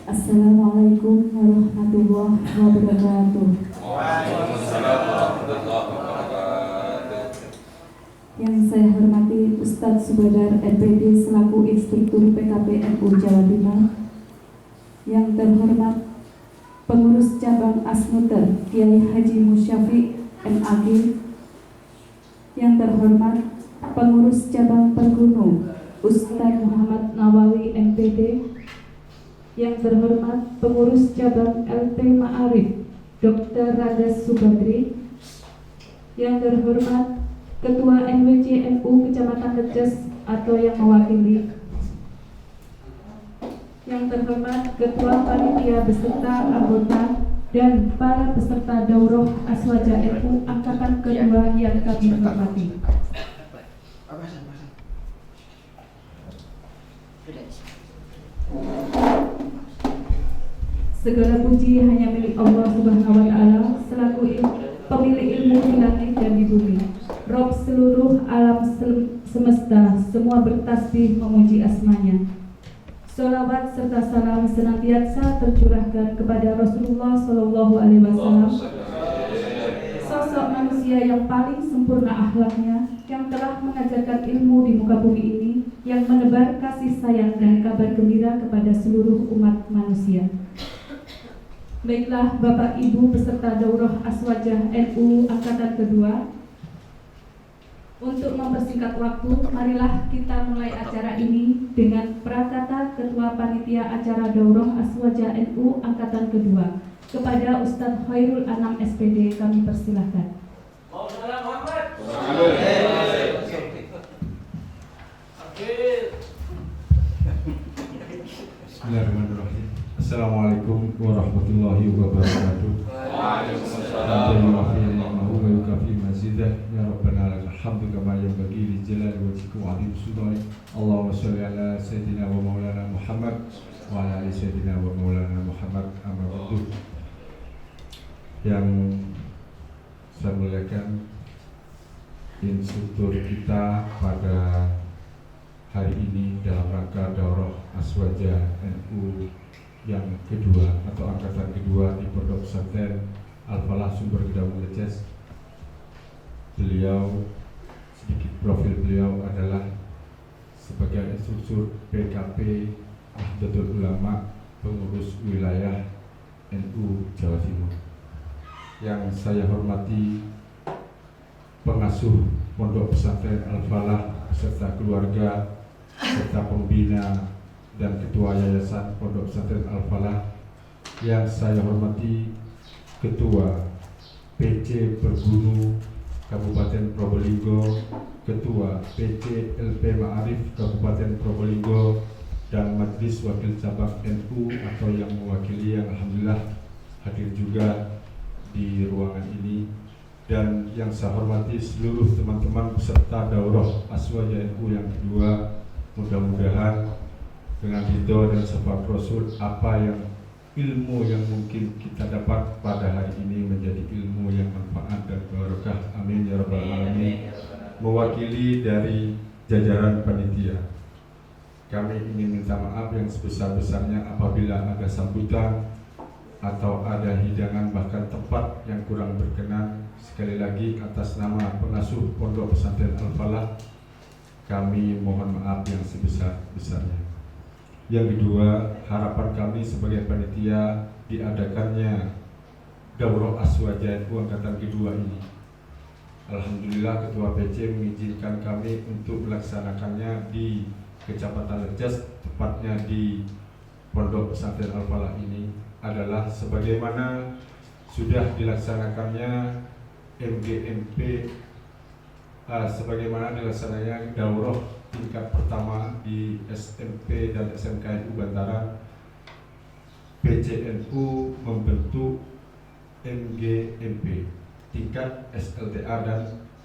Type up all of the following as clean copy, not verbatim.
Assalamualaikum warahmatullahi wabarakatuh. Waalaikumsalam warahmatullahi wabarakatuh. Yang saya hormati Ustadz Subadar RPD selaku Instruktur PKP NU Jawa Timur. Yang terhormat Pengurus Cabang Asnuter Kiai Haji Musyafiq MAG. Yang terhormat Pengurus Cabang Pergunung Ustadz Muhammad Nawawi MPD. Yang terhormat Pengurus Cabang LT Ma'arif Dr. Ragas Subadri. Yang terhormat Ketua NWC NU Kecamatan Leces atau yang mewakili. Yang terhormat Ketua Panitia beserta anggota dan para peserta Daurah Aswaja NU Angkatan Kedua yang kami hormati. Segala puji hanya milik Allah Subhanahu wa Ta'ala selaku pemilik ilmu di langit dan di bumi. Rob seluruh alam semesta, semua bertasbih memuji asmanya. Sholawat serta salam senantiasa tercurahkan kepada Rasulullah Shallallahu Alaihi Wasallam, sosok manusia yang paling sempurna akhlaknya, yang telah mengajarkan ilmu di muka bumi ini, yang menebar kasih sayang dan kabar gembira kepada seluruh umat manusia. Baiklah Bapak Ibu peserta Daurah Aswajah NU Angkatan Kedua, untuk mempersingkat waktu, marilah kita mulai acara ini dengan prakata Ketua Panitia Acara Daurah Aswajah NU Angkatan Kedua. Kepada Ustadz Khairul Anam SPD kami persilahkan. Bismillahirrahmanirrahim. Assalamualaikum warahmatullahi wabarakatuh. Waalaikumsalam warahmatullahi wabarakatuh. Ya Rabbana lakal hamdu kama yanbaghi li jalali wajhika wa 'azimi sultanik. Allahumma shalli ala sayyidina wa maulana Muhammad wa ala ali sayyidina wa maulana Muhammad amma ba'du. Yang saya muliakan instruktur kita pada hari ini dalam rangka Daurah Aswaja NU yang kedua atau angkatan kedua di Pondok Pesantren Al-Falah Sumber Gedawang Leces. Beliau, sedikit profil beliau adalah sebagai instruktur PKP Nahdlatul Ulama pengurus wilayah NU Jawa Timur. Yang saya hormati pengasuh Pondok Pesantren Al-Falah beserta keluarga serta pembina dan Ketua Yayasan Pondok Pesantren Al-Falah. Yang saya hormati Ketua PC Pergunu Kabupaten Probolinggo, Ketua PC LP Ma'arif Kabupaten Probolinggo, dan Majelis Wakil Cabang NU atau yang mewakili, yang alhamdulillah hadir juga di ruangan ini. Dan yang saya hormati seluruh teman-teman peserta Daurah Aswaja NU yang kedua, mudah-mudahan dengan ridho dan syafaat Rasul, apa yang ilmu yang mungkin kita dapat pada hari ini menjadi ilmu yang manfaat dan barokah. Amin ya rabbal alamin. Mewakili dari jajaran panitia, kami ingin minta maaf yang sebesar-besarnya apabila ada sambutan atau ada hidangan bahkan tempat yang kurang berkenan. Sekali lagi atas nama pengasuh Pondok Pesantren Al-Falah, kami mohon maaf yang sebesar-besarnya. Yang kedua, harapan kami sebagai panitia diadakannya Daurah Aswaja NU Angkatan Kedua ini. Alhamdulillah Ketua PC mengizinkan kami untuk melaksanakannya di Kecamatan Leces, tepatnya di Pondok Pesantren Al-Falah ini adalah sebagaimana sudah dilaksanakannya MGMP, sebagaimana dilaksanakannya Daurah tingkat pertama di SMP dan SMK NU Bantaran. PCNU membentuk MGMP tingkat SLTA dan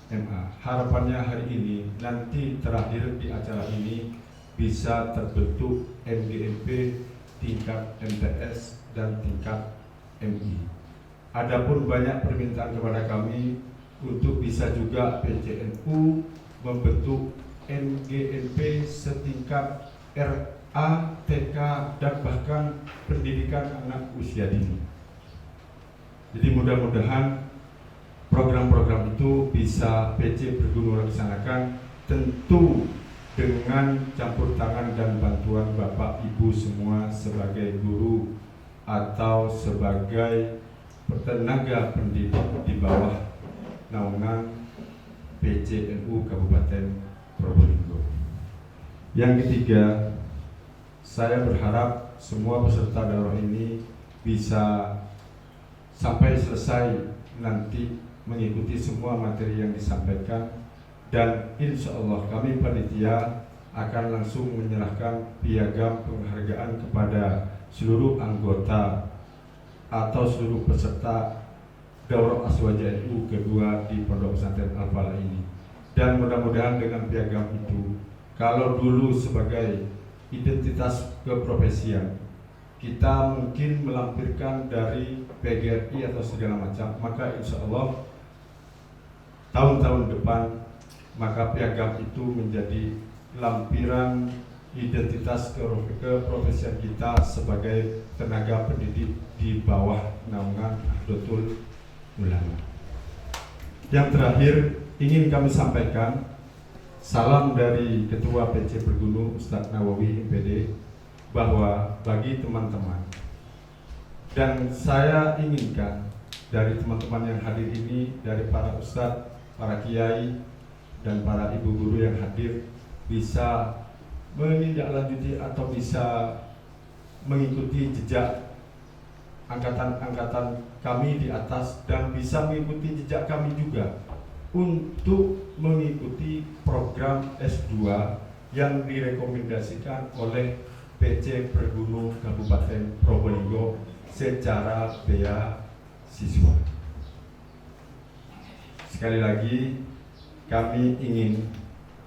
MA. Harapannya hari ini nanti terakhir di acara ini bisa terbentuk MGMP tingkat MTS dan tingkat MI. Adapun banyak permintaan kepada kami untuk bisa juga PCNU membentuk MGMP setingkat RT A, TK, dan bahkan pendidikan anak usia dini. Jadi mudah-mudahan program-program itu bisa PC Pergunu laksanakan, tentu dengan campur tangan dan bantuan Bapak Ibu semua sebagai guru atau sebagai tenaga pendidik di bawah naungan PCNU Kabupaten Probolinggo. Yang ketiga, saya berharap semua peserta daurah ini bisa sampai selesai nanti mengikuti semua materi yang disampaikan, dan insya Allah kami panitia akan langsung menyerahkan piagam penghargaan kepada seluruh anggota atau seluruh peserta daurah Aswaja NU kedua di Pondok Pesantren Al-Falah ini. Dan mudah-mudahan dengan piagam itu, kalau dulu sebagai identitas keprofesian kita mungkin melampirkan dari PGRI atau segala macam, maka insya Allah tahun-tahun depan maka piagam itu menjadi lampiran identitas keprofesian kita sebagai tenaga pendidik di bawah naungan Nahdlatul Ulama. Yang terakhir ingin kami sampaikan salam dari Ketua PC Pergunu Ustadz Nawawi MPD, bahwa bagi teman-teman, dan saya inginkan dari teman-teman yang hadir ini, dari para ustadz, para kiai, dan para ibu guru yang hadir, bisa menindaklanjuti atau bisa mengikuti jejak angkatan-angkatan kami di atas, dan bisa mengikuti jejak kami juga untuk mengikuti program S2 yang direkomendasikan oleh PC Pergunu Kabupaten Probolinggo secara beasiswa. Sekali lagi, kami ingin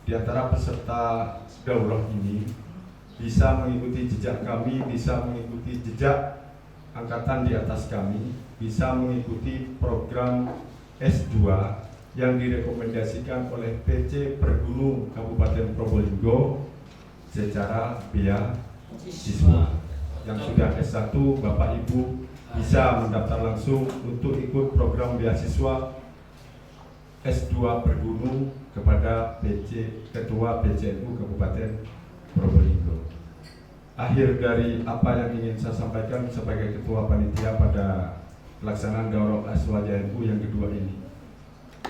di antara peserta daurah ini bisa mengikuti jejak kami, bisa mengikuti jejak angkatan di atas kami, bisa mengikuti program S2 yang direkomendasikan oleh PC Pergunu Kabupaten Probolinggo secara beasiswa. Yang sudah S1, Bapak Ibu bisa mendaftar langsung untuk ikut program beasiswa S2 Pergunu kepada Ketua PCNU Kabupaten Probolinggo. Akhir dari apa yang ingin saya sampaikan sebagai Ketua Panitia pada pelaksanaan daurah Aswaja NU yang kedua ini,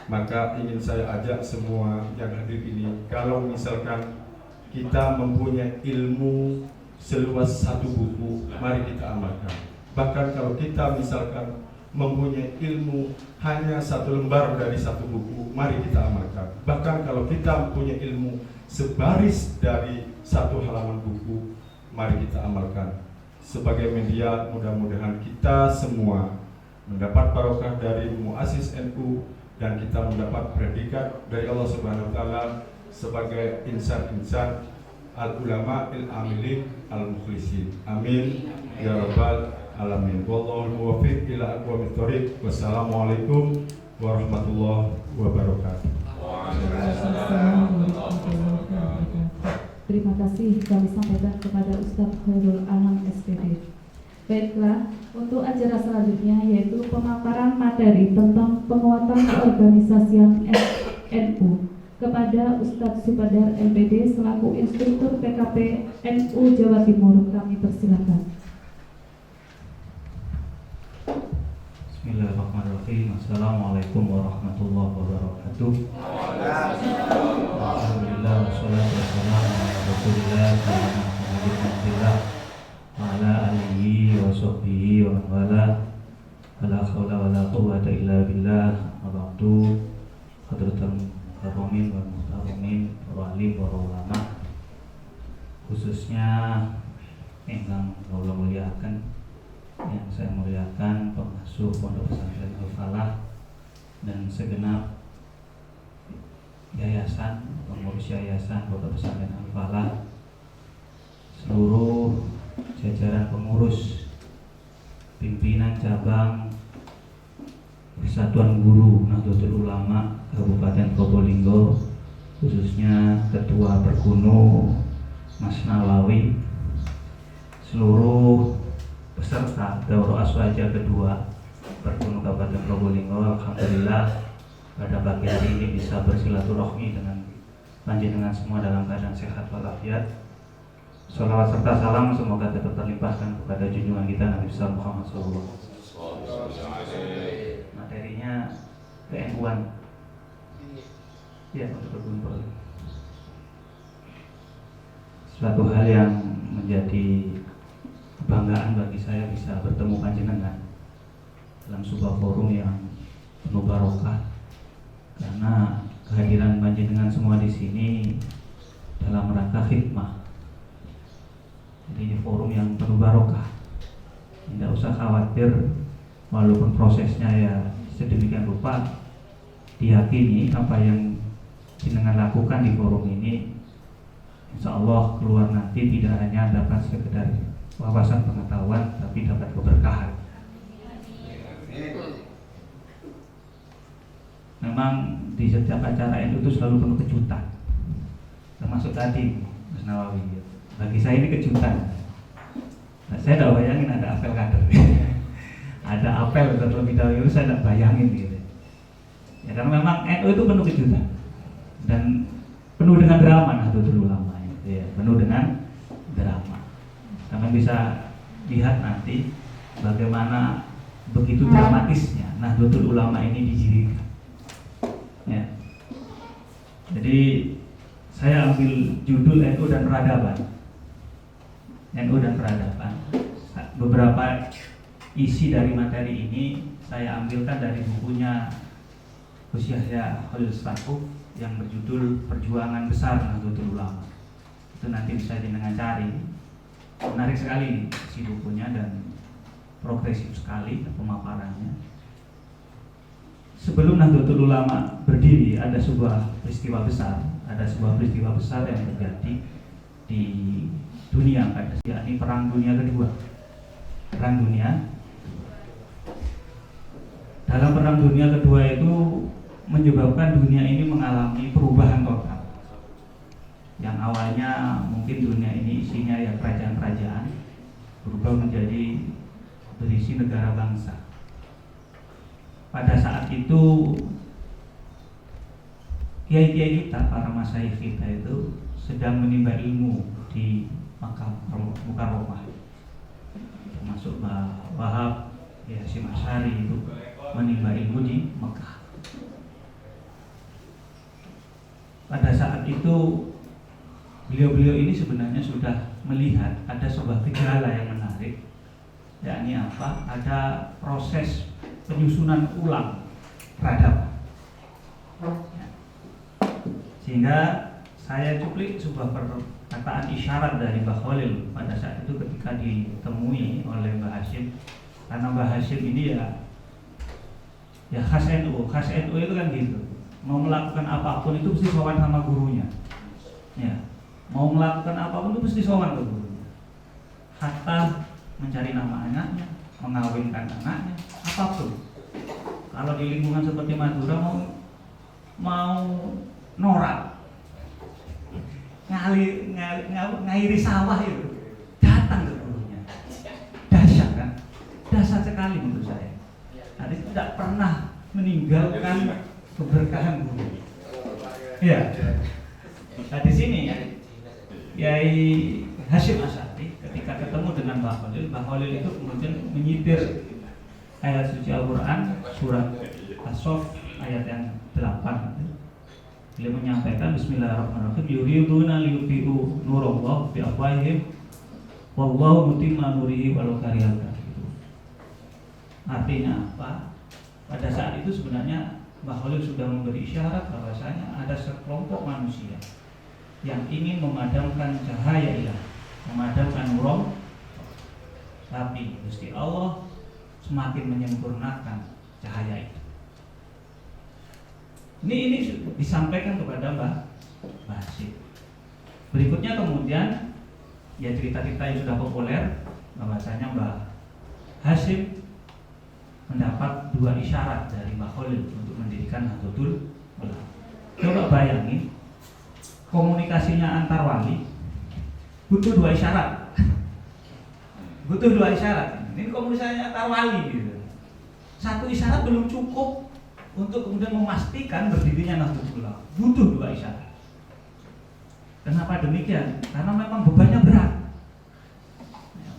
maka ingin saya ajak semua yang hadir ini, kalau misalkan kita mempunyai ilmu seluas satu buku, mari kita amalkan. Bahkan kalau kita misalkan mempunyai ilmu hanya satu lembar dari satu buku, mari kita amalkan. Bahkan kalau kita mempunyai ilmu sebaris dari satu halaman buku, mari kita amalkan. Sebagai media, mudah-mudahan kita semua mendapat barokah dari muassis NU, dan kita mendapat predikat dari Allah Subhanahu wa taala sebagai insan-insan al-ulama il-amilin al-mukhlisin. Amin ya rabbal alamin. Wallahul muwaffiq ila aqwamit thoriq. Wassalamualaikum warahmatullahi wabarakatuh. Terima kasih kami sampaikan kepada Ustadz Khairul Anam SPD. Baiklah, untuk acara selanjutnya yaitu pemaparan materi tentang penguatan keorganisasian NU kepada Ustadz Subadar MPD selaku instruktur PKP NU Jawa Timur. Kami persilakan. Bismillahirrahmanirrahim. Assalamualaikum warahmatullahi wabarakatuh. Alhamdulillah, wassalatu wassalamu ala Rasulillah wa ala alihi wa sahbihi wa man wala. Wala haula wala quwwata illa billah. Wa ba'du. Hadratul karomin wal muhtaramin wa alim wa ulama, khususnya ingkang kula muliakan, yang saya muliakan pengasuh Pondok Pesantren Al-Falah dan segenap yayasan, pengurus yayasan Pondok Pesantren Al-Falah, seluruh jajaran pengurus, pimpinan cabang Persatuan Guru Nahdlatul Ulama Kabupaten Probolinggo, khususnya Ketua Pergunu Mas Nawawi, seluruh peserta Daurah Aswaja kedua Perpun Kabupaten Probolinggo. Alhamdulillah pada pagi hari ini bisa bersilaturahmi dengan panjenengan semua dalam keadaan sehat walafiat. Salawat serta salam semoga tetap terlimpahkan kepada junjungan kita Nabi besar Muhammad SAW. Materinya ke-NU-an. Ya, untuk berkumpul. Suatu hal yang menjadi kebanggaan bagi saya bisa bertemu panjenengan dalam sebuah forum yang penuh barokah, karena kehadiran panjenengan semua di sini dalam rangka khidmah. Jadi ini forum yang penuh barokah. Tidak usah khawatir, walaupun prosesnya ya sedemikian rupa, diyakini apa yang jenengan lakukan di forum ini, insya Allah keluar nanti tidak hanya dapat sekedar wawasan pengetahuan, tapi dapat keberkahan. Memang di setiap acara itu selalu penuh kejutan, termasuk tadi Mas Nawawi. Bagi saya ini kejutan. Nah, saya tidak bayangin ada apel kader. Ada apel terlebih dahulu, saya tidak bayangin gitu. Ya, karena memang NU itu penuh kejutan dan penuh dengan drama. Nahdlatul Ulama itu ya, penuh dengan drama. Kalian bisa lihat nanti bagaimana begitu dramatisnya Nahdlatul Ulama ini didirikan. Ya. Jadi saya ambil judul NU dan Peradaban. NU dan Peradaban. Beberapa isi dari materi ini saya ambilkan dari bukunya Gus Yahya Khalil Stakuf yang berjudul Perjuangan Besar Nahdlatul Ulama. Itu nanti bisa jenengan cari. Menarik sekali isi bukunya dan progresif sekali pemaparannya. Sebelum Nahdlatul Ulama berdiri ada sebuah peristiwa besar, yang terjadi di dunia pada yakni Perang Dunia Kedua. Dalam Perang Dunia Kedua itu menyebabkan dunia ini mengalami perubahan total. Yang awalnya mungkin dunia ini isinya ya kerajaan-kerajaan, berubah menjadi berisi negara bangsa. Pada saat itu kiai-kiai kita, para masyayikh kita itu sedang menimba ilmu di Makkah Mukarramah, termasuk Mbah Wahab, Hasyim Asy'ari itu menimba ilmu di Mekah. Pada saat itu beliau-beliau ini sebenarnya sudah melihat ada sebuah gejala yang menarik, yakni apa? Ada proses penyusunan ulang peradaban. Sehingga saya cuplik sebuah perkataan isyarat dari Mbah Khalil pada saat itu ketika ditemui oleh Mbah Hasyim. Karena Mbah Hasyim ini ya khas NU itu kan gitu. Mau melakukan apapun itu mesti sowan sama gurunya. Ya, mau melakukan apapun itu mesti sowan ke gurunya. Hatta mencari nama anaknya, mengawinkan anaknya, apapun. Kalau di lingkungan seperti Madura mau norak, ngairi sawah itu, datang ke gurunya. Dahsyat kan? Dahsyat sekali menurut saya. Jadi tidak pernah meninggalkan keberkahan guru. Ya. Nah di sini Kiai Hasyim Asy'ari ketika ketemu dengan Mbah Khalil itu kemudian menyitir ayat suci Al-Quran surat As-Saff ayat yang 8. Beliau menyampaikan Bismillahirrahmanirrahim, yuriduna liyutfi'u nurallah bi afwahihim wallahu mutimma nurihi walau karihal kafirun. Artinya apa? Pada saat itu sebenarnya Mbah Khalil sudah memberi isyarat bahwasanya ada sekelompok manusia yang ingin memadamkan cahaya ilah, memadamkan nur, tapi Gusti Allah semakin menyempurnakan cahaya itu. Ini disampaikan kepada Mbah Hasyim. Berikutnya kemudian ya cerita-cerita yang sudah populer bahwasanya Mbah Hasyim mendapat 2 isyarat dari Mbah Khalil untuk mendirikan Nahdlatul Ulama. Coba bayangin komunikasinya antar wali butuh 2 isyarat. butuh 2 isyarat. Ini kalau misalnya Tarwali gitu. 1 isyarat belum cukup untuk kemudian memastikan berdirinya Nahdlatul Ulama. Butuh 2 isyarat. Kenapa demikian? Karena memang bebannya berat.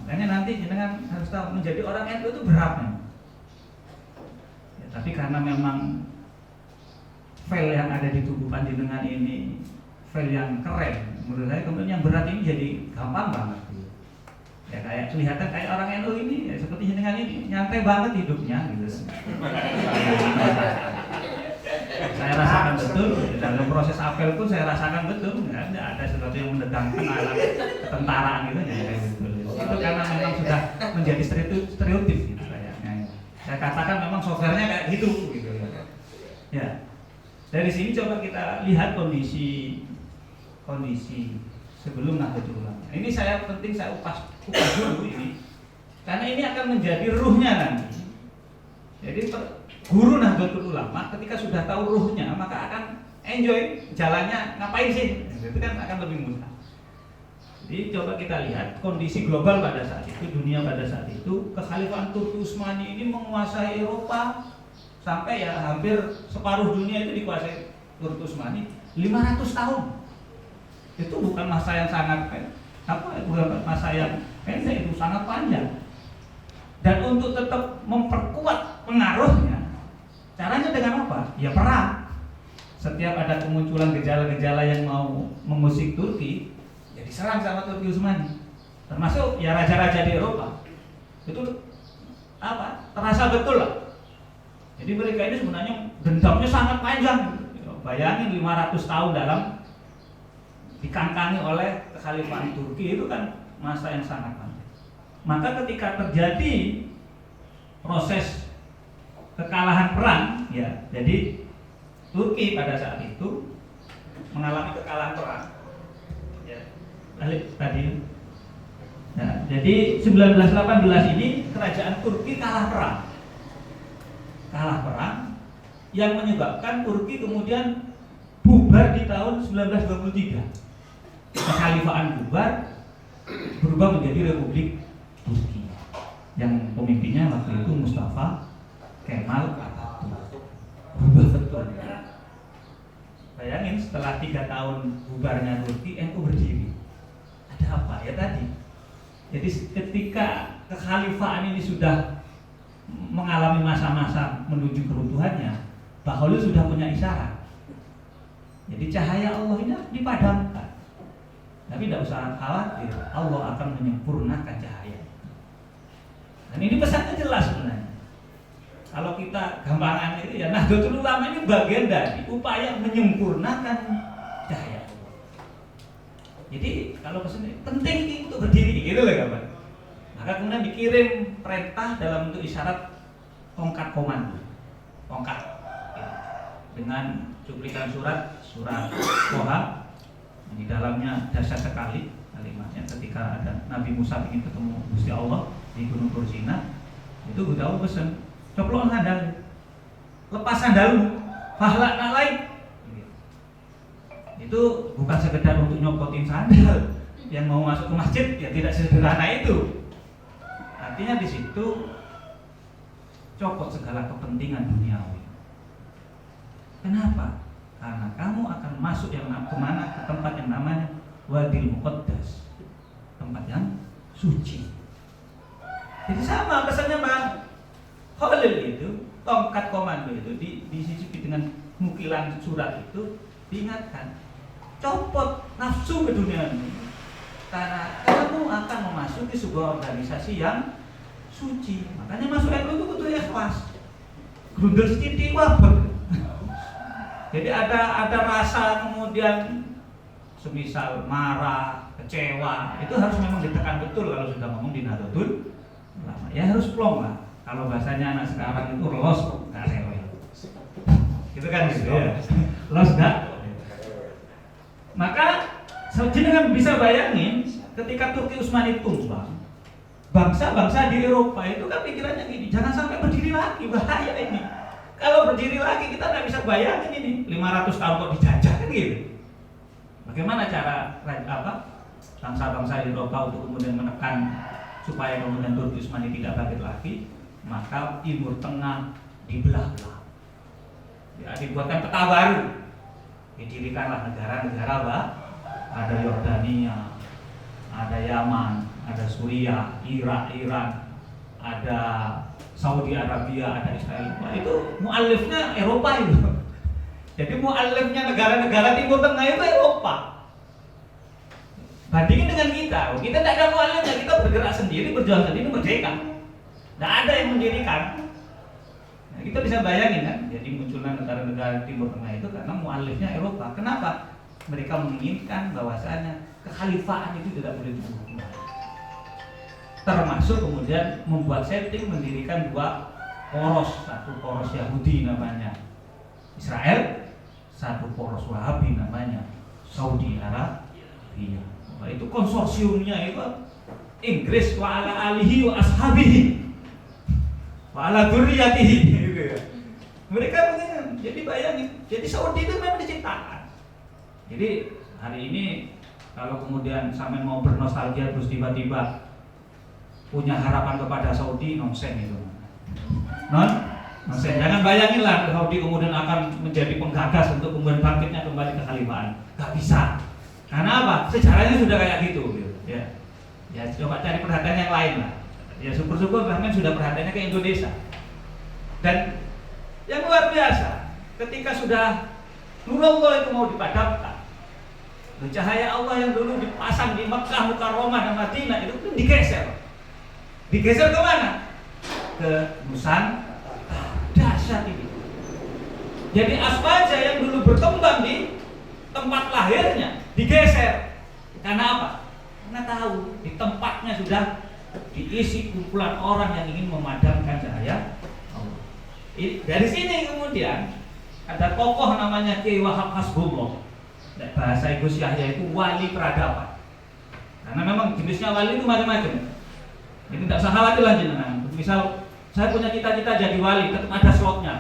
Makanya nanti jenengan harus tahu menjadi orang NU itu berat memang. Ya, tapi karena memang file yang ada di tubuh panjenengan ini file yang keren, menurut saya kemudian yang berat ini jadi gampang banget. Ya kayak kelihatan kayak orang NU ini, ya, seperti jenengan ini nyantai banget hidupnya gitu. Saya rasakan betul dalam proses apel pun saya rasakan betul, nggak ada sesuatu yang menegangkan alat ketentaraan gitu ya kayak betul. Itu karena memang sudah menjadi stereotip gitu kayaknya. Saya katakan memang softwarenya kayak gitu gitu ya. Dari sini coba kita lihat kondisi sebelum Nahdlatul Ulama. Ini saya upas dulu ini, karena ini akan menjadi ruhnya nanti. Jadi guru Nahdlatul Ulama ketika sudah tahu ruhnya maka akan enjoy jalannya ngapain sih? Itu kan akan lebih mudah. Jadi coba kita lihat kondisi global pada saat itu, dunia pada saat itu, kekhalifahan Turki Utsmani ini menguasai Eropa sampai ya hampir separuh dunia itu dikuasai Turki Utsmani 500 tahun. Itu bukan masa yang sangat bukan masa yang pendek, itu sangat panjang. Dan untuk tetap memperkuat pengaruhnya, caranya dengan apa? Ya perang. Setiap ada kemunculan gejala-gejala yang mau mengusik Turki, ya diserang sama Turki Utsmani. Termasuk ya raja-raja di Eropa. Itu terasa betul lah. Jadi mereka ini sebenarnya dendamnya sangat panjang. Bayangin 500 tahun dalam dikangkangi oleh kekhalifahan Turki, itu kan masa yang sangat panjang. Maka ketika terjadi proses kekalahan perang, ya, jadi Turki pada saat itu mengalami kekalahan perang. Ya, balik tadi. Nah, jadi 1918 ini kerajaan Turki kalah perang yang menyebabkan Turki kemudian bubar di tahun 1923. Kekhalifahan bubar, berubah menjadi Republik Turki yang pemimpinnya waktu itu Mustafa Kemal Atatürk. Berubah betul. Bayangin setelah 3 tahun bubarnya Turki, NU berdiri. Ada apa ya tadi? Jadi ketika kekhalifahan ini sudah mengalami masa-masa menuju keruntuhannya, Bahlul sudah punya isyarat. Jadi cahaya Allah ini dipadamkan. Tapi tidak usah khawatir, Allah akan menyempurnakan cahaya. Dan ini pesannya jelas sebenarnya. Kalau kita gampangan itu ya Nahdlatul Ulama ini bagian dari upaya menyempurnakan cahaya. Jadi kalau kesini penting untuk berdiri gitu lah kawan. Maka kemudian dikirim perintah dalam bentuk isyarat tongkat komando, tongkat ya. Dengan cuplikan surat Toha. Di dalamnya dahsyat sekali kalimatnya ketika ada Nabi Musa ingin ketemu Gusti Allah di Gunung Tursina. Itu Gusti Allah pesan, coplok sandal, lepas sandalmu, fahlak nalaik. Itu bukan sekedar untuk nyopotin sandal. Yang mau masuk ke masjid ya tidak sederhana itu. Artinya di situ copot segala kepentingan duniawi. Kenapa? Karena kamu akan masuk yang kemana? Ke tempat yang namanya Wadil Muqaddas, tempat yang suci. Jadi sama pesannya Bang Khalil itu, tongkat komando itu disisipi dengan mukilan surat itu, diingatkan, copot nafsu ke dunia ini, karena kamu akan memasuki sebuah organisasi yang suci. Makanya masuk NU itu butuh ikhlas. Grundel sithik wabah. Jadi ada rasa kemudian semisal marah, kecewa, itu harus memang ditekan betul kalau sudah ngomong di Nahdlatul Ulama. Ya harus plong lah. Kalau bahasanya anak sekarang itu los nggak rewel. Gitu kan gitu ya. Los nggak. Maka jenengan bisa bayangin ketika Turki Utsmani tumbang, bangsa-bangsa di Eropa itu kan pikirannya gini, jangan sampai berdiri lagi, bahaya ini. Kalau berdiri lagi kita nggak bisa bayangin ini 500 tahun kok dijajah kan gitu. Bagaimana cara bangsa-bangsa di Eropa untuk kemudian menekan supaya kemudian Turki Utsmani tidak bangkit lagi, maka Timur Tengah dibelah-belah. Ya, dibuatkan peta baru, didirikanlah negara-negara ada Yordania, ada Yaman, ada Suriah, Irak, Iran, ada Saudi Arabia, ada Israel. Nah, itu mu'alifnya Eropa itu. Jadi mu'alifnya negara-negara Timur Tengah itu Eropa. Bandingin dengan kita tidak ada mu'alifnya, kita bergerak sendiri, berjuang sendiri, merdeka. Tidak ada yang mendirikan. Nah, kita bisa bayangin kan, jadi munculnya negara-negara Timur Tengah itu karena mu'alifnya Eropa. Kenapa? Mereka menginginkan bahwasanya kekhalifahan itu tidak boleh diubah. Termasuk kemudian membuat setting mendirikan dua poros, satu poros Yahudi namanya Israel, satu poros Wahabi namanya Saudi Arabia. Nah, itu konsorsiumnya itu Inggris wa ala alihi wa ashabihi wa ala dzurriyyatihi gitu ya. Mereka begini, jadi bayangin, jadi Saudi itu memang diciptakan. Jadi hari ini kalau kemudian sampai mau bernostalgia terus tiba-tiba punya harapan kepada Saudi, nonsen itu. Nonsen. Jangan bayanginlah Saudi kemudian akan menjadi penggagas untuk kemudian bangkitnya kembali ke kekhalifahan. Gak bisa. Karena apa? Sejarahnya sudah kayak gitu. Ya. Ya coba cari perhatian yang lain lah. Ya syukur-syukur Rahman sudah perhatiannya ke Indonesia. Dan yang luar biasa, ketika sudah Nurullah itu mau dipadamkan, cahaya Allah yang dulu dipasang di Mekah, Mukarramah dan Madinah itu pun digeser. Digeser ke mana? Ke Nusantara. Dahsyat ini. Jadi Aspaja yang dulu berkembang di tempat lahirnya digeser. Karena apa? Karena tahu di tempatnya sudah diisi kumpulan orang yang ingin memadamkan cahaya Allah. Dari sini kemudian ada tokoh namanya Kiai Wahab Hasbullah. Bahasa Gus Yahya itu wali peradaban. Karena memang jenisnya wali itu macam-macam. Jadi tidak usah khawatir lah jenengan. Misal saya punya cita-cita jadi wali, tetap ada slotnya.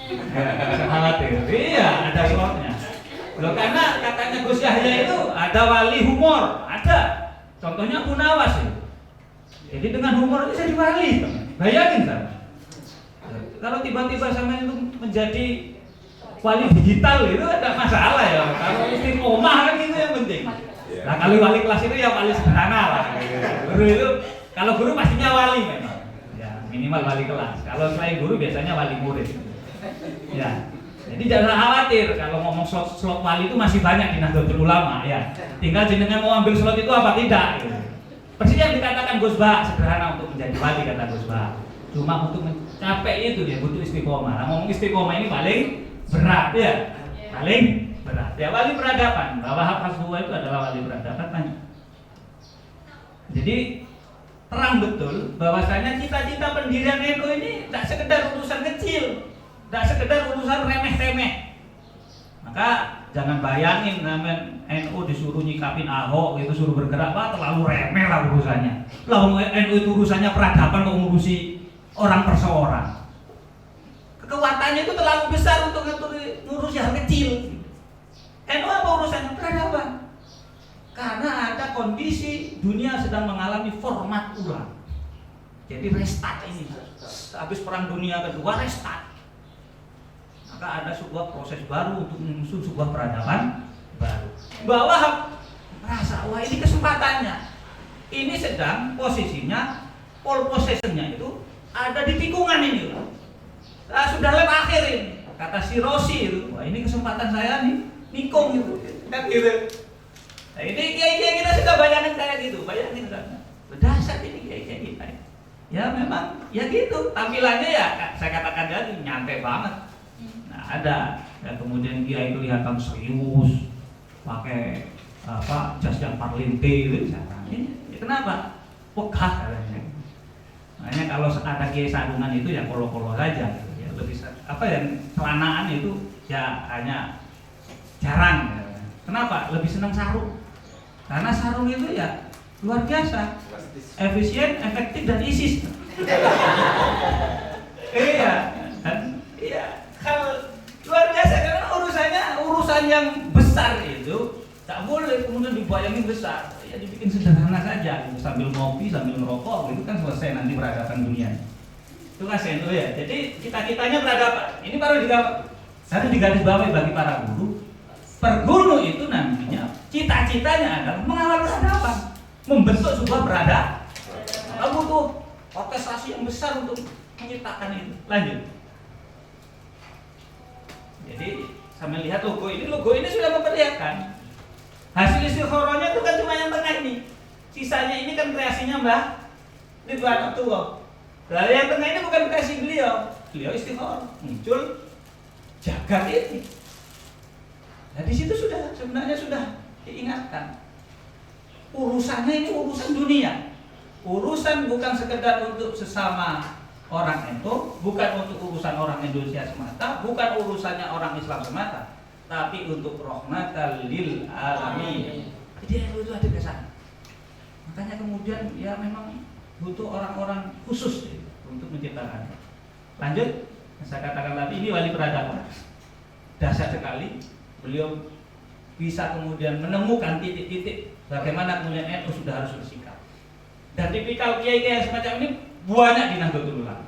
Tidak usah khawatir. Iya, ada slotnya. Loh, karena katanya Gus Yahya itu ada wali humor, ada. Contohnya Abu Nawas itu. Jadi dengan humor itu jadi wali. Bayangin kan? Kalau tiba-tiba sama itu menjadi wali digital itu ada masalah ya. Kalau istiqomah kan itu yang penting. Nah kalau wali kelas itu ya wali sederhana lah. Guru itu, kalau guru pastinya wali memang. Ya minimal wali kelas. Kalau selain guru biasanya wali murid. Ya. Jadi jangan khawatir kalau ngomong slot wali itu masih banyak di Nahdlatul Ulama ya. Tinggal jenengan mau ambil slot itu apa tidak. Gitu. Persis yang dikatakan Gus Bah, sederhana untuk menjadi wali kata Gus Bah. Cuma untuk mencapai itu dia butuh istiqomah. Nah, ngomong istiqomah ini paling berat ya. Paling berat. Ya wali peradaban. Bahwa Hasbullah itu adalah wali peradaban banyak. Jadi terang betul bahwasanya cita-cita pendirian NU ini tidak sekedar urusan kecil, tidak sekedar urusan remeh-temeh. Maka jangan bayangin namanya NU disuruh nyikapin Ahok itu suruh bergerak, wah terlalu remeh lah urusannya. Lah NU itu urusannya peradaban kok ngurusi orang perseorang. Kekuatannya itu terlalu besar untuk ngurusi hal kecil. NU apa urusannya? Peradaban. Karena ada kondisi dunia sedang mengalami format ulang. Jadi restart ini. Habis perang dunia kedua restart. Maka ada sebuah proses baru untuk menyusun sebuah peradaban baru. Bahwa merasa wah ini kesempatannya. Ini sedang posisinya pole positionnya itu ada di tikungan ini. Nah, sudah lep akhir ini. Kata si Rosi itu, wah ini kesempatan saya nih, nikung gitu. Kan gitu. Nah, ini kiai-kiai kita sudah bayangin kayak gitu, bayangin kan. Berdasar ini kiai-kiai kita. Ya memang ya gitu, tampilannya ya saya katakan tadi nyantai banget. Nah, ada dan kemudian kiai kelihatan serius, pakai jas yang parlinte gitu. Ini kenapa? Pekah katanya. Makanya kalau ada kiai sarungan itu ya kolo-kolo saja. Ya lebih yang celanaan itu ya hanya jarang. Kenapa? Lebih senang sarung. Karena sarung itu ya luar biasa, efisien, efektif dan isis. Iya, dan iya kalau luar biasa karena urusan yang besar itu tak boleh kemudian dibayangin besar. Ya ya dibikin sederhana saja, gitu. Sambil ngopi, sambil ngerokok, itu kan selesai nanti peradaban dunia. Itu kan itu ya. Jadi kita-kitanya peradaban. Ini baru harus digarisbawahi bagi para guru. Perguru itu nantinya cita-citanya adalah mengawal peradaban, membentuk sebuah peradaban. Kamu butuh orkestrasi yang besar untuk menciptakan itu. Lanjut. Jadi sambil lihat logo ini sudah memperlihatkan hasil istikharahnya itu kan cuma yang tengah ini. Sisanya ini kan kreasinya Mbah Ridwan Abdullah. Lalu yang tengah ini bukan kreasi beliau. Beliau istikharah muncul jagat ini. Nah di situ sebenarnya sudah diingatkan. Urusannya ini urusan dunia. Urusan bukan sekedar untuk sesama orang NU, bukan untuk urusan orang Indonesia semata, bukan urusannya orang Islam semata, tapi untuk rahmatan lil alamin. Jadi NU itu ada ke sana. Makanya kemudian ya memang butuh orang-orang khusus untuk menciptakan. Lanjut, saya katakan tadi ini wali peradaban. Dahsyat sekali. Beliau bisa kemudian menemukan titik-titik bagaimana kemudian NU sudah harus bersikap. Dan tipikal kiai-kiai semacam ini banyak di Nahdlatul Ulama.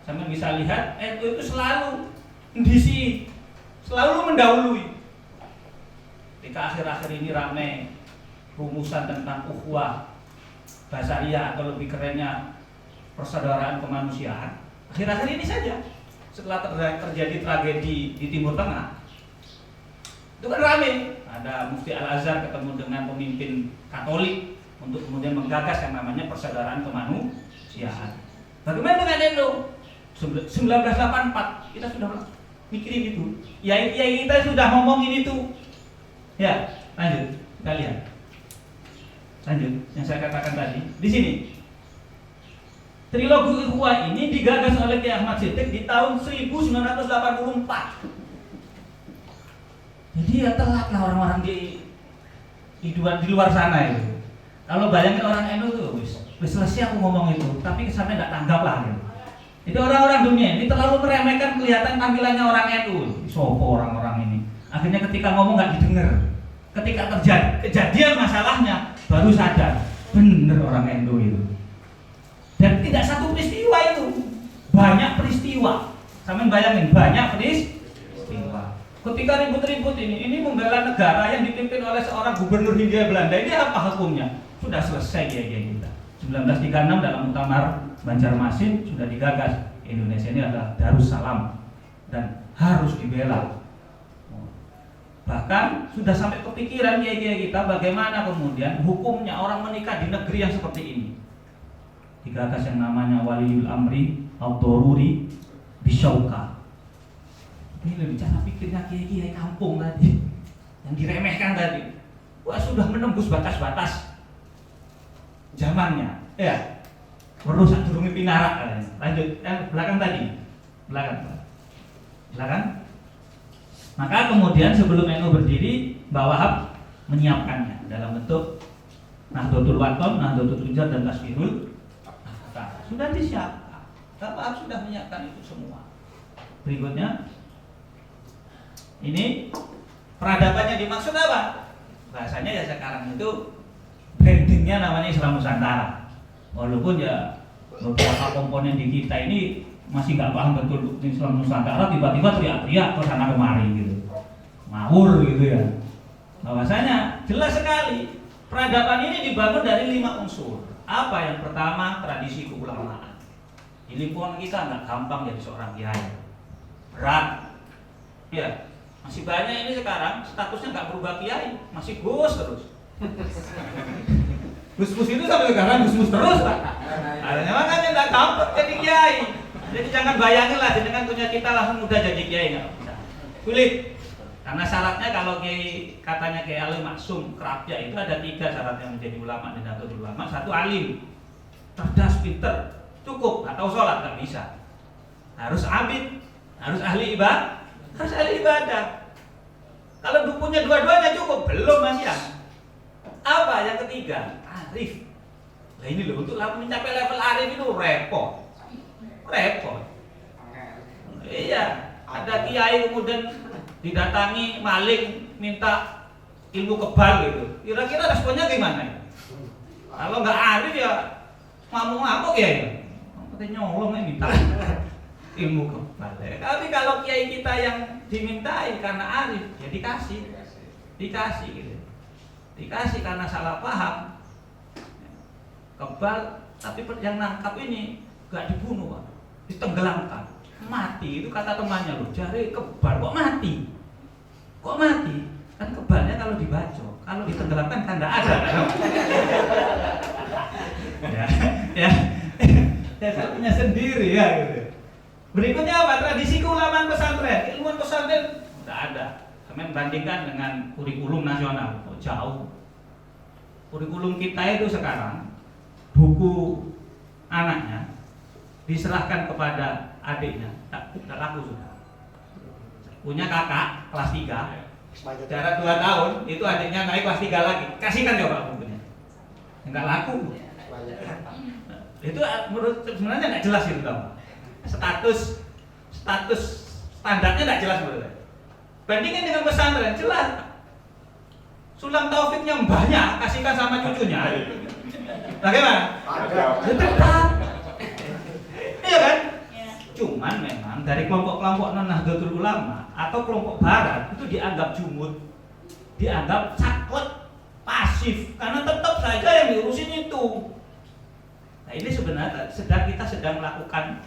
Sampai bisa lihat NU itu selalu mendisi, selalu mendahului. Ketika akhir-akhir ini ramai rumusan tentang ukhuwah basariyah atau lebih kerennya persaudaraan kemanusiaan. Akhir-akhir ini saja setelah terjadi tragedi di Timur Tengah, itu kan ramai. Ada Mufti Al-Azhar ketemu dengan pemimpin Katolik untuk kemudian menggagas yang namanya persaudaraan kemanusiaan. Bagaimana dengan NU? 1984 kita sudah mikirin itu. Yai kita sudah ngomongin itu. Ya, lanjut. Kita lihat. Lanjut yang saya katakan tadi. Di sini. Trilogi Ikhwah ini digagas oleh Kiai Ahmad Siddiq di tahun 1984. Jadi ya telatlah orang-orang di luar sana itu. Kalau bayangin orang NU tuh, wis selesai aku ngomong itu, tapi kesannya nggak tanggap lah gitu. Jadi orang-orang dunia ini terlalu meremehkan kelihatan tampilannya orang NU. Sopo orang-orang ini. Akhirnya ketika ngomong nggak didengar. Ketika terjadi kejadian masalahnya baru sadar, bener orang NU itu. Dan tidak satu peristiwa itu, banyak peristiwa. Sampai bayangin banyak peristiwa. Ketika ribut-ribut ini membela negara yang dipimpin oleh seorang gubernur Hindia Belanda, ini apa hukumnya? Sudah selesai ya kita. 1936 dalam muktamar Banjarmasin sudah digagas Indonesia ini adalah Darussalam dan harus dibela. Bahkan sudah sampai kepikiran kiai-kiai kita bagaimana kemudian hukumnya orang menikah di negeri yang seperti ini. Digagas yang namanya Waliul Amri Ad-Daruri Bisyauka. Ini lebih cara pikirnya kiai-kiai kampung tadi yang diremehkan tadi. Wah sudah menembus batas-batas zamannya. Ya. Perlu sak durunge pinarak. Lanjut, belakang tadi. Belakang. Maka kemudian sebelum NU berdiri, Mbah Wahab menyiapkannya dalam bentuk Nahdlatul Wathon, Nahdlatul Rijal dan Tasbihul. Sudah disiapkan. Mbah Wahab sudah menyiapkan itu semua. Berikutnya ini peradabannya dimaksud apa? Bahasanya ya sekarang itu brandingnya namanya Islam Nusantara. Walaupun ya beberapa komponen di kita ini masih nggak paham betul Islam Nusantara, tiba-tiba teriak-teriak ke sana kemari gitu, ngawur gitu ya. Bahwasanya jelas sekali peradaban ini dibangun dari 5 unsur. Apa yang pertama? Tradisi keulamaan. Di lingkungan kita nggak gampang jadi seorang kiai, berat. Ya, masih banyak ini sekarang statusnya nggak berubah kiai, masih gus terus. Gus-gus itu sampai sekarang gus-gus terus Pak. Adanya makanya nggak gampang jadi kiai. Jadi jangan bayangin lah, jangan punya kita langsung mudah jadi kiai, nggak bisa. Sulit. Karena syaratnya kalau kiai katanya Kiai Alim Maksum Kerapia itu ada 3 syarat yang menjadi ulama di Nahdlatul Ulama. 1 alim, cerdas, pinter, cukup. Nggak tahu sholat nggak bisa. Harus abid, harus ahli ibadah, harus ahli ibadah. Kalau dukunnya dua-duanya cukup, belum masih ya. Apa yang ketiga? Arif. Nah ini loh, untuk mencapai level arif itu repot. Iya, ada kiai kemudian didatangi maling minta ilmu kebal gitu. Kira-kira responnya gimana? Kalau nggak arif ya ngamuk-ngamuk ya. Katanya nyolong ini minta ilmu kebal. Tapi kalau kiai kita yang dimintai karena arif, ya dikasih gitu. Dikasih karena salah paham. Kebal, tapi yang nangkap ini nggak dibunuh, Pak. Ditenggelamkan, mati. Itu kata temannya loh, cari kebal kok mati? Kok mati? Kan kebalnya kalau dibacok, kalau ditenggelamkan kan nggak ada. ya, punya sendiri ya gitu. Berikutnya apa? Tradisi keulamaan pesantren, ilmuwan pesantren nggak ada. Kami bandingkan dengan kurikulum nasional, oh, jauh. Kurikulum kita itu sekarang buku anaknya diserahkan kepada adiknya, tak laku sudah. Punya kakak kelas 3, jarak 2 tahun, itu adiknya naik kelas 3 lagi, kasihkan coba bukunya. Enggak laku. Itu menurut sebenarnya nggak jelas itu tau. Status standarnya nggak jelas menurut saya. Bandingin dengan pesantren, jelas. Sulam Taufiknya banyak, kasihkan sama cucunya. Bagaimana? Tetap. Iya kan? Cuman memang dari kelompok-kelompok Nahdlatul Ulama atau kelompok barat itu dianggap jumud, dianggap saklek, pasif, karena tetap saja yang diurusin itu. Nah ini sebenarnya kita sedang melakukan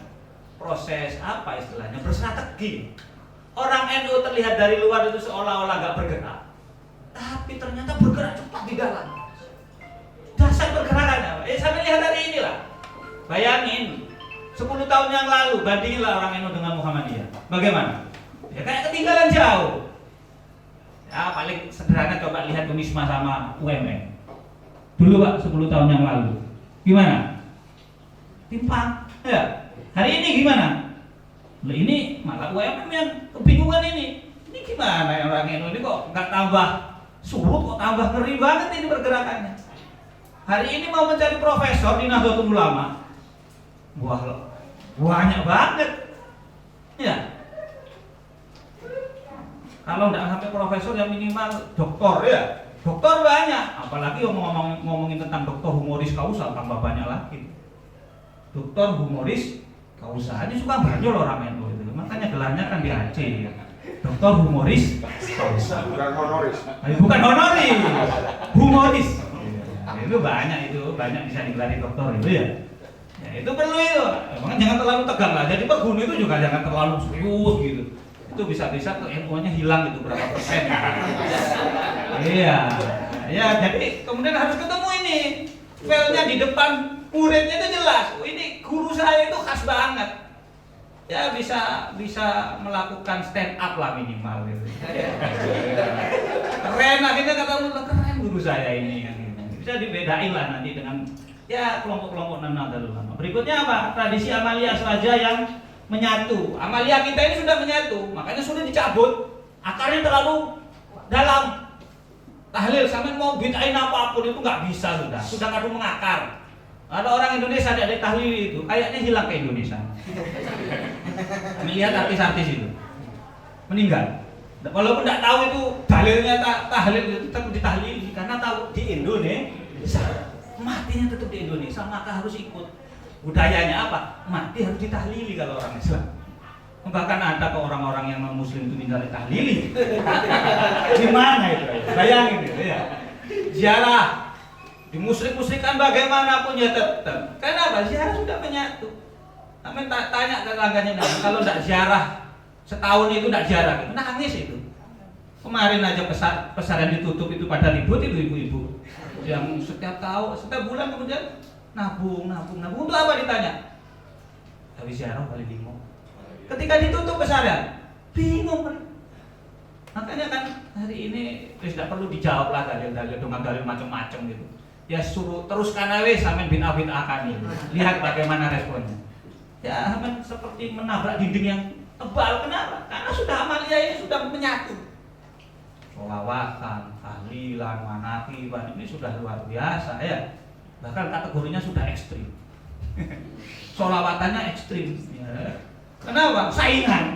proses apa istilahnya, berstrategi. Orang NU terlihat dari luar itu seolah-olah gak bergerak, tapi ternyata bergerak cepat di dalam. Dasar pergerakannya, sampai lihat dari inilah. Bayangin 10 tahun yang lalu, bandinginlah orang NU dengan Muhammadiyah. Bagaimana? Ya kayak ketinggalan jauh. Ya paling sederhana coba lihat Unisma sama UMN. Dulu Pak, 10 tahun yang lalu. Gimana? Timpang. Ya. Hari ini gimana? Loh ini malah UMN yang kebingungan ini. Ini gimana ya orang NU ini kok nggak tambah surut, kok tambah ngeri banget ini pergerakannya. Hari ini mau mencari profesor di Nahdlatul Ulama. Wah, banyak banget. Ya. Kalau nggak sampai profesor yang minimal doktor ya. Doktor banyak, apalagi ngomongin tentang doktor humoris kausa tambah banyak lagi. Doktor humoris kausa ini suka banyak orang NU itu. Makanya gelarnya kan di Aceh ya. Doktor humoris kausa. Bukan honoris. Bukan honoris. Humoris. Itu banyak bisa digelari doktor itu ya. Ya itu perlu itu. Makanya jangan terlalu tegang lah. Jadi pegunu itu juga jangan terlalu serius gitu. Itu bisa-bisa ke NU-nya hilang gitu berapa persen. Iya. Ya jadi kemudian harus ketemu ini. Filenya di depan muridnya itu jelas. Ini guru saya itu khas banget. Ya bisa melakukan stand up lah minimal gitu. Keren akhirnya kata lu keren guru saya ini. Bisa dibedain lah nanti dengan ya kelompok-kelompok Nahdlatul Ulama. Berikutnya apa? Tradisi amalia saja yang menyatu. Amalia kita ini sudah menyatu, makanya sudah dicabut. Akarnya terlalu dalam. Tahlil sampai mau bid'ain apapun itu nggak bisa sudah kadung mengakar. Ada orang Indonesia ada tahlil itu, kayaknya hilang ke Indonesia. Kami lihat artis-artis itu meninggal. Walaupun tidak tahu itu dalilnya tahlil itu tetap ditahlili karena tahu di Indonesia matinya tetap di Indonesia, maka harus ikut. Budayanya apa? Mati harus ditahlili kalau orang Islam. Bahkan ada ke orang-orang yang non Muslim itu minta ditahlili. Gimana itu? Bayangin itu ya. Ziarah dimusrik-musrikan bagaimanapun ya tetap. Kenapa? Ziarah sudah menyatu. Kami tanya tetangganya, kalau tidak ziarah setahun itu tidak ziarah, nangis itu. Kemarin aja pesantren ditutup itu pada ribut itu ibu-ibu yang setiap bulan kemudian nabung untuk apa ditanya? Habis ziarah balik bingung. Ketika ditutup pesantren bingung kan? Makanya kan hari ini tidak perlu dijawab lah dalil-dalil dengan dalil macam-macam gitu. Ya suruh teruskan aja sampai bid'ah akan ini. Lihat bagaimana responnya. Ya seperti menabrak dinding yang tebal. Kenapa? Karena sudah amalia ini sudah menyatu. Sholawatan, tahlilan, manakiban ini sudah luar biasa ya. Bahkan kategorinya sudah ekstrim. Sholawatannya ekstrim. Ya. Kenapa? Saingan.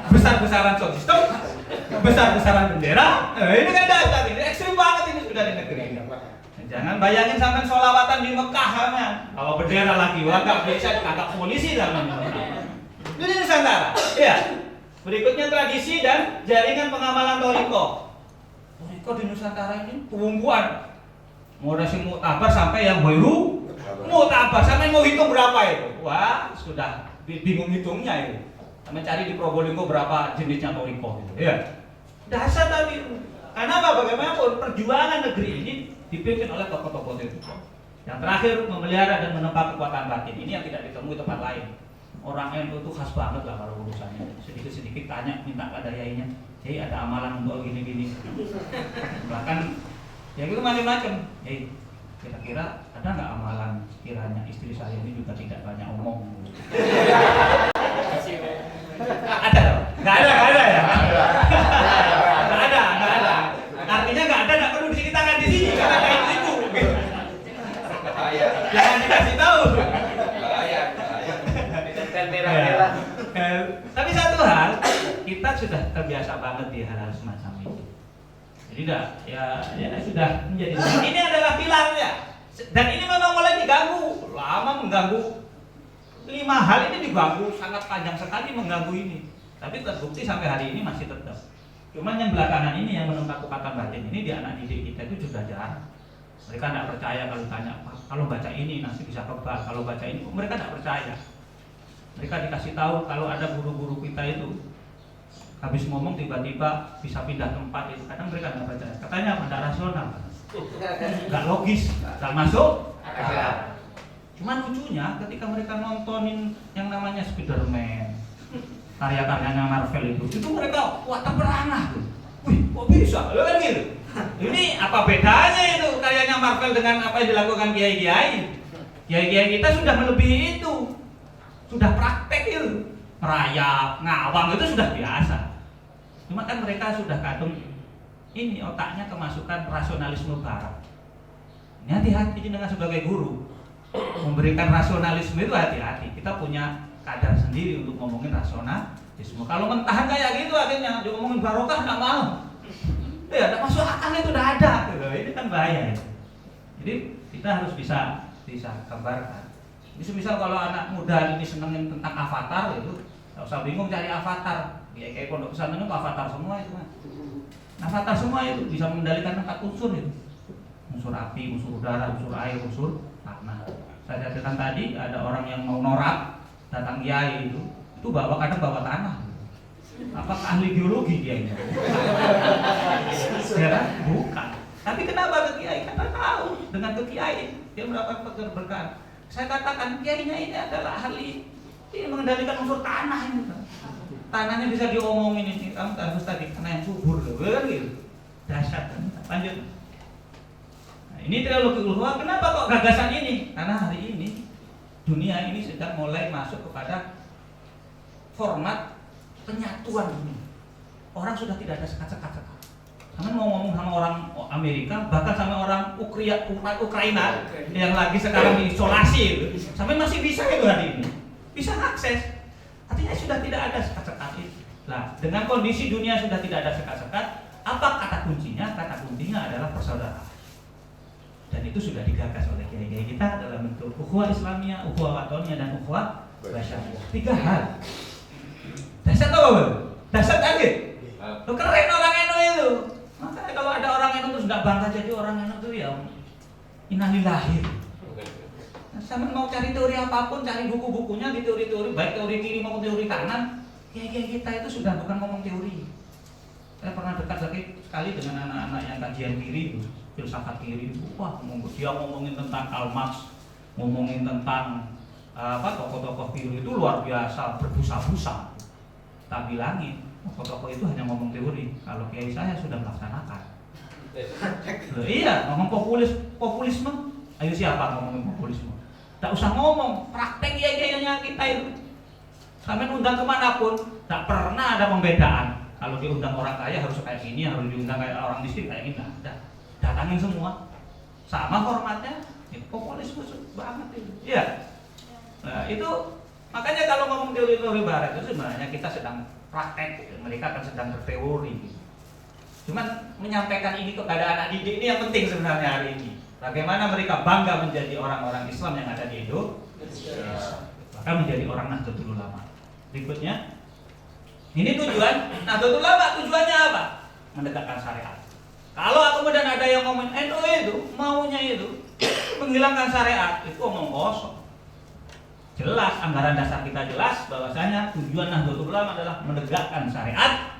Besar-besaran sound system, besar-besaran bendera. Ini kan dasar ini ekstrim banget ini sudah di negeri ini. Jangan bayangin sampai sholawatan di Mekah kan. Kalau bendera lagi agak bisa agak polisi dalam ini Nusantara. Ya. Berikutnya tradisi dan jaringan pengamalan toriko. Toriko di Nusantara ini tumbuhan. Mau dari muktabar sampai yang baru muktabar sampai mau hitung berapa itu. Wah, sudah bingung hitungnya itu. Sampai cari di Probolinggo berapa jenisnya toriko gitu. Ya. Dasar tadi. Karena apa? Bagaimanapun perjuangan negeri ini dipimpin oleh tokoh-tokoh itu. Yang terakhir memelihara dan menempa kekuatan batin. Ini yang tidak ditemui tempat lain. Orang NU itu khas banget lah kalau urusannya. Sedikit-sedikit tanya, minta ke dayainya. Jadi ada amalan untuk gini-gini. Bahkan ya itu macam-macam. Jadi kira-kira ada nggak amalan sekiranya istri saya ini juga tidak banyak omong? Ada? Nggak ada ya? Nggak ada. Artinya nggak ada, nggak perlu diceritakan di sini karena ada itu. Jangan dikasih tahu. Tapi satu hal, kita sudah terbiasa banget di hal-hal semacam ini. Jadi ya sudah menjadi. Ini adalah pilarnya. Dan ini memang mulai diganggu, lama mengganggu. 5 hal ini diganggu, sangat panjang sekali mengganggu ini. Tapi terbukti sampai hari ini masih tetap. Cuman yang belakangan ini yang menempa kekuatan batin ini di anak didik kita itu juga jarang. Mereka tidak percaya kalau tanya, kalau baca ini nanti bisa kebal, kalau baca ini, mereka tidak percaya. Mereka dikasih tahu kalau ada guru-guru kita itu habis ngomong tiba-tiba bisa pindah tempat itu, kadang mereka tidak percaya. Katanya tidak rasional, nggak logis, nggak masuk akal. Cuman lucunya ketika mereka nontonin yang namanya Spiderman, karya-karyanya Marvel itu mereka wah terperangah tuh. Wih, kok bisa? Kan gitu. Ini apa bedanya itu karyanya Marvel dengan apa yang dilakukan kiai-kiai? Kiai-kiai kita sudah melebihi itu. Sudah praktek itu. Merayap, ngawang itu sudah biasa. Cuma kan mereka sudah kadung ini otaknya kemasukan rasionalisme barat. Ini hati-hati dengan sebagai guru. Memberikan rasionalisme itu hati-hati. Kita punya kadar sendiri untuk ngomongin rasionalisme. Kalau mentahan kayak gitu akhirnya ngomongin barokah nggak mau. Ya, tidak masuk akal itu udah ada. Ini kan bahaya. Jadi kita harus bisa gambarkan. Misal kalau anak muda ini senengin tentang avatar itu, nggak usah bingung cari avatar. Kayak pondok pesantren itu avatar semua itu. Avatar semua itu bisa mengendalikan 4 unsur itu. Unsur api, unsur udara, unsur air, unsur tanah. Saya katakan tadi ada orang yang mau norak datang kiai itu kadang bawa tanah. Apakah ahli geologi dia ini? Ya kan? Bukan. Tapi kenapa ke kiai? Karena tahu dengan ke kiai dia mendapat keberkahan. Saya katakan kiainya ini adalah ahli ini mengendalikan unsur tanah ini. Tanahnya bisa diomongin ini. Kamu harus tadi tanah yang subur, kan gitu. Dahsyat. Lanjut. Nah, ini teologi ulama. Kenapa kok gagasan ini? Karena hari ini dunia ini sedang mulai masuk kepada format penyatuan dunia. Orang sudah tidak ada sekat-sekat. Kamu mau ngomong sama orang Amerika, bahkan sama orang Ukraina yang lagi sekarang diisolasi, sampai masih bisa itu hari ini, bisa akses. Artinya sudah tidak ada sekat-sekat itu. Nah, dengan kondisi dunia sudah tidak ada sekat-sekat, apa kata kuncinya? Kata kuncinya adalah persaudaraan. Dan itu sudah digagas oleh kiai-kiai kita dalam bentuk ukhuwah Islamiyah, ukhuwah watoniyah, dan ukhuwah basyariyah. 3 hal. Dasar apa? Dasar kaget. Keren orang NU itu. Makanya kalau ada orang NU terus nggak bangga jadi orang NU itu ya innalillahi. Sama mau cari teori apapun, cari buku-bukunya di teori-teori, baik teori kiri maupun teori kanan. Kiai-kiai kita itu sudah bukan ngomong teori. Saya pernah dekat sekali dengan anak-anak yang kajian kiri itu, filsafat kiri itu. Wah, dia ngomongin tentang Karl Marx, ngomongin tentang tokoh-tokoh kiri itu luar biasa, berbusa-busa. Tak bilangin, tokoh-tokoh itu hanya ngomong teori. Kalau kiai saya sudah melaksanakan. Iya, ngomong populisme. Ayo siapa ngomongin populisme? Tak usah ngomong, praktek kiai-kiainya kita itu. Sampai undang kemanapun, tak pernah ada pembedaan. Kalau diundang orang kaya harus kayak gini, harus diundang kayak orang miskin kayak gini. Nah, datangin semua, sama formatnya. Itu populisme banget itu. Iya. Nah, itu makanya kalau ngomong teori-teori barat itu sebenarnya kita sedang praktek, mereka kan sedang berteori. Cuman menyampaikan ini kepada anak didik ini yang penting sebenarnya hari ini. Bagaimana mereka bangga menjadi orang-orang Islam yang ada di Indonesia, bahkan menjadi orang Nahdlatul Ulama. Berikutnya, ini tujuan Nahdlatul Ulama, tujuannya apa? Menegakkan syariat. Kalau kemudian ada yang ngomong NU itu maunya itu menghilangkan syariat, itu omong kosong. Jelas, anggaran dasar kita jelas bahwasanya tujuan Nahdlatul Ulama adalah menegakkan syariat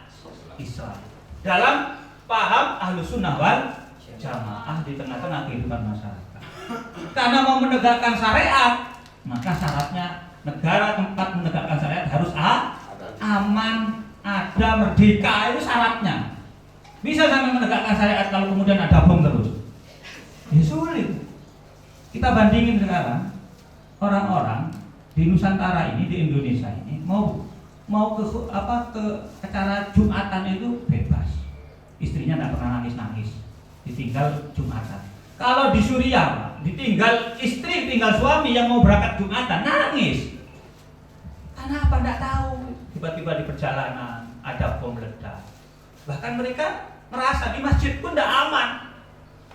Islam dalam paham Ahlus Sunnah wal Jamaah di tengah-tengah kehidupan masyarakat. Karena mau menegakkan syariat, maka syaratnya negara tempat menegakkan syariat harus aman, ada, merdeka, itu syaratnya. Bisa sampai menegakkan syariat kalau kemudian ada bom terus? Ya sulit. Kita bandingin sekarang orang-orang di Nusantara ini, di Indonesia ini mau ke acara Jumatan itu bebas. Istrinya tidak pernah nangis-nangis, ditinggal Jumatan. Kalau di Suriah, ditinggal istri, tinggal suami yang mau berangkat Jumatan, nangis. Karena apa? Tidak tahu. Tiba-tiba di perjalanan ada bom meledak. Bahkan mereka merasa di masjid pun tidak aman.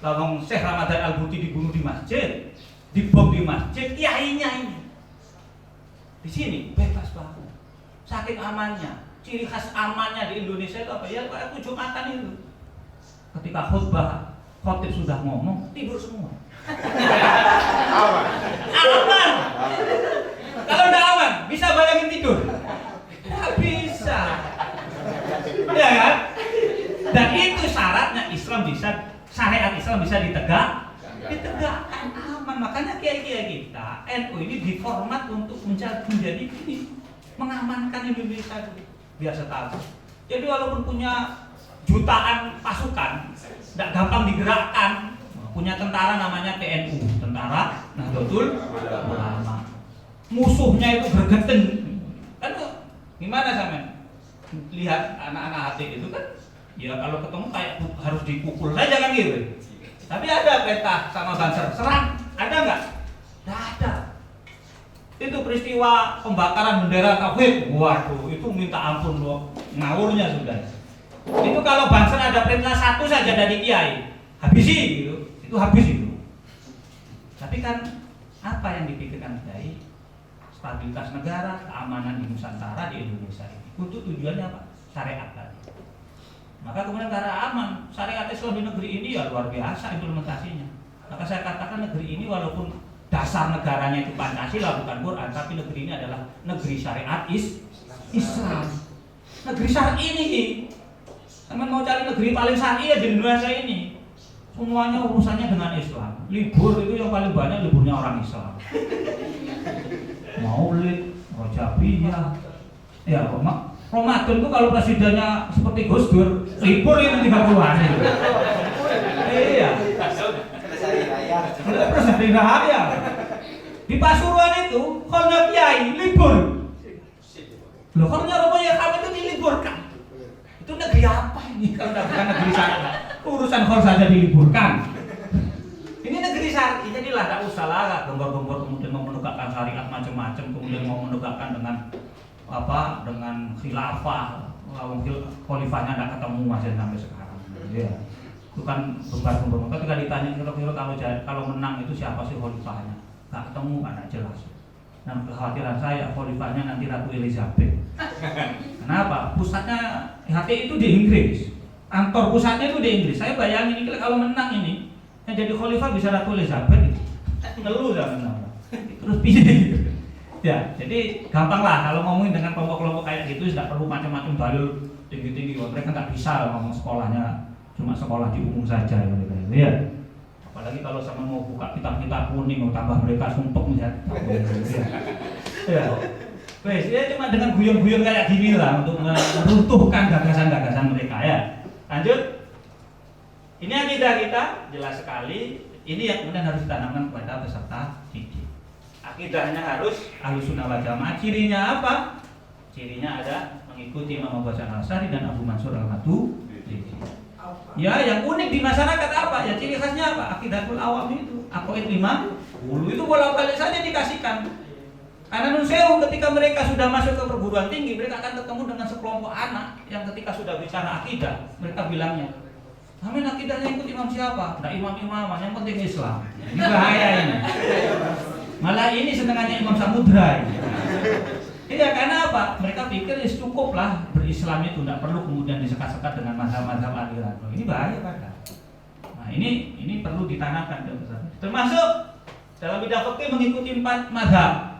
Lawang Syekh Ramadan Al-Buti dibunuh di masjid, dibom di masjid, kiainya ini. Di sini bebas banget, saking amannya. Ciri khas amannya di Indonesia itu apa ya? Kayak Jumatan itu. Ketika khutbah, khotib sudah ngomong, tidur semua. Aman. Kalau udah aman, bisa bayangin tidur? Nggak bisa. Ya kan? Dan itu syaratnya syariat Islam bisa ditegakkan aman. Makanya kiai-kiai kita NU ini diformat untuk menjadi ini, mengamankan Indonesia itu biar stabil. Jadi walaupun punya jutaan pasukan, tidak gampang digerakkan. Punya tentara namanya TNU, Tentara Nahdlatul Ulama. Musuhnya itu bergeten. Kan gimana sampean? Lihat anak-anak hati itu kan, ya kalau ketemu kayak harus dipukul saja kan gitu. Tapi ada peta sama Banser, serang, ada nggak? Nggak ada. Itu peristiwa pembakaran bendera tauhid, waduh, itu minta ampun loh, ngawurnya sudah. Itu kalau Banser ada perintah satu saja dari kiai, habisi gitu, itu habis itu. Tapi kan apa yang dipikirkan kiai? Stabilitas negara, keamanan di Nusantara, di Indonesia ini. Untuk tujuannya apa? Syariat tadi. Maka kemudian karena aman, syariat Islam di negeri ini ya luar biasa implementasinya. Maka saya katakan negeri ini walaupun dasar negaranya itu Pancasila bukan Quran, tapi negeri ini adalah negeri syariat Islam. Negeri syari ini. Teman mau cari negeri paling syari ya di Indonesia ini. Semuanya urusannya dengan Islam. Libur itu yang paling banyak liburnya orang Islam. Maulid, Rojabiyah, ya Ramadan itu kalau presidennya seperti Gus Dur, libur itu 30 hari. Iya. Presiden raya. Di Pasuruan itu, kolnya kiai libur. Loh, kolnya Romoya kami itu diliburkan. Itu negeri apa ini kalau bukan negeri syariat? Urusan khol saja diliburkan. Ini negeri syariat, jadilah tak usah lah gembor-gembor kemudian mau menegakkan syariat macam-macam, kemudian mau menegakkan dengan khilafah, khalifahnya tidak ketemu masih sampai sekarang. Ya. Itu kan gembor-gembor. Ketika ditanya kira-kira kalau menang itu siapa sih khalifahnya? Nggak ketemu, kan jelas. Dan kekhawatiran saya khalifahnya nanti Ratu Elizabeth. Kenapa? Pusatnya HTI itu di Inggris. Kantor pusatnya itu di Inggris. Saya bayangin ini kalau menang ini, yang jadi khalifah bisa Ratu Elizabeth. Ngeluh dah menang. Terus pilih. Ya, jadi gampanglah kalau ngomongin dengan kelompok-kelompok kayak gitu, tidak perlu macam-macam dalil tinggi-tinggi. Mereka nggak bisa ngomong sekolahnya cuma sekolah di umum saja mereka itu ya. Apalagi kalau sama mau buka kitab-kitab kuning, mau tambah mereka sumpek misalnya. Ya. Wes, ya cuma dengan guyon-guyon kayak gini lah untuk meruntuhkan gagasan-gagasan mereka ya. Lanjut. Ini akidah kita jelas sekali. Ini yang kemudian harus ditanamkan kepada peserta didik. Akidahnya harus Ahlus Sunnah wal Jamaah. Cirinya apa? Cirinya ada mengikuti Imam Abu Hasan Al-Asy'ari dan Abu Mansur Al-Maturidi. Ya, yang unik di masyarakat apa? Ya ciri khasnya apa? Akidatul awam itu. Aqaid 50 itu bolak-balik saja dikasihkan. Karena nun sewu ketika mereka sudah masuk ke perguruan tinggi, mereka akan ketemu dengan sekelompok anak yang ketika sudah bicara akidah, mereka bilangnya, Amin akidahnya ikut imam siapa? Nah imam-imaman, yang penting Islam. Ini bahaya ini. Malah ini senengannya Imam Samudra ini. Iya, karena apa? Mereka pikir cukup lah berislam itu, tidak perlu kemudian disekat-sekat dengan mazhab-mazhab aliran. Ini bahaya kan? Nah ini perlu ditanamkan, termasuk dalam bidang fikih mengikuti 4 mazhab.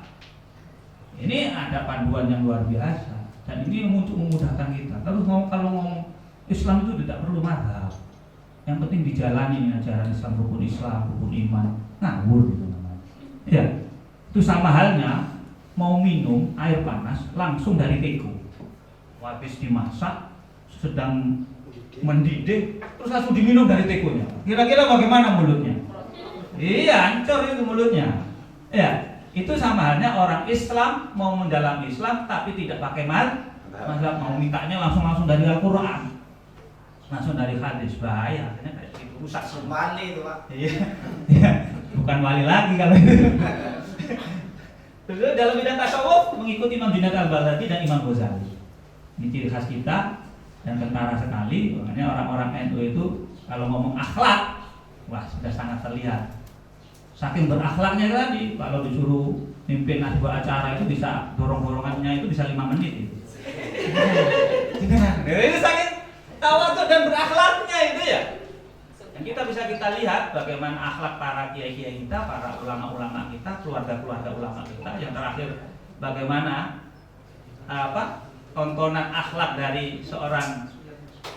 Ini ada panduan yang luar biasa dan ini untuk memudahkan kita. Kalau ngomong Islam itu tidak perlu mazhab. Yang penting dijalani ajaran Islam, rukun iman, ngawur gitu namanya. Ya, itu sama halnya mau minum air panas langsung dari teko. Habis dimasak, sedang mendidih, terus langsung diminum dari tekonya. Kira-kira bagaimana mulutnya? Iya, hancur itu mulutnya. Ya, itu sama halnya orang Islam mau mendalami Islam tapi tidak pakai mazhab, mau mintanya langsung dari Al-Quran, langsung dari hadis, bahaya. Akhirnya kayak gitu rusak semua. Wali itu Pak. Iya, bukan wali lagi kalau itu. Terus dalam bidang tasawuf mengikuti Imam Junaid Al-Baghdadi dan Imam Ghazali. Ini ciri khas kita dan kentara sekali. Makanya orang-orang NU itu kalau ngomong akhlak, wah sudah sangat terlihat. Saking berakhlaknya tadi, kalau disuruh mimpin sebuah acara itu bisa dorong-dorongannya itu bisa 5 menit itu. Itu saking tawadhu dan berakhlaknya itu ya. Dan kita lihat bagaimana akhlak para kiai-kiai kita, para ulama-ulama kita, keluarga-keluarga ulama kita. Yang terakhir bagaimana tontonan akhlak dari seorang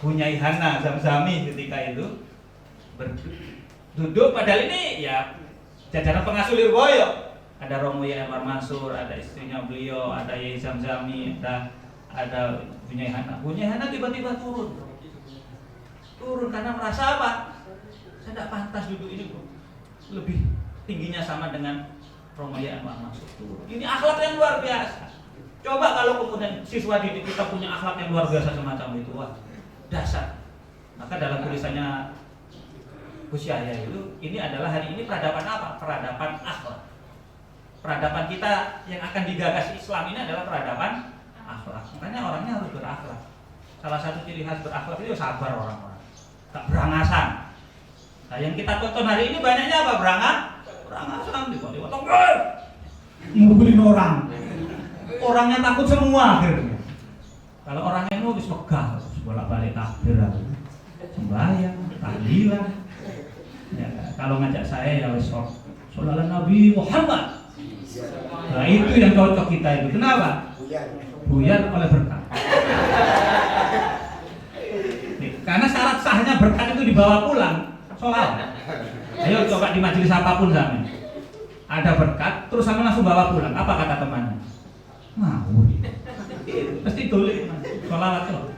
Hunyaihana Zamzami ketika itu duduk, padahal ini ya jajaran pengasuh Lirboyo. Ada Romo Yai Anwar Mansur, ada istrinya beliau, ada Yai Zamzami, ada Hunyaihana. Hunyaihana tiba-tiba turun karena merasa apa? Saya tidak pantas duduk ini kok. Lebih tingginya sama dengan Romo Yai Anwar Mansur turun. Ini akhlak yang luar biasa. Coba kalau kemudian siswa didik kita punya akhlak yang luar biasa semacam itu, wah dasar. Maka dalam tulisannya Gus Yahya itu, ini adalah hari ini peradaban apa? Peradaban akhlak. Peradaban kita yang akan digagas Islam ini adalah peradaban akhlak. Makanya orangnya harus berakhlak. Salah satu ciri khas berakhlak itu sabar orang-orang, tak berangasan. Nah, yang kita tonton hari ini banyaknya apa? Berangasan, dipotong, ngumpulin orang. Orangnya takut semua akhirnya. Kalau orangnya itu habis megah, bolak-balik takbir, sembahyang, tahlilan. Ya, kalau ngajak saya ya wis sholawat Nabi Muhammad. Nah, itu yang cocok kita itu. Kenapa? Buyar oleh berkat. Karena syarat sahnya berkat itu dibawa pulang. Sholawat. Ayo coba di majelis apapun sama. Ada berkat, terus sama langsung bawa pulang. Apa kata temannya? Ngawur. Pasti tulis. Sholawat dong.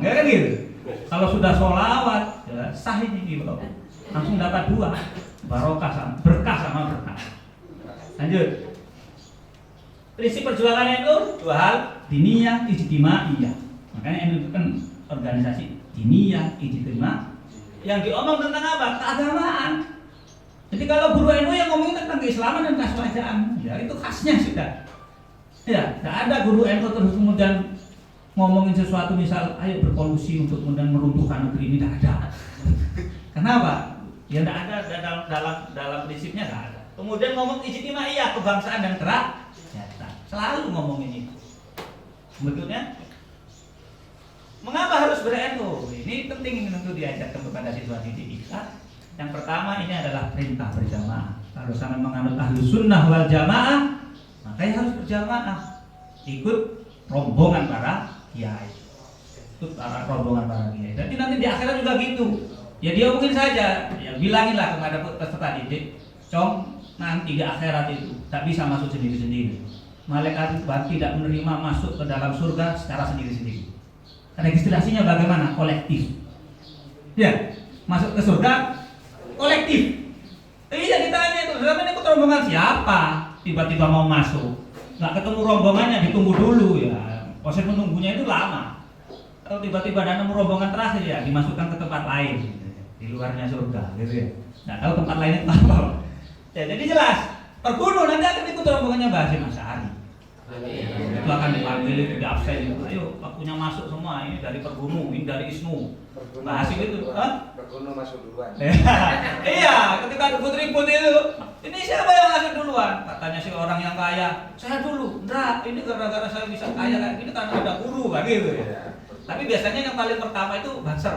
Enggak kan gitu? Kalau sudah sholawat, ya, sah ini dibawa. Langsung dapat 2 barokah sama berkah sama berkah. Lanjut. Prinsip perjuangan itu 2 hal, diniyah, ijtimaiyah. Makanya itu kan organisasi diniyah, ijtimaiyah. Yang diomong tentang apa? Keagamaan. Jadi kalau guru NU yang ngomongin tentang keislaman dan kesuajaan, ya itu khasnya sudah. Ya, tidak ada guru NU terus kemudian ngomongin sesuatu misal ayo berkolusi untuk kemudian meruntuhkan negeri ini, tidak ada. Kenapa? Ya tidak ada dalam prinsipnya tidak ada. Kemudian ngomong ijtimaiyah, kebangsaan dan kerakyatan. Selalu ngomongin itu. Sebetulnya mengapa harus ber-NU? Ini penting untuk diajarkan kepada siswa didik kita. Yang pertama ini adalah perintah berjamaah. Kalau sampai menganut Ahlus Sunnah wal Jamaah, makanya harus berjamaah. Ikut rombongan para kiai. Ikut para rombongan para kiai. Jadi nanti di akhirat juga gitu. Ya dia mungkin saja, ya bilanginlah kepada peserta didik, nanti di akhirat itu tak bisa masuk sendiri-sendiri. Malaikat tidak menerima masuk ke dalam surga secara sendiri-sendiri. Registrasinya bagaimana? Kolektif. Ya, masuk ke surga kolektif. Iya ditanya itu, ini ikut rombongan siapa? Tiba-tiba mau masuk, nggak ketemu rombongannya, ditunggu dulu ya. Proses menunggunya itu lama. Kalau tiba-tiba ada nemu rombongan terakhir ya dimasukkan ke tempat lain, di luarnya surga, gitu ya. Nggak tahu tempat lainnya apa. Ya, jadi jelas, terbunuh nanti akan ikut rombongannya Mbah Hasyim Asy'ari. Itu akan dipanggil, itu di absen. Ayo, waktunya masuk semua. Ini dari Pergunu, ini dari Isnu. Nah, hasil itu, Pergunu masuk duluan. Iya, ketika ribut-ribut itu, ini siapa yang masuk duluan? Katanya si orang yang kaya, saya dulu. Enggak, ini gara-gara saya bisa kaya kayak gini karena ada guru kan gitu ya. Tapi biasanya yang paling pertama itu banser.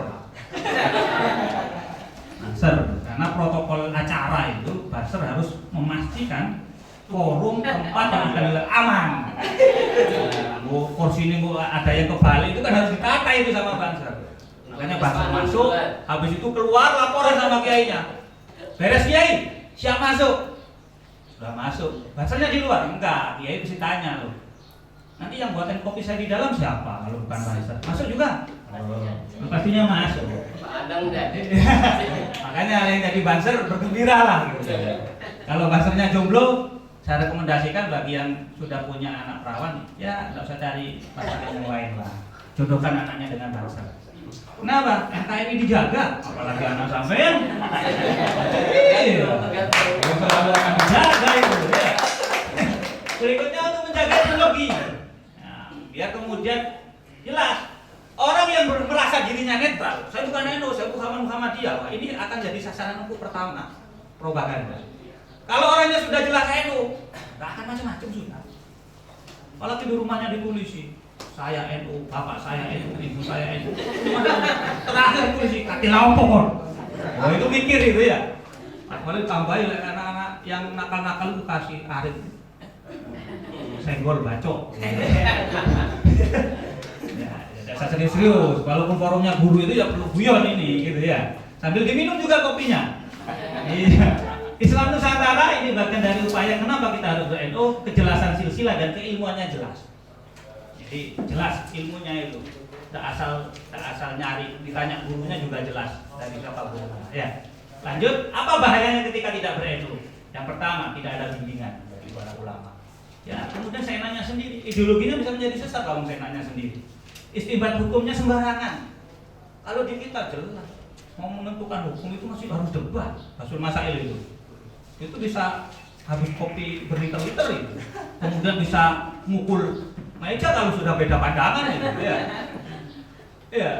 Banser, karena protokol acara itu banser harus memastikan forum tempat yang akan aman. Kursi ini ada yang kebalik itu kan harus ditata itu sama banser. Makanya banser masuk, habis itu keluar laporan sama kiainya. Beres kiai, siap masuk. Sudah masuk. Bansernya di luar? Enggak, kiai mesti tanya loh. Nanti yang buatin kopi saya di dalam siapa kalau bukan banser? Masuk juga? Pastinya masuk. Makanya yang jadi banser bergembira lah gitu. Kalau bansernya jomblo, saya rekomendasikan bagi yang sudah punya anak perawan, ya nggak usah cari pasangan yang lain lah. Jodohkan anaknya dengan banser. Kenapa? NKRI dijaga, apalagi anak sampean. Iya. Selalu akan dijaga itu. Ya. Berikutnya untuk menjaga ideologi. Nah, biar kemudian jelas orang yang merasa dirinya netral, saya bukan NU, saya bukan Muhammadiyah, ini akan jadi sasaran empuk pertama propaganda. Kalau orangnya sudah jelas NU, nggak akan macam-macam sudah. Apalagi di rumahnya ditulis, saya NU, bapak saya NU, ibu saya NU. Terakhir tulis kaki lampor. Oh itu mikir itu ya. Apalagi tambahin anak-anak yang nakal-nakal itu kasih arit, senggol bacok. Saya serius, walaupun forumnya guru itu ya perlu guyon ini gitu ya. Sambil diminum juga kopinya. Iya. Islam Nusantara ini bagian dari upaya kenapa kita harus ber-NU, kejelasan silsilah dan keilmuannya jelas. Jadi jelas ilmunya itu. Tak asal nyari, ditanya gurunya juga jelas dari siapa gurunya. Ya. Lanjut, apa bahayanya ketika tidak ber-NU? Yang pertama, tidak ada bimbingan dari para ulama. Ya, kemudian saya nanya sendiri, ideologinya bisa menjadi sesat kalau saya nanya sendiri. Istinbat hukumnya sembarangan. Kalau di kita jelas mau menentukan hukum itu masih harus debat. Hasil masail itu bisa habis kopi berliter-liter itu. Kemudian bisa mukul meja kalau sudah beda pandangan itu. Ya. Ya.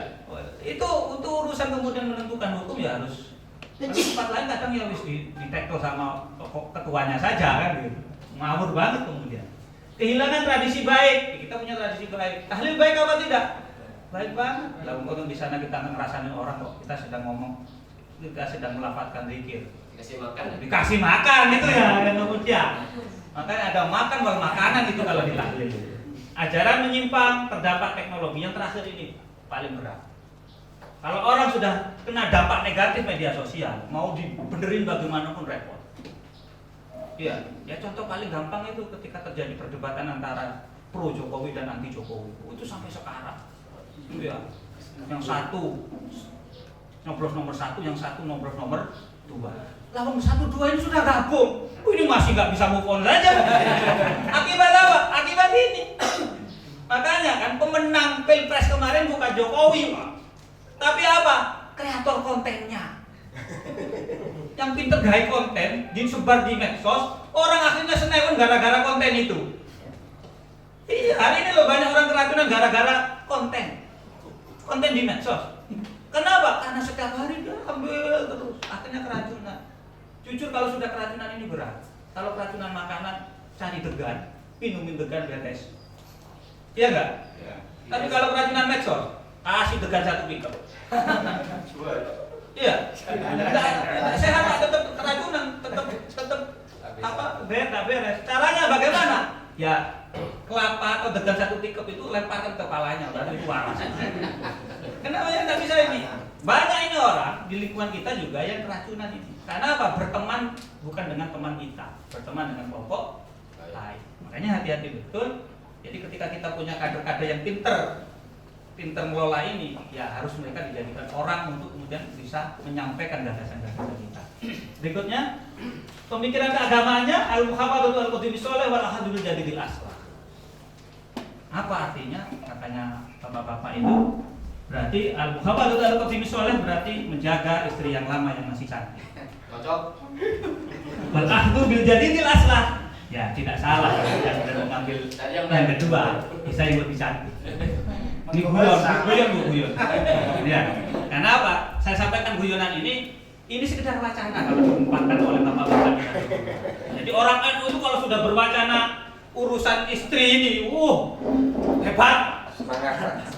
Itu untuk urusan kemudian menentukan hukum ya harus. Tapi tempat lain kadang ya wis ditekto sama ketuanya saja kan gitu. Ngawur banget kemudian. Kehilangan tradisi baik. Kita punya tradisi baik. Tahlil baik apa tidak? Baik banget. Lalu kalau di sana kita ngerasain orang kok kita sedang ngomong, kita sedang melafadzkan zikir. Dikasih makan gitu ya kan kemudian. Makanya ada makan wal makanan itu kalau di tahlil. Ajaran menyimpang, terdapat teknologi yang terakhir ini paling berat. Kalau orang sudah kena dampak negatif media sosial, mau dibenerin bagaimanapun repot. Iya, ya contoh paling gampang itu ketika terjadi perdebatan antara pro Jokowi dan anti Jokowi. Itu sampai sekarang. Ya, yang satu nyoblos nomor 1, yang satu nyoblos nomor 2. Lawan 1, 2 ini sudah gabung. Ini masih nggak bisa move on saja. Akibat apa? Akibat ini. Makanya kan pemenang Pilpres kemarin bukan Jokowi, Pak. Tapi apa? Kreator kontennya. Yang pinter gaya konten, disebar di medsos, orang akhirnya senewan gara-gara konten itu. Iya, hari ini loh banyak orang keracunan gara-gara konten di medsos. Kenapa? Karena setiap hari dia ambil terus, akhirnya keracunan. Jujur kalau sudah keracunan ini berat. Kalau keracunan makanan, cari degan, minumin degan beres. Iya enggak? Ya. Tapi kalau keracunan medsos, kasih degan 1 pickup. Iya. Sehat tetap keracunan, tetap apa? Beres. Caranya bagaimana? Ya kelapa atau degan 1 pickup itu lemparkan kepalanya, berarti itu waras. Kenapa yang tak bisa ini? Banyak ini orang di lingkungan kita juga yang keracunan ini. Karena apa? Berteman bukan dengan teman kita, berteman dengan kelompok lain. Makanya hati-hati betul. Jadi ketika kita punya kader-kader yang pinter mengelola ini, ya harus mereka dijadikan orang untuk kemudian bisa menyampaikan gagasan-gagasan kita. Berikutnya, pemikiran keagamaannya al-muhafadzatu al-qadimi sholeh wal ahadul jadidil aslah. Apa artinya? Katanya bapak-bapak itu berarti al-muhafadzatu al-qadimi sholeh berarti menjaga istri yang lama yang masih cantik. Cocok. Wal ahadul jadidil aslah Ya tidak salah kalau yang mengambil yang kedua, bisa yang lebih cantik. Ini guyon. Ya, karena apa? Saya sampaikan guyonan ini sekedar wacana kalau diumpamkan oleh Bapak-bapak. Jadi orang NU itu kalau sudah berwacana urusan istri ini, hebat,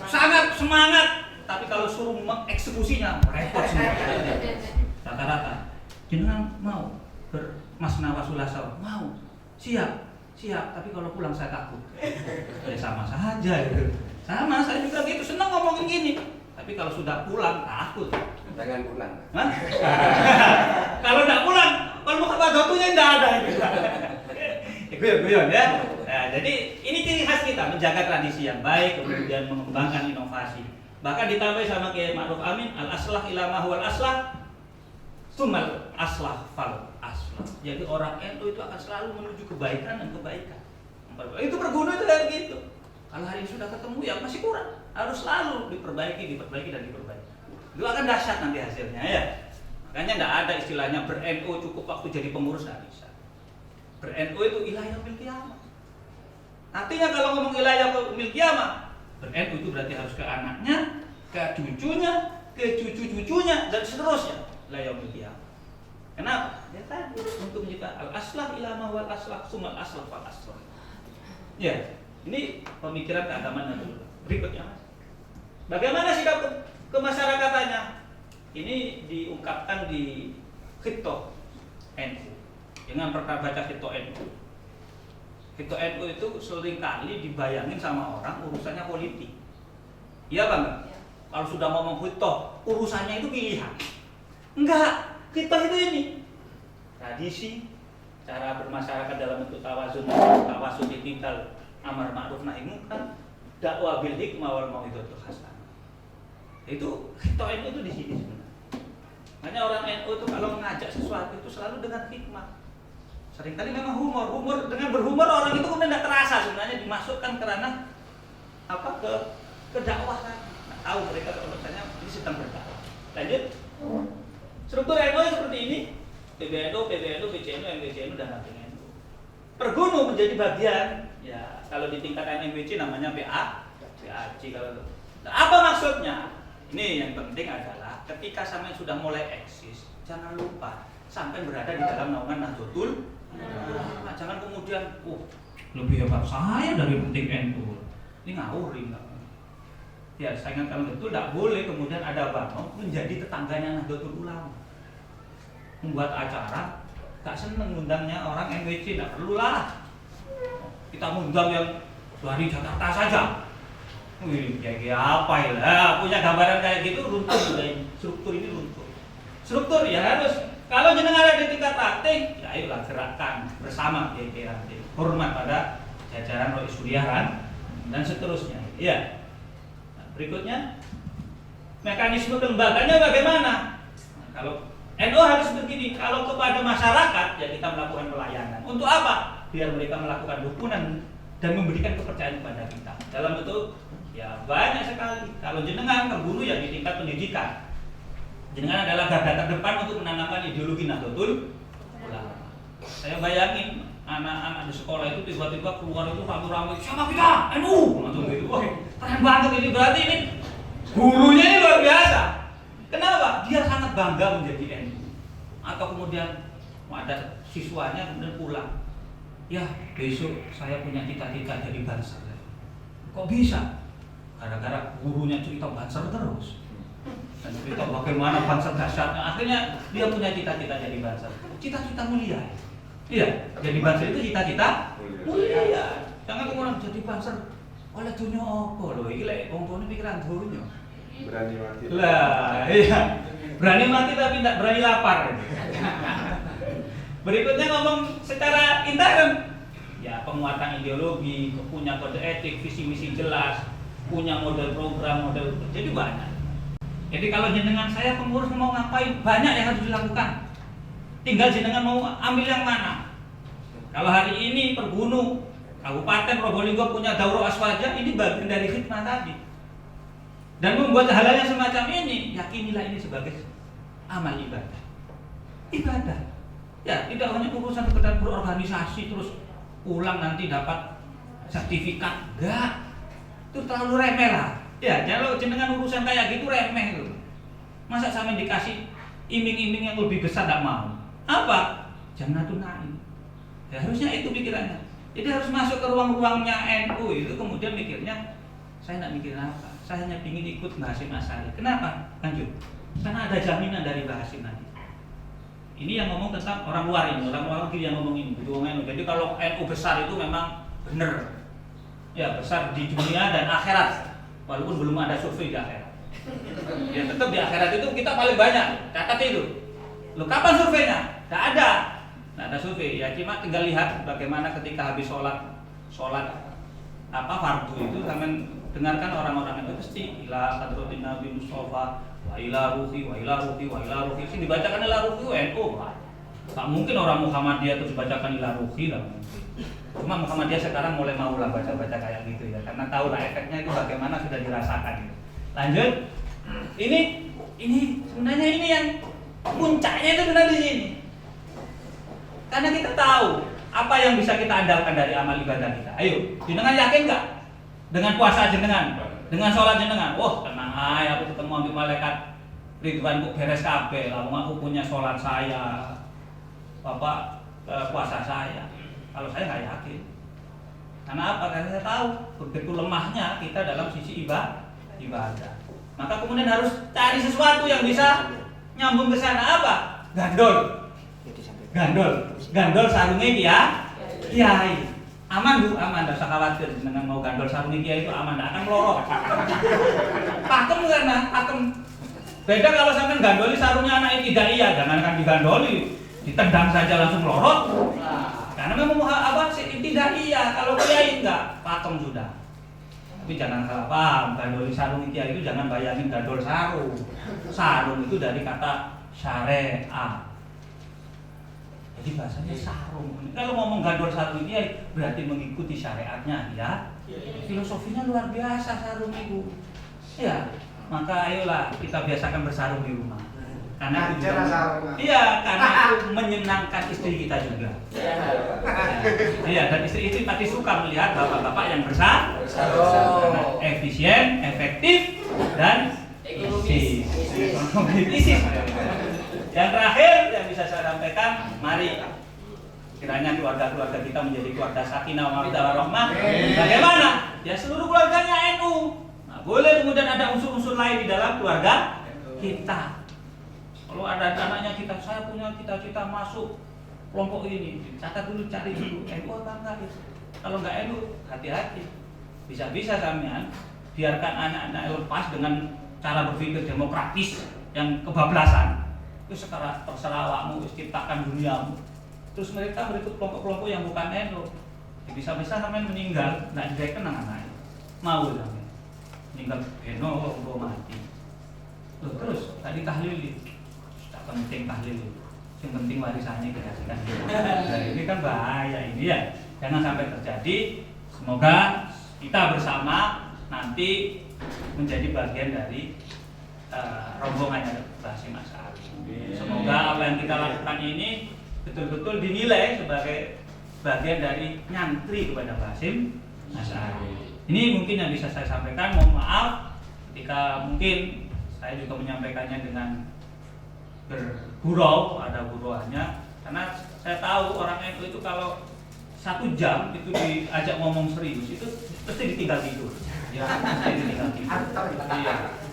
sangat semangat. Tapi kalau suruh mengeksekusinya, repot semua. Rata-rata, jenengan mau bermasnah wasulasa, mau, siap. Tapi kalau pulang saya takut. Ya sama saja gitu. Sama, saya juga gitu, senang ngomongin gini. Tapi kalau sudah pulang, takut. Jangan pulang. Hah? Kalau nggak pulang, kalau mau ke Jotunya nggak ada gitu. Guyon ya. Nah, jadi ini ciri khas kita menjaga tradisi yang baik, kemudian mengembangkan inovasi. Bahkan ditambah sama Kiai Ma'ruf Amin, al-aslah ila ma huwal aslah, sumal aslah fal aslah. Jadi orang NU itu akan selalu menuju kebaikan dan kebaikan. Itu berguna itu kayak gitu. Kalau hari ini sudah ketemu ya masih kurang, harus selalu diperbaiki dan diperbaiki. Itu akan dahsyat nanti hasilnya ya. Makanya tidak ada istilahnya ber-NU cukup waktu jadi pengurus, nggak bisa. Ber-NU itu ila yaumil qiyamah. Artinya kalau ngomong ila yaumil qiyamah, ber-NU itu berarti harus ke anaknya, ke cucunya, ke cucu-cucunya dan seterusnya. Ila yaumil qiyamah. Kenapa? Ya tadi untuk mencipta al-aslah ila ma wal aslah sumal aslah fal aslah. Ya, ini pemikiran keagamaan dulu. Berikutnya Mas. Bagaimana sikap kemasyarakatan? Ini diungkapkan di Khitah NU. Dengan perkara baca Khitah NU. Khitah NU itu seringkali dibayangin sama orang urusannya politik. Iya Bang? Ya. Kalau sudah ngomong Khitah, urusannya itu pilihan. Enggak, Khitah itu ini tradisi, cara bermasyarakat dalam bentuk tawasun ditinggal amar ma'ruf nahi munkar, dakwah bil hikmah wal mau'izatul hasanah. Itu Khitah NU itu di sini sebenarnya. Makanya orang NU itu kalau mengajak sesuatu itu selalu dengan hikmah. Seringkali memang humor dengan berhumor orang itu kemudian tidak terasa sebenarnya dimasukkan karena apa ke dakwah kan. Nah, tahu mereka kalau misalnya ini sedang berdakwah. Lanjut. Struktur NU seperti ini. PBNU, BCNU, MBCNU dan NU. Pergunu menjadi bagian, ya kalau di tingkatan MBC namanya PAC kalau. Nah, apa maksudnya? Ini yang penting adalah ketika sampai sudah mulai eksis, jangan lupa sampai berada di dalam naungan Nahdlatul Ulama. Jangan kemudian, lebih hebat saya dari penting NU. Ini ngawur ini. Ya, saya ingatkan betul, tidak boleh kemudian ada Bano menjadi tetangganya Nahdlatul Ulama. Membuat acara, gak seneng ngundangnya orang MWC, gak perlulah. Kita ngundang yang dari Jakarta saja. Wih, kayak apa ya? Punya gambaran kayak gitu runtuh sudah. Struktur ini runtuh. Struktur ya harus. Kalau jenengan ada di tingkat ranting, ya ayolah gerakkan bersama kiai ranting. Hormat pada jajaran Rois Sudiaran dan seterusnya. Iya. Nah, berikutnya mekanisme kelembagaannya bagaimana? Nah, kalau NU harus begini, kalau kepada masyarakat ya kita melakukan pelayanan. Untuk apa? Biar mereka melakukan dukungan dan memberikan kepercayaan kepada kita. Dalam bentuk ya banyak sekali. Kalau jenengan terbunuh ya di tingkat pendidikan. Jenengan adalah garda terdepan untuk menanamkan ideologi Nahdlatul Ulama. Saya bayangin anak-anak di sekolah itu tiba-tiba keluar itu ramai-ramai, siapa kita? NU, langsung gitu. Wah, keren banget ini, berarti ini gurunya ini luar biasa. Kenapa? Dia sangat bangga menjadi NU. Atau kemudian ada siswanya kemudian pulang. Ya, besok saya punya cita-cita jadi Banser. Kok bisa? Gara-gara gurunya cerita Banser terus. Dan cerita bagaimana Banser dahsyatnya. Akhirnya dia punya cita-cita jadi Banser. Cita-cita mulia. Iya, jadi Banser itu cita-cita mulia. Jangan kemudian jadi Banser oleh dunia apa loh. Iki lek wong tuane pikiran dunia. Berani mati. Lah, iya. Berani mati tapi tidak berani lapar. Berikutnya ngomong secara intern. Ya, penguatan ideologi, punya kode etik, visi misi jelas, punya model program, model jadi banyak. Jadi kalau jenengan saya pengurus mau ngapain, banyak yang harus dilakukan. Tinggal jenengan mau ambil yang mana. Kalau hari ini Pergunu, Kabupaten Probolinggo punya Daurah Aswaja, ini bagian dari khidmah tadi. Dan membuat hal yang semacam ini, yakinilah ini sebagai amal ibadah. Ibadah. Ya, tidak hanya urusan sekedar berorganisasi terus pulang nanti dapat sertifikat. Enggak, itu terlalu remeh lah. Ya, kalau jenengan urusan kayak gitu remeh itu. Masa sampe dikasih iming-iming yang lebih besar tidak mau? Apa? Jannatun Na'im. Ya, harusnya itu pikirannya. Jadi harus masuk ke ruang-ruangnya NU itu kemudian mikirnya, saya tidak mikirin apa, saya hanya ingin ikut Mbah Hasyim Asy'ari. Kenapa? Lanjut. Karena ada jaminan dari Mbah Hasyim nanti. Ini yang ngomong tentang orang luar ini, orang luar negeri yang ngomong ini. Jadi kalau NU besar itu memang benar, ya besar di dunia dan akhirat, walaupun belum ada survei di akhirat. Ya tetap di akhirat itu kita paling banyak, catat itu. Loh kapan surveinya? Tidak ada. Nah, ada survei ya, cuma tinggal lihat bagaimana ketika habis sholat fardu itu sampai dengarkan orang-orang itu pasti ila hadratin Nabi Mustafa wa ila ruhi wa ila ruhi wa ila ruhi. Sini dibacakan ila ruhi NU. Tak mungkin orang Muhammadiyah terus bacakan ila ruhi lah. Cuma Muhammadiyah sekarang mulai mau lah baca-baca kayak gitu ya, karena tahu lah efeknya itu bagaimana sudah dirasakan gitu. Lanjut. Ini sebenarnya ini yang puncaknya itu benar di sini. Karena kita tahu apa yang bisa kita andalkan dari amal ibadah kita. Ayo, jenengan yakin nggak dengan puasa jenengan, dengan sholat jenengan? Wah, tenang aja, aku ketemu ambil malaikat Ridwan kok beres kabeh. Lah aku punya sholat saya, bapak puasa saya. Kalau saya nggak yakin. Karena apa? Karena saya tahu begitu lemahnya kita dalam sisi ibadah. Maka kemudian harus cari sesuatu yang bisa nyambung ke sana. Apa? Gandol sarungnya kiai. Aman Bu, aman, tidak usah khawatir dengan mau gandol sarungnya kiai itu aman, tidak akan melorot. Pakem karena pakem. Beda kalau sampai gandoli sarungnya anak tidak iya, jangankan digandoli, ditendang saja langsung melorot. Karena memang tidak iya, kalau kiai enggak, pakem sudah. Tapi jangan salah paham, gandoli sarung kiai itu jangan bayangin gandol sarung. Sarung itu dari kata syariah. Jadi bahasanya sarung. Kalau ngomong gandol sarung ini berarti mengikuti syariatnya ya. Filosofinya luar biasa sarung itu. Ya, maka ayolah kita biasakan bersarung di rumah. Karena itu karena itu menyenangkan istri kita juga. Iya, dan istri itu pasti suka melihat bapak-bapak yang bersarung. Karena efisien, efektif dan ekonomis. Yang terakhir yang bisa saya sampaikan, mari kiranya keluarga-keluarga kita menjadi keluarga sakinah mawaddah warahmah. Bagaimana? Ya seluruh keluarganya NU. Nah, boleh kemudian ada unsur-unsur lain di dalam keluarga kita. Kalau ada anaknya kita, saya punya cita-cita masuk kelompok ini, catat dulu, cari dulu NU apa enggak ya? Kalau enggak NU, hati-hati. Bisa-bisa sampean biarkan anak-anak lepas dengan cara berpikir demokratis yang kebablasan. Itu sekarang terserah awakmu, ciptakan duniamu. Terus mereka berikut kelompok-kelompok yang bukan NU. Bisa-bisa sampai meninggal, tidak direken anak-anaknya. Mau sampai meninggal NU, mati. Terus tadi tahlil, tak penting tahlil. Yang penting warisannya dikasihkan. Nah, ini kan bahaya ini ya. Jangan sampai terjadi. Semoga kita bersama nanti menjadi bagian dari rombongannya Mbah Hasyim Asy'ari. Semoga apa yang kita lakukan ini betul-betul dinilai sebagai bagian dari nyantri kepada Mbah Hasyim Asy'ari. Ini mungkin yang bisa saya sampaikan. Mohon maaf ketika mungkin saya juga menyampaikannya dengan bergurau, ada guruannya. Karena saya tahu orang NU itu kalau 1 jam itu diajak ngomong serius itu pasti ditinggal tidur. Ya, pasti ditinggal tidur.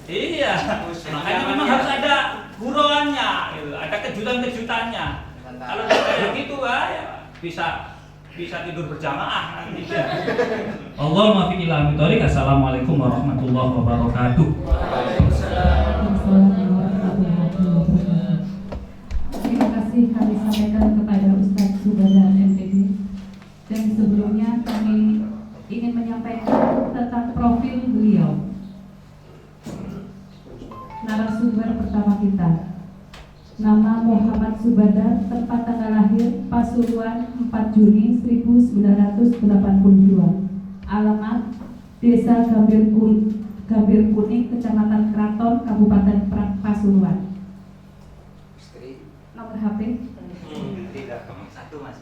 Iya. Makanya memang harus ada guruannya, gitu. Ada kejutan-kejutannya. Kalau kayak gitu ya bisa tidur berjamaah nanti. Allahumma fiqh ila amitorik. Assalamualaikum warahmatullahi wabarakatuh. Terima kasih kami sampaikan kepada Ustadz Subadar MPD. Dan sebelumnya kami ingin menyampaikan tentang profil beliau. Narasumber pertama kita, nama Muhammad Subadar, tempat tanggal lahir Pasuruan 4 Juni 1982, alamat Desa Gambir Kuning, Kecamatan Kraton, Kabupaten Pasuruan. Nomor HP? Tidak, 1 Mas.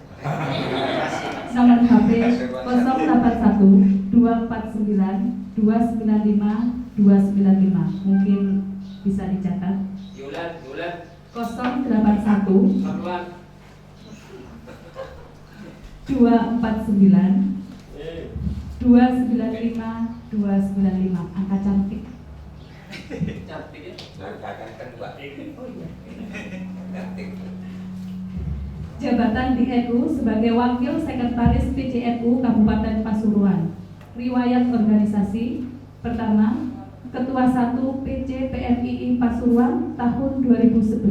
Nomor HP 249, 295, 295. Mungkin bisa dicatat. 081, 249, 295, 295. Angka cantik. Cantik ya? Jangan Mbak. Oh iya. Cantik. Jabatan di NU sebagai Wakil Sekretaris PCNU Kabupaten Pasuruan. Riwayat organisasi: pertama, Ketua 1 PC PMII Pasuruan tahun 2011.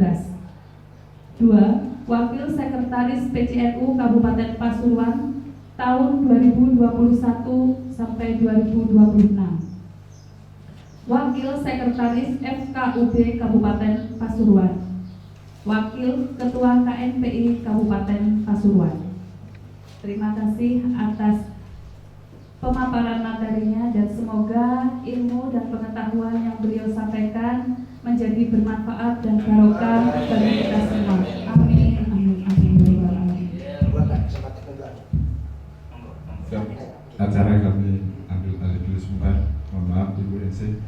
2. Wakil Sekretaris PCNU Kabupaten Pasuruan tahun 2021 sampai 2026. Wakil Sekretaris FKUB Kabupaten Pasuruan. Wakil Ketua KNPI Kabupaten Pasuruan. Terima kasih atas pemaparan materinya dan semoga ilmu dan pengetahuan yang beliau sampaikan menjadi bermanfaat dan barokah bagi kita semua. Amin, amin, amin. Acara kami ambil alih dulu sebentar. Mohon maaf Ibu NC.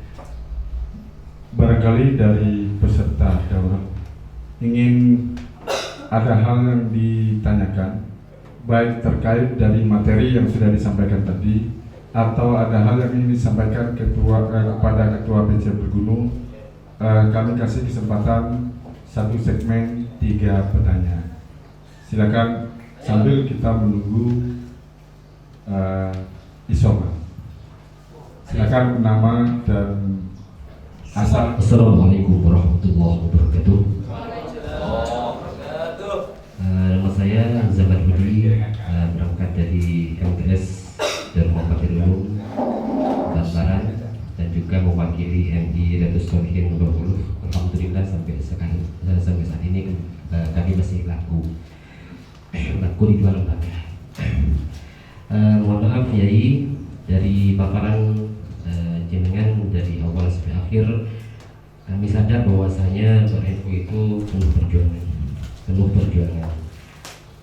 Barangkali dari peserta daurah ingin ada hal yang ditanyakan, baik terkait dari materi yang sudah disampaikan tadi atau ada hal yang ingin disampaikan kepada Ketua PC Bergunung. Kami kasih kesempatan satu segmen 3 pertanyaan. Silakan sambil kita menunggu isoman. Silakan nama dan asal. Assalamualaikum warahmatullahi wabarakatuh. Nama saya Zaman Budi, berangkat dari MTS dan Muhammad Ilmu Basaran dan juga mewakili MI Riyadhus Shalihin Bengkulu. Alhamdulillah sampai saat ini kami masih laku di dua lembaga. Mohon maaf Yai, dari paparan jenengan dari awal sampai akhir kami sadar bahwasanya NU itu penuh perjuangan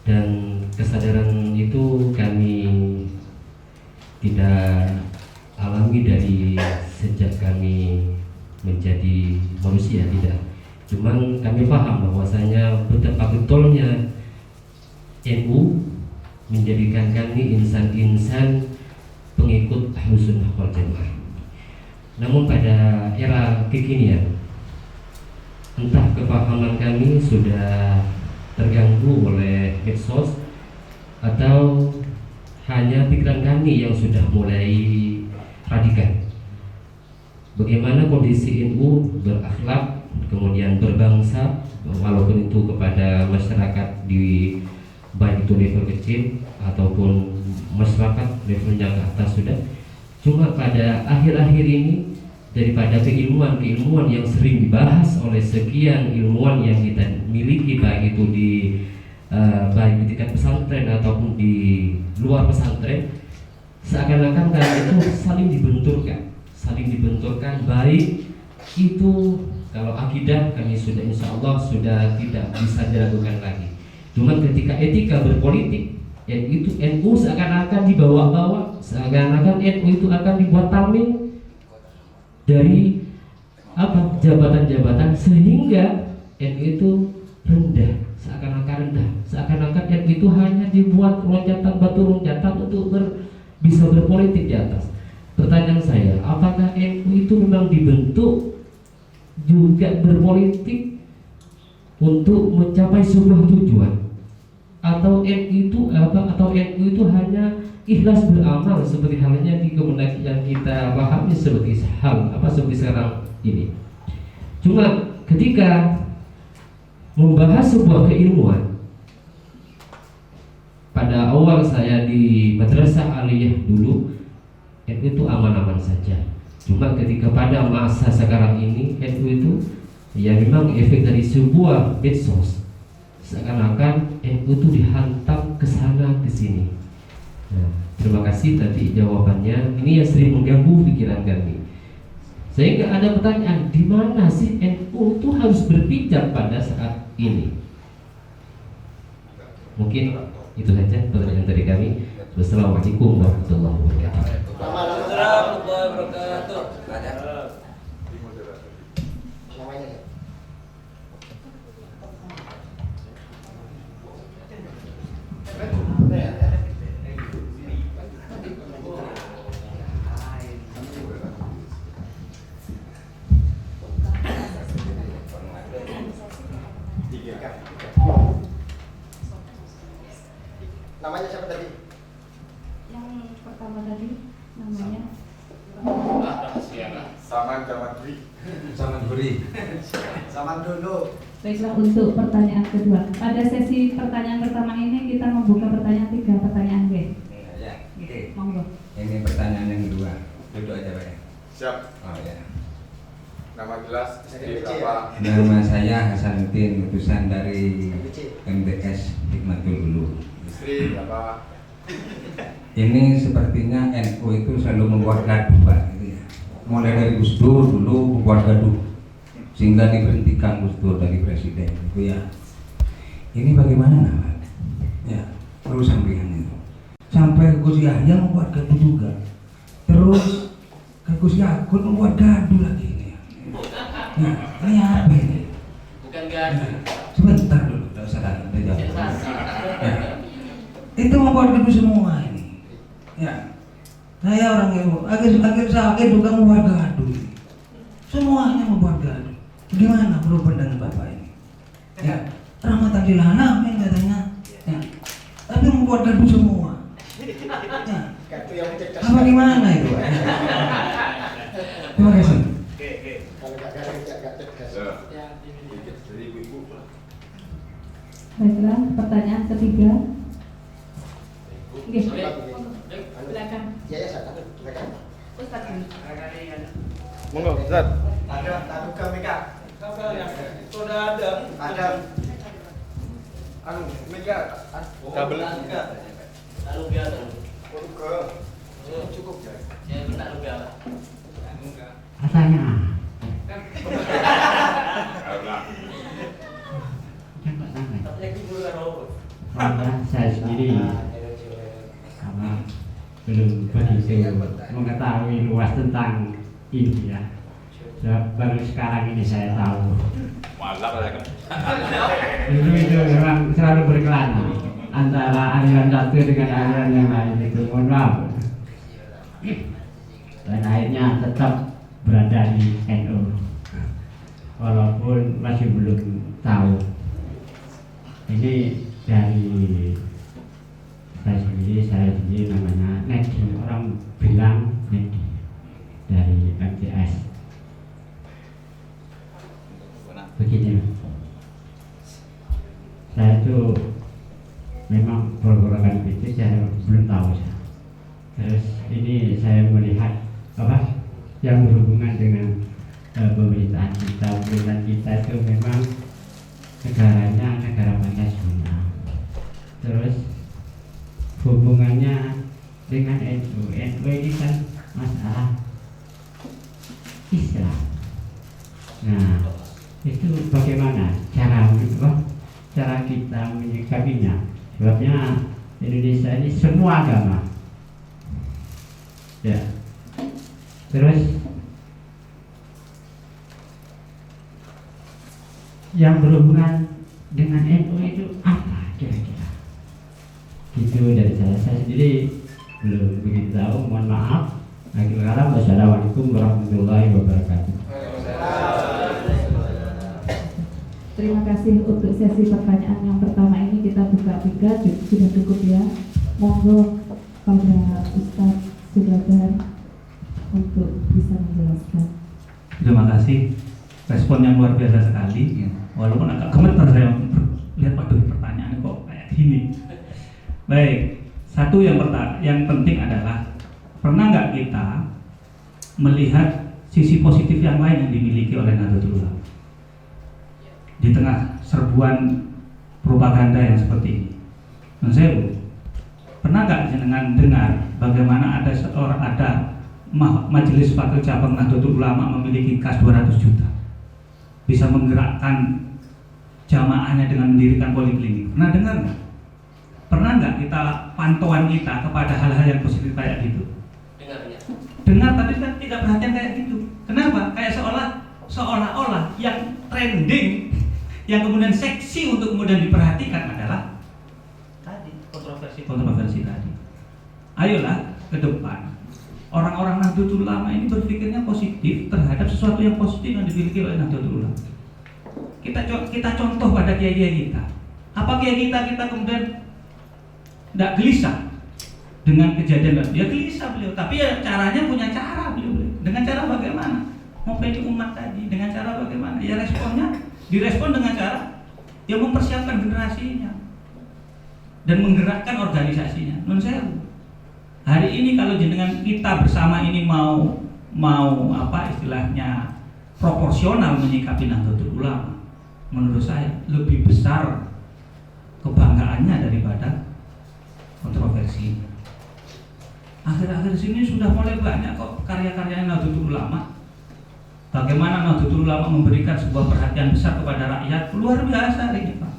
dan kesadaran itu kami tidak alami dari sejak kami menjadi manusia, tidak. Cuman kami paham bahwasanya betapa betulnya NU menjadikan kami insan-insan pengikut Ahlus Sunnah wal Jamaah. Namun pada era kekinian, entah kepahaman kami sudah terganggu oleh medsos atau hanya pikiran kami yang sudah mulai radikal. Bagaimana kondisi NU berakhlak, kemudian berbangsa, walaupun itu kepada masyarakat di baik itu level kecil ataupun masyarakat levelnya ke atas sudah. Cuma pada akhir-akhir ini daripada keilmuan yang sering dibahas oleh sekian ilmuwan yang kita miliki, baik itu di baik di tingkat pesantren ataupun di luar pesantren, seakan-akan kami itu saling dibenturkan, baik itu kalau akidah kami sudah insya Allah sudah tidak bisa diragukan lagi. Cuman ketika etika berpolitik, NU seakan-akan dibawa-bawa, seakan-akan NU itu akan dibuat tameng dari jabatan-jabatan sehingga NU itu rendah, seakan-akan NU itu hanya dibuat batu loncatan untuk bisa berpolitik di atas. Pertanyaan saya, apakah NU itu memang dibentuk juga berpolitik untuk mencapai sebuah tujuan, atau NU itu hanya ikhlas beramal seperti halnya di Kemenag yang kita pahami seperti sekarang ini. Cuma ketika membahas sebuah keilmuan, pada awal saya di Madrasah Aliyah dulu, NU itu aman-aman saja. Cuma ketika pada masa sekarang ini, NU itu ya memang efek dari sebuah medsos, seakan-akan NU itu dihantam ke sana ke sini. Nah, terima kasih tadi jawabannya. Ini yang sering mengganggu pikiran kami. Sehingga ada pertanyaan, di mana sih NU itu harus berpijak pada saat ini? Mungkin itu saja pertanyaan dari kami. Wassalamualaikum warahmatullahi wabarakatuh. Warahmatullahi wabarakatuh. Ada. Namanya siapa tadi? Yang pertama tadi namanya Saman Guri. Zaman dulu. Baiklah, untuk pertanyaan kedua. Pada sesi pertanyaan pertama ini kita membuka pertanyaan 3 pertanyaan B. Ya, oke. Monggo. Ini pertanyaan yang kedua. Duduk aja, Pak ya. Siap. Oh ya. Nama jelas, istri berapa? Nama saya Hasanuddin, utusan dari MTS Hikmatul Ulu. Istri berapa? Ini sepertinya NU itu selalu membuat gaduh, Pak. Gitu ya. Mulai dari Gus Dur dulu membuat gaduh, sehingga diberhentikan Gus Dur dari presiden. Itu ya. Ini bagaimana, Pak? Ya, perlu sampaian itu. Sampai Gus Yahya membuat gaduh juga. Terus ke Gus Yakut membuat gaduh lagi ini. Ya, ini apa ini? Bukan gaduh. Sebentar dulu, tidak usah jawab. Ya. Itu membuat gaduh semua ini. Ya. Saya orang yang akhir sakit juga membuat gaduh. Semuanya membuat gaduh. Gimana perlu pandangan Bapak ini? Ya, rahmatan lil alamin katanya. Ya. Tapi membuat gaduh semua. Ya. Kartu yang cerdas. Apa gimana itu? Pak? Terima kasih. Kalau nggak cerdas. Baiklah, pertanyaan ketiga. Oke, silakan. Ya ya saya mereka. Ustaz dulu. Monggo, Ustaz. Ada taduka mereka. Sudah ada. Ada. Anu, Mega. Kabel. Taduka. Cukup ya. Katanya karena saya sendiri karena belum begitu mengetahui luas tentang ini ya. Baru sekarang ini saya tahu. Dulu itu memang selalu berkelana antara aliran satu dengan aliran yang lain itu. Mohon maaf. Dan akhirnya tetap berada di NU walaupun masih belum tahu. Ini dari saya sendiri namanya Nedi, orang bilang Nedi dari MTS. Begini, saya itu memang golongan itu saya belum tahu. Terus ini saya melihat apa yang berhubungan dengan pemerintahan kita itu memang negaranya negara Pancasila. Terus hubungannya dengan NU ini kan masalah Islam. Nah, itu bagaimana cara kita menyikapinya? Sebabnya Indonesia ini semua agama. Ya. Terus yang berhubungan dengan NU itu apa kira-kira? Gitu dari saya sendiri belum begitu tahu. Mohon maaf. Wassalamualaikum warahmatullahi wabarakatuh. Terima kasih untuk sesi pertanyaan yang pertama ini. Kita buka 3, sudah cukup ya. Monggo pada Ustaz Sudrajat untuk bisa menjelaskan. Terima kasih. Respon yang luar biasa sekali. Walaupun agak gemetar saya lihat, waduh pertanyaan kok kayak gini. Baik, satu yang penting adalah pernah nggak kita melihat sisi positif yang lain yang dimiliki oleh Nahdlatul Ulama di tengah serbuan propaganda yang seperti ini? Nah, saya pernah nggak jenengan dengar bagaimana ada majelis fakir cabang Nahdlatul Ulama memiliki kas 200 juta, bisa menggerakkan jamaahnya dengan mendirikan poliklinik? Pernah dengar nggak? Pernah nggak kita pantauan kita kepada hal-hal yang positif kayak gitu? Dengar tapi kan tidak perhatian kayak gitu. Kenapa? Kayak seolah-olah yang trending, yang kemudian seksi untuk kemudian diperhatikan adalah tadi kontroversi tadi. Ayolah ke depan orang-orang Nahdlatul Ulama ini berpikirnya positif terhadap sesuatu yang positif yang dimiliki oleh Nahdlatul Ulama. Kita contoh pada kiai-kiai kita. Apa kiai kita kemudian tidak gelisah dengan kejadian? Dia gelisah beliau, tapi ya caranya punya cara beliau. Dengan cara bagaimana? Mempelajari umat tadi. Dengan cara bagaimana? Ya responnya direspon dengan cara yang mempersiapkan generasinya dan menggerakkan organisasinya. Nun sewu. Hari ini kalau jenengan kita bersama ini mau apa istilahnya proporsional menyikapi Nahdlatul Ulama, menurut saya lebih besar kebanggaannya daripada kontroversi. Akhir-akhir sini sudah mulai banyak kok karya-karya Nahdlatul Ulama. Bagaimana Nahdlatul Ulama memberikan sebuah perhatian besar kepada rakyat, luar biasa ini Pak.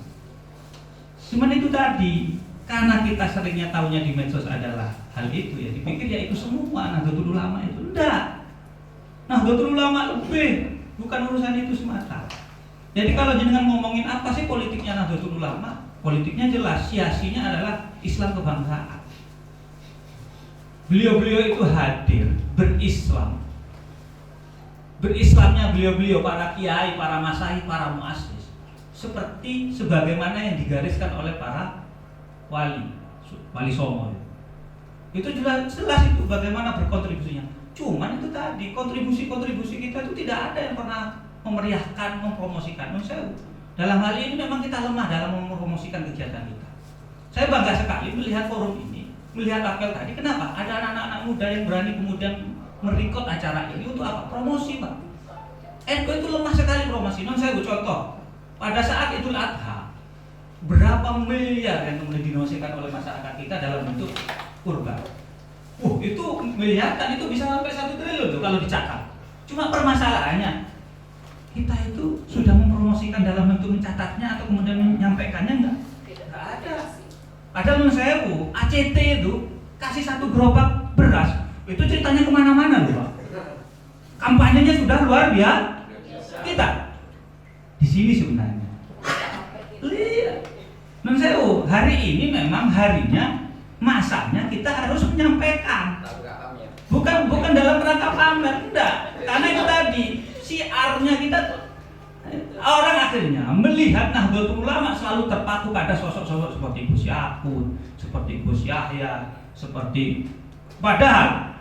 Cuman itu tadi, karena kita seringnya tahunya di medsos adalah hal itu ya, dipikir ya itu semua Nahdlatul Ulama itu. Enggak. Nahdlatul Ulama lebih, bukan urusan itu semata. Jadi kalau jenengan ngomongin apa sih politiknya Nahdlatul Ulama, politiknya jelas, siasinya adalah Islam kebangsaan. Beliau-beliau itu hadir berislam. Berislamnya beliau-beliau para kiai, para masyayikh, para muassis seperti sebagaimana yang digariskan oleh para wali songo. Itu jelas itu bagaimana berkontribusinya. Cuman itu tadi kontribusi kita itu tidak ada yang pernah memeriahkan, mempromosikan. Dalam hal ini memang kita lemah dalam mempromosikan kegiatan kita. Saya bangga sekali melihat forum ini, melihat apel tadi. Kenapa? Ada anak-anak muda yang berani kemudian merekod acara ini untuk apa? Promosi, Pak. NU itu lemah sekali promosi. Saya contoh, pada saat Idul Adha, berapa miliar yang kemudian dinosikan oleh masyarakat kita dalam bentuk kurban. Itu miliaran, itu bisa sampai 1 triliun tuh kalau dicakap. Cuma permasalahannya, kita itu sudah mempromosikan dalam bentuk mencatatnya atau kemudian menyampaikannya enggak? Enggak ada. Padahal menurut saya ACT itu kasih 1 gerobak beras, itu ceritanya kemana-mana loh Pak. Kampanyenya sudah luar biasa. Kita di sini sebenarnya. Lihat. Menurut saya hari ini memang harinya, masanya kita harus menyampaikan. Bukan dalam rangka pamer, enggak. Karena itu tadi siarnya kita, orang akhirnya melihat Nahdlatul Ulama selalu terpaku pada sosok-sosok seperti Gus Yakut, seperti Gus Yahya, seperti padahal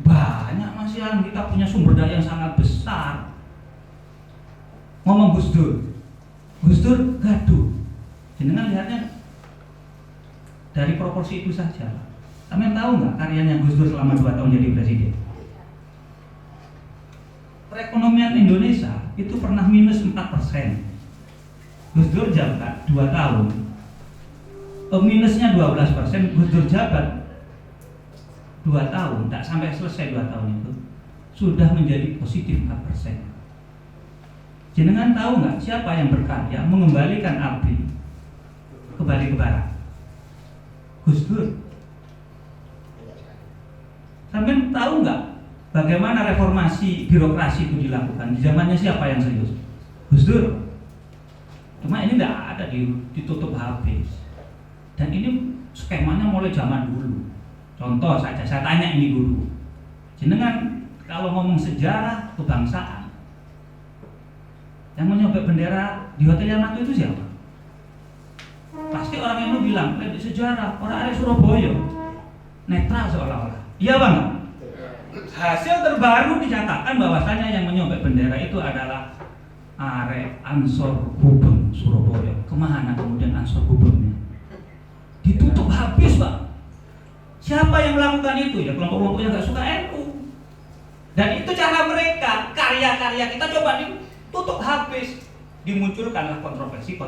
banyak masih yang kita punya sumber daya yang sangat besar. Ngomong Gus Dur gaduh. Jenengan lihatnya dari proporsi itu saja. Kalian tahu nggak karyanya Gus Dur selama 2 tahun jadi presiden? Perekonomian Indonesia itu pernah minus 4%. Gus Dur jabat 2 tahun, minusnya 12%. Gus Dur jabat 2 tahun, tak sampai selesai 2 tahun itu sudah menjadi positif 4%. Jenengan tahu nggak siapa yang berkarya mengembalikan abri kembali ke barat? Gus Dur. Sampai tahu nggak bagaimana reformasi birokrasi itu dilakukan? Di zamannya siapa yang serius? Gus Dur. Cuma ini nggak ada, ditutup habis. Dan ini skemanya mulai zaman dulu. Contoh saja, saya tanya ini dulu. Jenengan kalau ngomong sejarah kebangsaan, yang menyobek bendera di Hotel Yamato itu siapa? Pasti orang yang bilang, di sejarah, orang ada Surabaya, netral seolah-olah. Iya bang? Hasil terbaru dinyatakan bahwasanya yang menyobek bendera itu adalah Arek Ansor Gubeng Surabaya. Kemana kemudian Ansor Gubengnya? Ditutup habis Pak. Siapa yang melakukan itu? Ya kelompok-kelompok yang gak suka NU. Dan itu cara mereka, karya-karya kita coba ditutup habis. Dimunculkanlah kontroversi.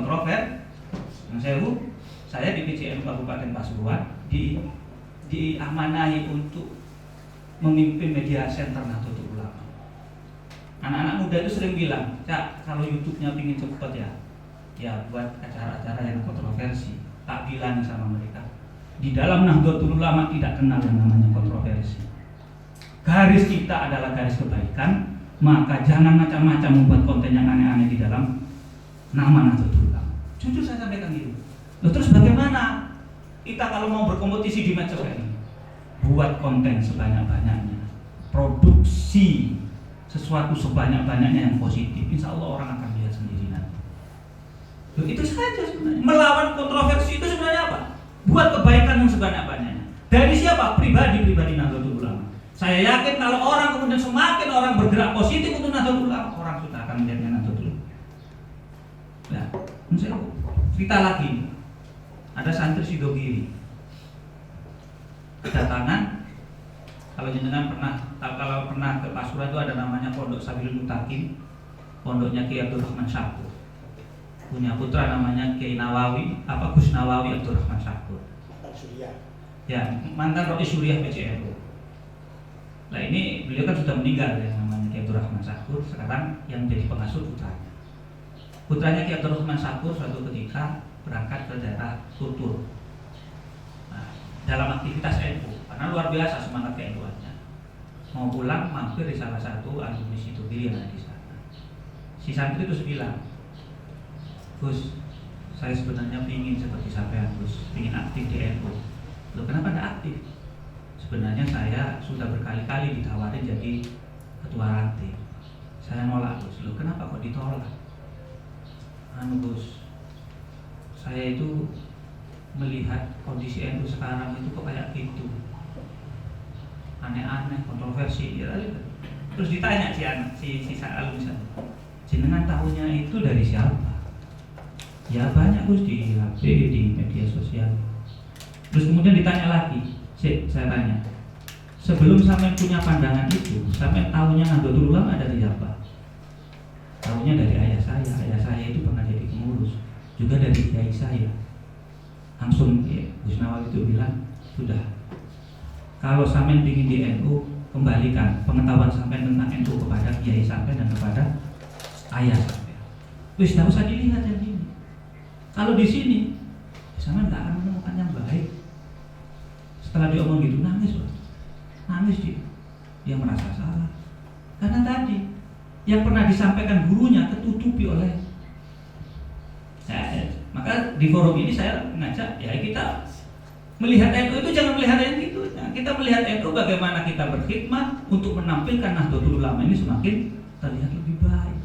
Saya di PCM Kabupaten Pasuruan diamanahi untuk memimpin media center Nahdlatul Ulama. Anak-anak muda itu sering bilang, Cak, kalau YouTube-nya pingin cepet ya buat acara-acara yang kontroversi. tak bilang sama mereka, di dalam Nahdlatul Ulama tidak kenal yang namanya kontroversi. Garis kita adalah garis kebaikan, maka jangan macam-macam membuat konten yang aneh-aneh di dalam nama Nahdlatul Ulama. Jujur saya sampaikan gitu. Loh, terus bagaimana kita kalau mau berkompetisi di medsos kayak ini? Buat konten sebanyak-banyaknya, produksi sesuatu sebanyak-banyaknya yang positif, insya Allah orang akan lihat sendiri nanti. Loh, itu saja sebenarnya. Melawan kontroversi itu sebenarnya apa? Buat kebaikan yang sebanyak-banyaknya. Dari siapa? Pribadi Nahdlatul Ulama. Saya yakin kalau orang kemudian semakin orang bergerak positif untuk Nahdlatul Ulama, orang sudah akan melihatnya Nahdlatul Ulama. Nah, saya cerita lagi. Ada santri Sidogiri kedatangan, kalau pernah ke Pasuruan itu ada namanya Pondok Sabilul Mutakin, pondoknya Kiai Abdurrahman Syakur. Punya putra namanya Kiai Nawawi, Gus Nawawi Abdurrahman Syakur. Ya, mantan Rois Suriah PCNU. Nah ini beliau kan sudah meninggal ya, namanya Kiai Abdurrahman Syakur. Sekarang yang menjadi pengasuh putranya. Putranya Kiai Abdurrahman Syakur suatu ketika berangkat ke daerah Tutur. Nah, dalam aktivitas NU, karena luar biasa semangat NU-nya. Mau pulang mampir di salah satu alumni Sidogiri yang ada di sana. Si santri itu bilang, Gus, saya sebenarnya ingin seperti sampean Gus, ingin aktif di NU. Loh, kenapa tidak aktif? Sebenarnya saya sudah berkali-kali ditawarin jadi ketua ranting. Saya nolak Gus. Loh, kenapa kok ditolak? Gus, saya itu melihat kondisi NU sekarang itu kok kayak gitu, aneh-aneh, kontroversi. Ya, terus ditanya si alumni, jenengan tahunya itu dari siapa? Ya banyak Gus, di HP, di media sosial. Terus kemudian ditanya lagi, saya tanya, sebelum sampean punya pandangan itu, sampean tahunya Nahdlatul Ulama dari siapa? Tahunya dari ayah saya itu pernah jadi pengurus, juga dari kiai saya. Langsung Gus Nawawi itu bilang, sudah, kalau sampean ingin di NU, kembalikan pengetahuan sampean tentang NU kepada kiai sampean dan kepada ayah sampean. Wis tidak usah dilihat yang ini. Kalau di sini, sampean nggak akan menemukan yang baik. Setelah dia omong gitu, nangis dia merasa salah. Karena tadi yang pernah disampaikan gurunya tertutupi oleh saya. Maka di forum ini saya mengajak ya kita melihat NU itu jangan melihat yang gitu. Nah, kita melihat NU bagaimana kita berkhidmat untuk menampilkan Nahdlatul Ulama ini semakin terlihat lebih baik.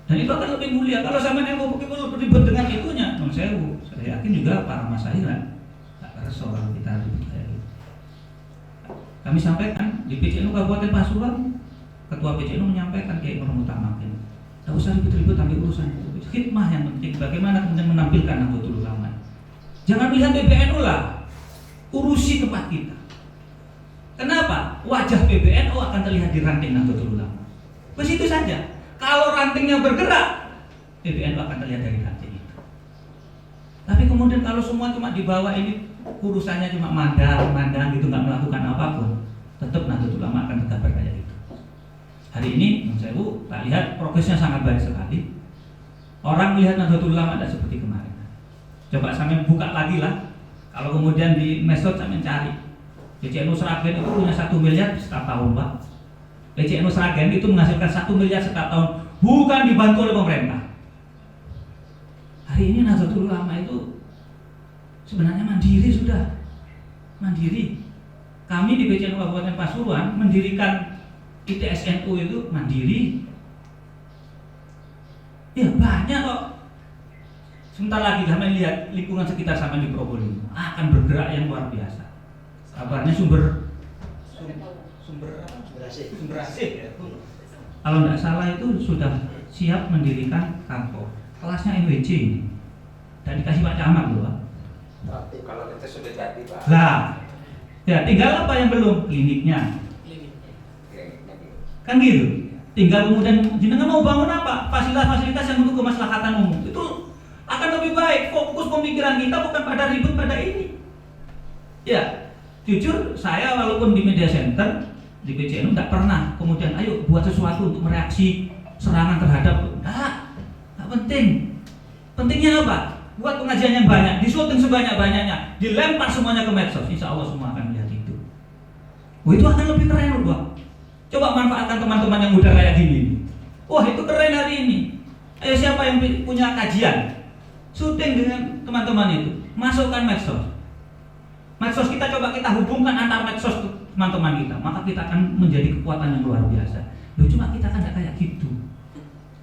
Dan itu akan lebih mulia. Kalau sama NU ribut dengan itunya, saya yakin juga para masyarakat tak kerasa orang kita ribut kayak gitu. Kami sampaikan di PCNU Kabupaten Pasuruan, Ketua PCNU menyampaikan Kiai Nur Mutamakin, tidak usah ribut-ribut ambil urusan khidmah yang penting. Bagaimana kemudian menampilkan Nahdlatul Ulama. Jangan melihat PBNU lah, urusi tempat kita. Kenapa? Wajah PBNU akan terlihat di ranting Nahdlatul Ulama. Begitu saja. Kalau rantingnya bergerak, PBNU akan terlihat dari ranting itu. Tapi kemudian kalau semua cuma dibawa ini urusannya cuma mandang gitu, nggak melakukan apapun, tetap Nahdlatul Ulama akan tetap berkaya gitu. Hari ini, saya tak lihat progresnya sangat baik sekali. Orang melihat Nahdlatul Ulama tidak seperti kemarin. Coba sampai buka lagi lah. Kalau kemudian di medsos sampai cari, PCNU Sragen itu punya 1 miliar setiap tahun, Pak. PCNU Sragen itu menghasilkan 1 miliar setiap tahun, bukan dibantu oleh pemerintah. Hari ini Nahdlatul Ulama itu sebenarnya mandiri sudah. Mandiri. Kami di PCNU Kabupaten Pasuruan mendirikan ITSNU itu mandiri. Ya banyak kok. Sebentar lagi kami lihat lingkungan sekitar sama di Probolinggo akan bergerak yang luar biasa. Kabarnya sumber asih ya. Kalau tidak salah itu sudah siap mendirikan kantor. Kelasnya MWC ini. Dan dikasih Pak Camat loh, Pak. Kalau kita sudah jadi, Pak. Lah, ya tinggal apa yang belum? Kliniknya. Kan gitu. Tinggal kemudian jenengan mau bangun apa? Fasilitas-fasilitas yang untuk kemaslahatan umum. Itu akan lebih baik. Fokus pemikiran kita bukan pada ribut pada ini. Ya, jujur saya walaupun di media center di PCNU tidak pernah kemudian ayo buat sesuatu untuk mereaksi serangan terhadap. Enggak penting. Pentingnya apa? buat pengajian yang banyak, disuting sebanyak-banyaknya, dilempar semuanya ke medsos, insya Allah semua akan melihat itu. Wah, itu akan lebih keren loh, Pak. Coba manfaatkan teman-teman yang muda kayak gini. Wah, itu keren hari ini. Ayo, siapa yang punya kajian, syuting dengan teman-teman itu, masukkan medsos. Medsos kita coba kita hubungkan antar medsos teman-teman kita, maka kita akan menjadi kekuatan yang luar biasa. Loh, cuma kita kan gak kayak gitu.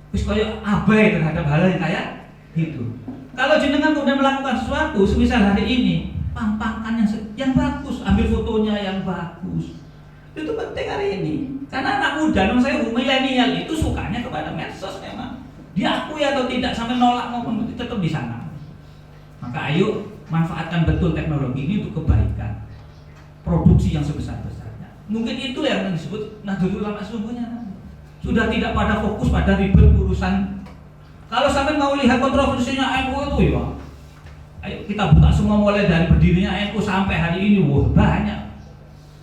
Terus kayak abai terhadap hal yang kayak gitu. Kalau jenengan kemudian melakukan sesuatu, semisal hari ini, pampangkan yang bagus, ambil fotonya yang bagus. Itu penting hari ini. Karena anak muda, non saya milenial itu sukanya kepada medsos memang. Diakui atau tidak sampai nolak maupun tetap di sana. Maka ayo manfaatkan betul teknologi ini untuk kebaikan, produksi yang sebesar-besarnya. Mungkin itu yang disebut Nahdlatul Ulama sesungguhnya. Sudah tidak pada fokus pada ribet urusan. Kalau sampai mau lihat kontroversinya NU itu ya, ayo kita buka semua mulai dari berdirinya NU sampai hari ini, wah banyak.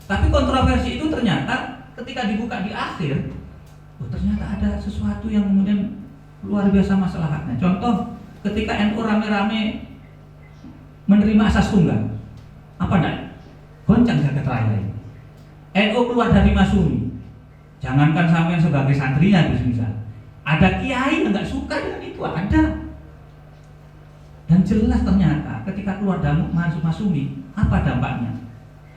Tapi kontroversi itu ternyata ketika dibuka di akhir, ternyata ada sesuatu yang kemudian luar biasa masalahnya. Contoh, ketika NU rame-rame menerima asas tunggal, apa enggak? Goncang jagat raya ini. NU keluar dari Masumi. Jangankan sampai sebagai santrinya misal, ada kiai yang nggak suka dengan itu, ada. Dan jelas ternyata ketika keluar dari Masumi, apa dampaknya?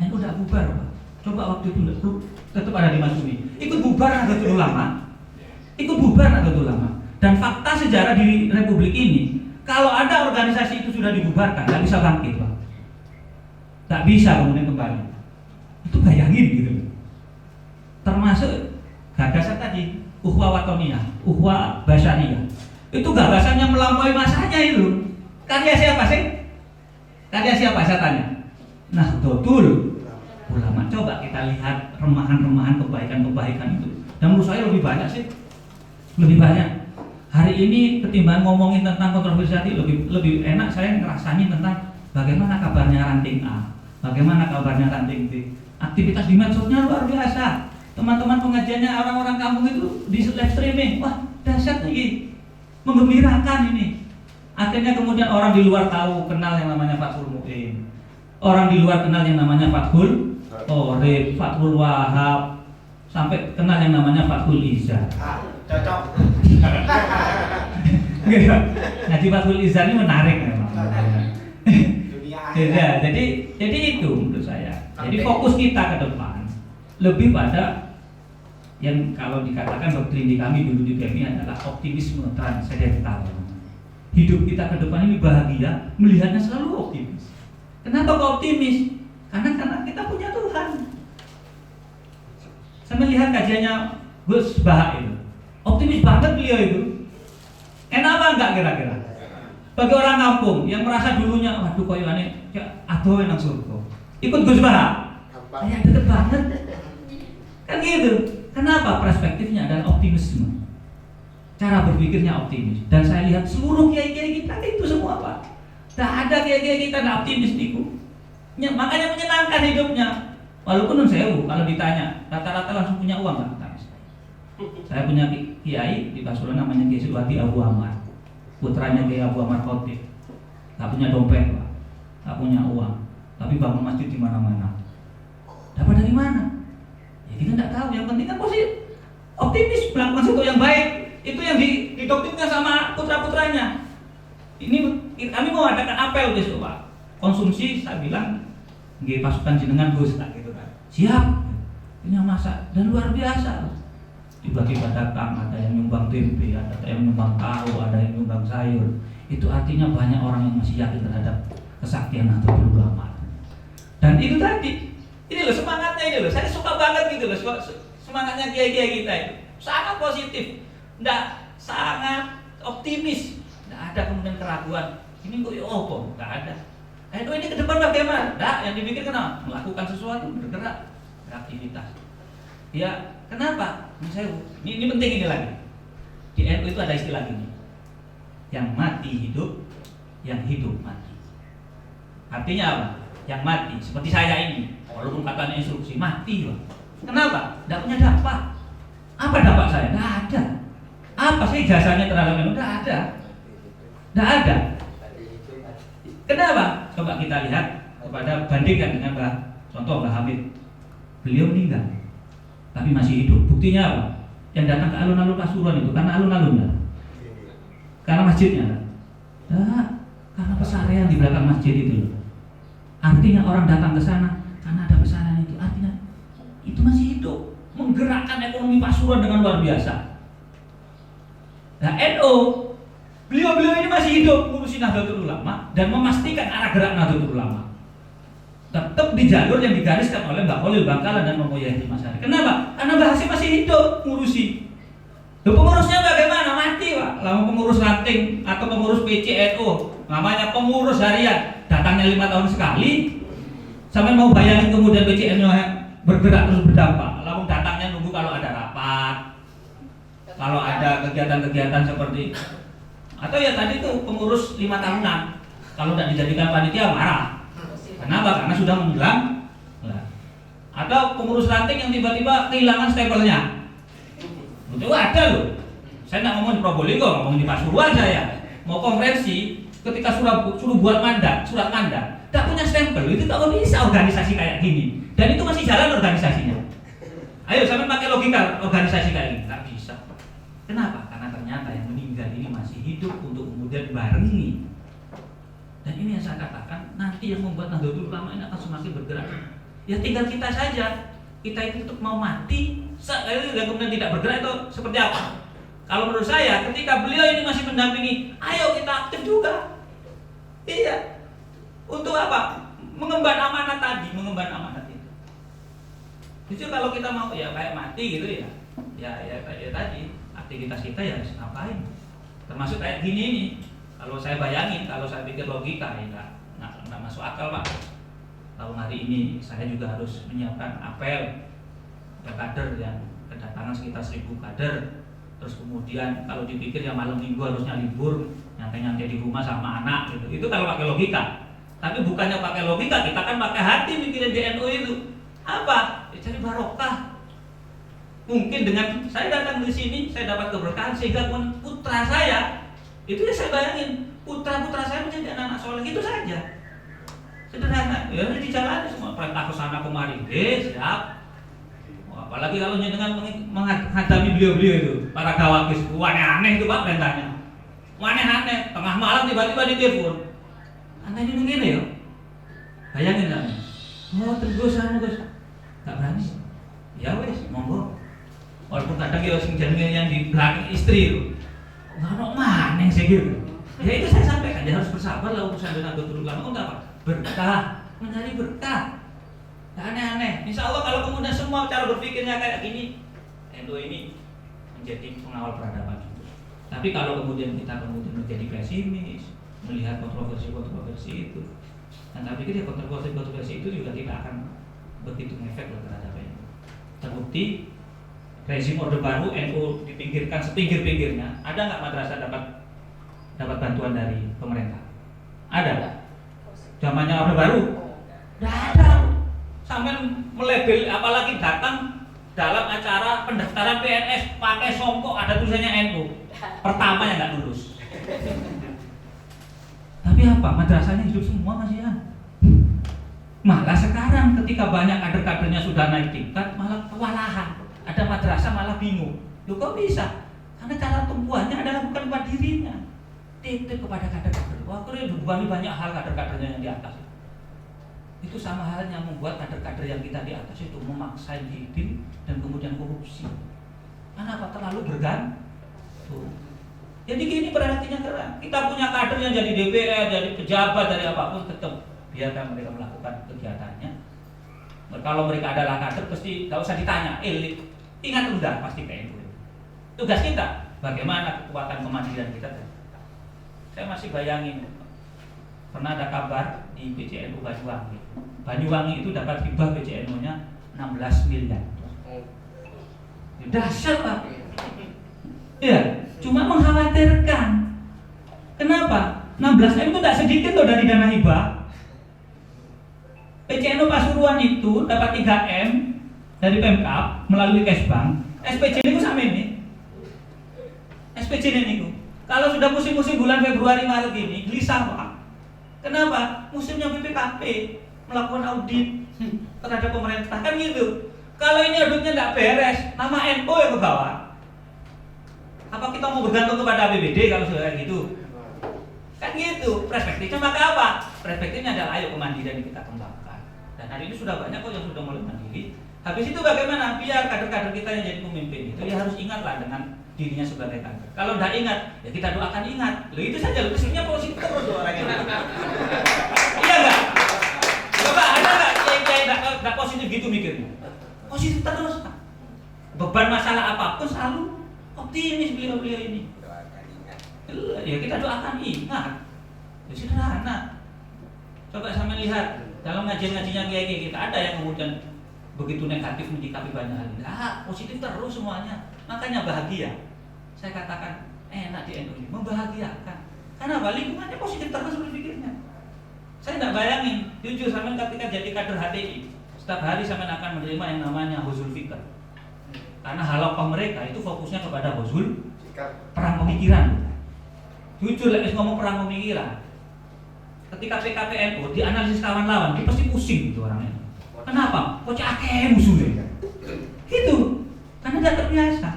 NU udah bubar, Pak. Coba waktu itu tetap ada di Masumi, ikut bubar Nahdlatul Ulama, ikut bubar Nahdlatul Ulama. Dan fakta sejarah di Republik ini, kalau ada organisasi itu sudah dibubarkan, nggak bisa bangkit, Pak. Nggak bisa kemudian kembali. Itu bayangin gitu. Termasuk gagasan tadi, Ukhuwah Watoniyah, Ukhuwah Basyariyah. Itu gagasannya melampaui masanya itu. Karya siapa sih? Karya siapa saya tanya? Nahdlatul Ulama. Coba kita lihat remahan-remahan kebaikan-kebaikan itu. Dan menurut saya lebih banyak sih. Lebih banyak. Hari ini ketimbang ngomongin tentang kontroversi tadi, lebih enak saya ngerasain tentang bagaimana kabarnya ranting A, bagaimana kabarnya ranting B. Aktivitas di medsosnya luar biasa. Teman-teman pengajiannya orang-orang kampung itu di live streaming, wah dahsyat lagi, menggembirakan ini. Akhirnya kemudian orang di luar tahu kenal yang namanya Fathul Mu'in, orang di luar kenal yang namanya Fathul Qorib, Fathul Wahab, sampai kenal yang namanya Fathul Izzah. Cocok. Ngaji Fathul Izzah ini menarik memang. Jadi itu menurut saya. Jadi fokus kita ke depan lebih pada yang kalau dikatakan doktrin di kami dulu di PMI adalah optimisme transendental. Hidup kita ke depan ini bahagia, melihatnya selalu optimis. Kenapa kok optimis? Karena kita punya Tuhan. Saya melihat kajiannya Gus Bahak itu, optimis banget beliau itu. Enak apa enggak kira-kira? Bagi orang kampung yang merasa dulunya, waduh koyo aneh, aduh enak surga. Ikut Gus Bahak, kayak deket banget. Kan gitu. Kenapa? Perspektifnya adalah optimisme. Cara berpikirnya optimis. Dan saya lihat seluruh kiai-kiai kita itu semua, Pak. Tak ada kiai-kiai kita yang optimis niku. Makanya menyenangkan hidupnya. Walaupun kalau ditanya, rata-rata langsung punya uang enggak? Saya punya kiai di Pasuruan namanya Kiai Sulwati Abu Amar. Putranya Kiai Abu Amar Khotib. Tak punya dompet, Pak. Tak punya uang. Tapi bangun masjid di mana-mana. Dapat dari mana? Kita tidak tahu, yang penting kan positif, optimis, melakukan sesuatu yang baik. Itu yang didoktrinkan sama putra-putranya. Ini kami mau adakan apel besok, Pak. Konsumsi, saya bilang, nggih pasukan jenengan Gus, tak gitu kan. Siap. Punya masa dan luar biasa. Dibagi pedagang, ada yang nyumbang tempe, ada yang nyumbang tahu, ada yang nyumbang sayur. Itu artinya banyak orang yang masih yakin terhadap kesaktian Nahdlatul Ulama. Dan itu tadi. Ini loh semangatnya ini loh, saya suka banget gitu loh semangatnya kiai-kiai kita itu. Sangat positif, sangat optimis, tidak ada kemudian keraguan. Ini kok ya apa? Tidak ada. NU ini ke depan bagaimana? Tidak, yang dipikirkan apa? Melakukan sesuatu, bergerak, beraktivitas. Ya, kenapa? Ini penting ini lagi. Di NU itu ada istilah ini, yang mati hidup, yang hidup mati. Artinya apa? Yang mati, seperti saya ini. Walaupun katanya instruksi, mati loh. Kenapa? Tidak punya dampak. Apa dampak saya? Tidak ada. Apa sih jasanya terhadap NU? Tidak ada. Tidak ada. Kenapa? Coba kita lihat kepada bandingkan dengan contoh Mbah Hamid. Beliau meninggal, tapi masih hidup. Buktinya apa? Yang datang ke alun-alun Pasuruan itu karena alun-alunnya, karena masjidnya, karena pesarean di belakang masjid itu. Artinya orang datang ke sana karena ada pesarean itu. Artinya itu masih hidup, menggerakkan ekonomi Pasuruan dengan luar biasa. Nah, NU, beliau ini masih hidup ngurusin Nahdlatul Ulama dan memastikan arah gerak Nahdlatul Ulama tetap di jalur yang digariskan oleh Mbak Khalil Bangkalan dan Mbak Yahya Masari. Kenapa? Karena Mbah Hasim masih hidup ngurusi. Pengurusnya bagaimana? Mati, Pak. Lalu pengurus ranting atau pengurus PCNU, namanya pengurus harian, datangnya 5 tahun sekali. Sampai mau bayangin kemudian PCNU bergerak terus berdampak. Lalu datangnya nunggu kalau ada rapat, kalau ada kegiatan-kegiatan seperti, atau ya tadi tuh pengurus 5 tahunan, kalau tidak dijadikan panitia marah. Kenapa? Karena sudah menjelang. Atau pengurus ranting yang tiba-tiba kehilangan stempelnya. Itu ada loh. Saya tidak ngomong di Probolinggo, ngomong di Pasuruan saya. Mau konferensi, ketika suruh buat surat mandat, tak punya stempel, itu tak bisa organisasi kayak gini. Dan itu masih jalan organisasinya. Ayo sampai pakai logika organisasi kayak gini, tak bisa. Kenapa? Karena ternyata yang meninggal ini masih hidup untuk kemudian barengi. Dan ini yang saya katakan, nanti yang membuat Nahdlatul Ulama ini akan semakin bergerak. Ya tinggal kita saja, kita itu untuk mau mati, yang kemudian tidak bergerak itu seperti apa? Kalau menurut saya, ketika beliau ini masih mendampingi, ayo kita aktif juga. Iya. Untuk apa? Mengemban amanat tadi, mengemban amanat itu. Justru kalau kita mau ya kayak mati gitu ya, ya tadi aktivitas kita ya harus ngapain? Termasuk kayak gini ini. Kalau saya bayangin, kalau saya pikir logika ya nggak masuk akal, Pak. Tahun hari ini saya juga harus menyiapkan apel ke kader yang kedatangan sekitar 1000 kader. Terus kemudian kalau dipikir ya malam minggu harusnya libur, nyantai-nyantai di rumah sama anak gitu. Itu kalau pakai logika. Tapi bukannya pakai logika, kita kan pakai hati mikirin di NU itu. Apa? Ya cari barokah. Mungkin dengan saya datang di sini, saya dapat keberkahan sehingga putra saya, itu ya saya bayangin, putra-putra saya menjadi anak-anak soleh, itu saja. Sederhana, ya udah dijalani semua perintah ke sana kemari, siap. Apalagi kalau dengan menghadapi beliau-beliau itu, para gawakis, aneh-aneh itu Pak perintahnya. Aneh-aneh, tengah malam tiba-tiba ditelepon. Anda ini begini ya? Bayangin kan? Oh terus Gus, gak berani. Ya wes, monggo. Walaupun kadang ya jenenge yang di belakang istri itu, nggak ada mana yang saya gitu. Ya itu saya sampaikan, dia harus bersabar lah urusan dengan Nahdlatul Ulama untuk apa? Berkah, mencari berkah. Aneh-aneh. Insya Allah kalau kemudian semua cara berpikirnya kayak gini, NU ini menjadi pengawal peradaban. Tapi kalau kemudian kita menjadi pesimis, melihat kontroversi itu, dan saya pikir ya kontroversi itu juga tidak akan begitu ngefek terhadap NU. Terbukti rezim Orde Baru NU dipinggirkan sepinggir-pinggirnya. Ada nggak madrasah dapat bantuan dari pemerintah? Ada. Zamannya Orde Baru, tidak ada. Sampai melebel, apalagi datang dalam acara pendaftaran PNS pakai songkok ada tulisannya NU. Pertama yang nggak lulus. Tapi apa? Madrasahnya hidup semua masih ya. Malah sekarang ketika banyak kader-kadernya sudah naik tingkat, malah kewalahan. Ada madrasah malah bingung. Loh kok bisa? Karena cara tumbuhannya adalah bukan buat dirinya, titip kepada kader-kader. Wah, keren dibebani banyak hal kader-kadernya yang di atas. Itu sama halnya membuat kader-kader yang kita di atas itu memaksa hidin dan kemudian korupsi. Kenapa? Terlalu bergantung. Jadi gini perhatinya kerang. Kita punya kader yang jadi DPR, jadi pejabat, dari apapun, tetap biarkan mereka melakukan kegiatannya. Kalau mereka adalah kader, pasti tidak usah ditanya. Elit, ingat udah pasti kayak itu. Tugas kita, bagaimana kekuatan kemandirian kita. Saya masih bayangin, pernah ada kabar di PCNU Banyuwangi. Banyuwangi itu dapat hibah PCNU-nya 16 miliar. Dahsyat Pak. Ya, cuma mengkhawatirkan. Kenapa? 16 M itu tidak sedikit loh dari dana hibah. PCNU Pasuruan itu dapat 3 M dari Pemkab melalui Kesbank. SPJ ini sama ini. SPJ ini. Kalau sudah musim-musim bulan Februari Maret ini, gelisah Pak. Kenapa? Musuhnya BPKP melakukan audit terhadap pemerintah, kan gitu. Kalau ini auditnya nggak beres, nama NU yang ke bawah. Apa kita mau bergantung kepada APBD kalau sudah kayak gitu? Kan gitu. Perspektifnya maka apa? Perspektifnya adalah ayo kemandirian kita kembangkan. Dan hari ini sudah banyak kok yang sudah mulai mandiri. Habis itu bagaimana? Biar kader-kader kita yang jadi pemimpin itu ya harus ingatlah dengan dirinya sebagai kader. Kalau tidak ingat, ya kita doakan ingat. Loh itu saja, loh kesannya positif terus loh orangnya. Iya nggak? Coba ada nggak yang nggak positif gitu mikirnya? Positif terus. Beban masalah apapun selalu optimis beliau-beliau ini. Ya kita doakan ingat. Ya sederhana. Coba sama lihat dalam ngajian-ngajinya kiai kita ada yang kemudian begitu negatif menyikapi banyak hal. Nah, positif terus semuanya. Makanya bahagia. Saya katakan enak di NU ini, membahagiakan. Kenapa? Lingkungannya positif terus berpikirnya. Saya tidak bayangin, jujur sama ketika jadi kader HTI, setiap hari saya akan menerima yang namanya huzul fikr. Karena halaqah mereka itu fokusnya kepada huzul perang pemikiran. Jujur lagi ngomong perang pemikiran. Ketika PKPNU dianalisis kawan lawan, dia pasti pusing gitu orangnya. Kenapa? Kok akeh musuhnya? Gitu. Karena tidak terbiasa.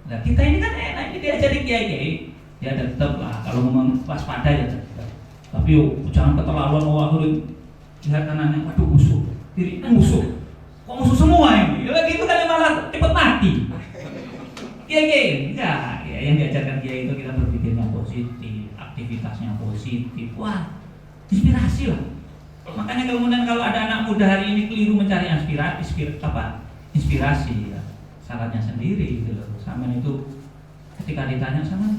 Nah kita ini kan enak, ini diajari kiai-kiai. Ya tetap lah, kalau ngomong waspada ya tetap. Tapi jangan keterlaluan akhirnya lihat kanannya, waduh musuh, kiri musuh. Kok musuh semua ini? Ya gitu kan malah cepat mati. Kiai-kiai, enggak. Ya, yang diajarkan kiai itu kita berpikirnya positif, aktivitasnya positif. Wah, inspirasi lah. Makanya kemudian kalau ada anak muda hari ini keliru mencari inspirasi ya, salahnya sendiri gitu loh. Sama itu ketika ditanya sama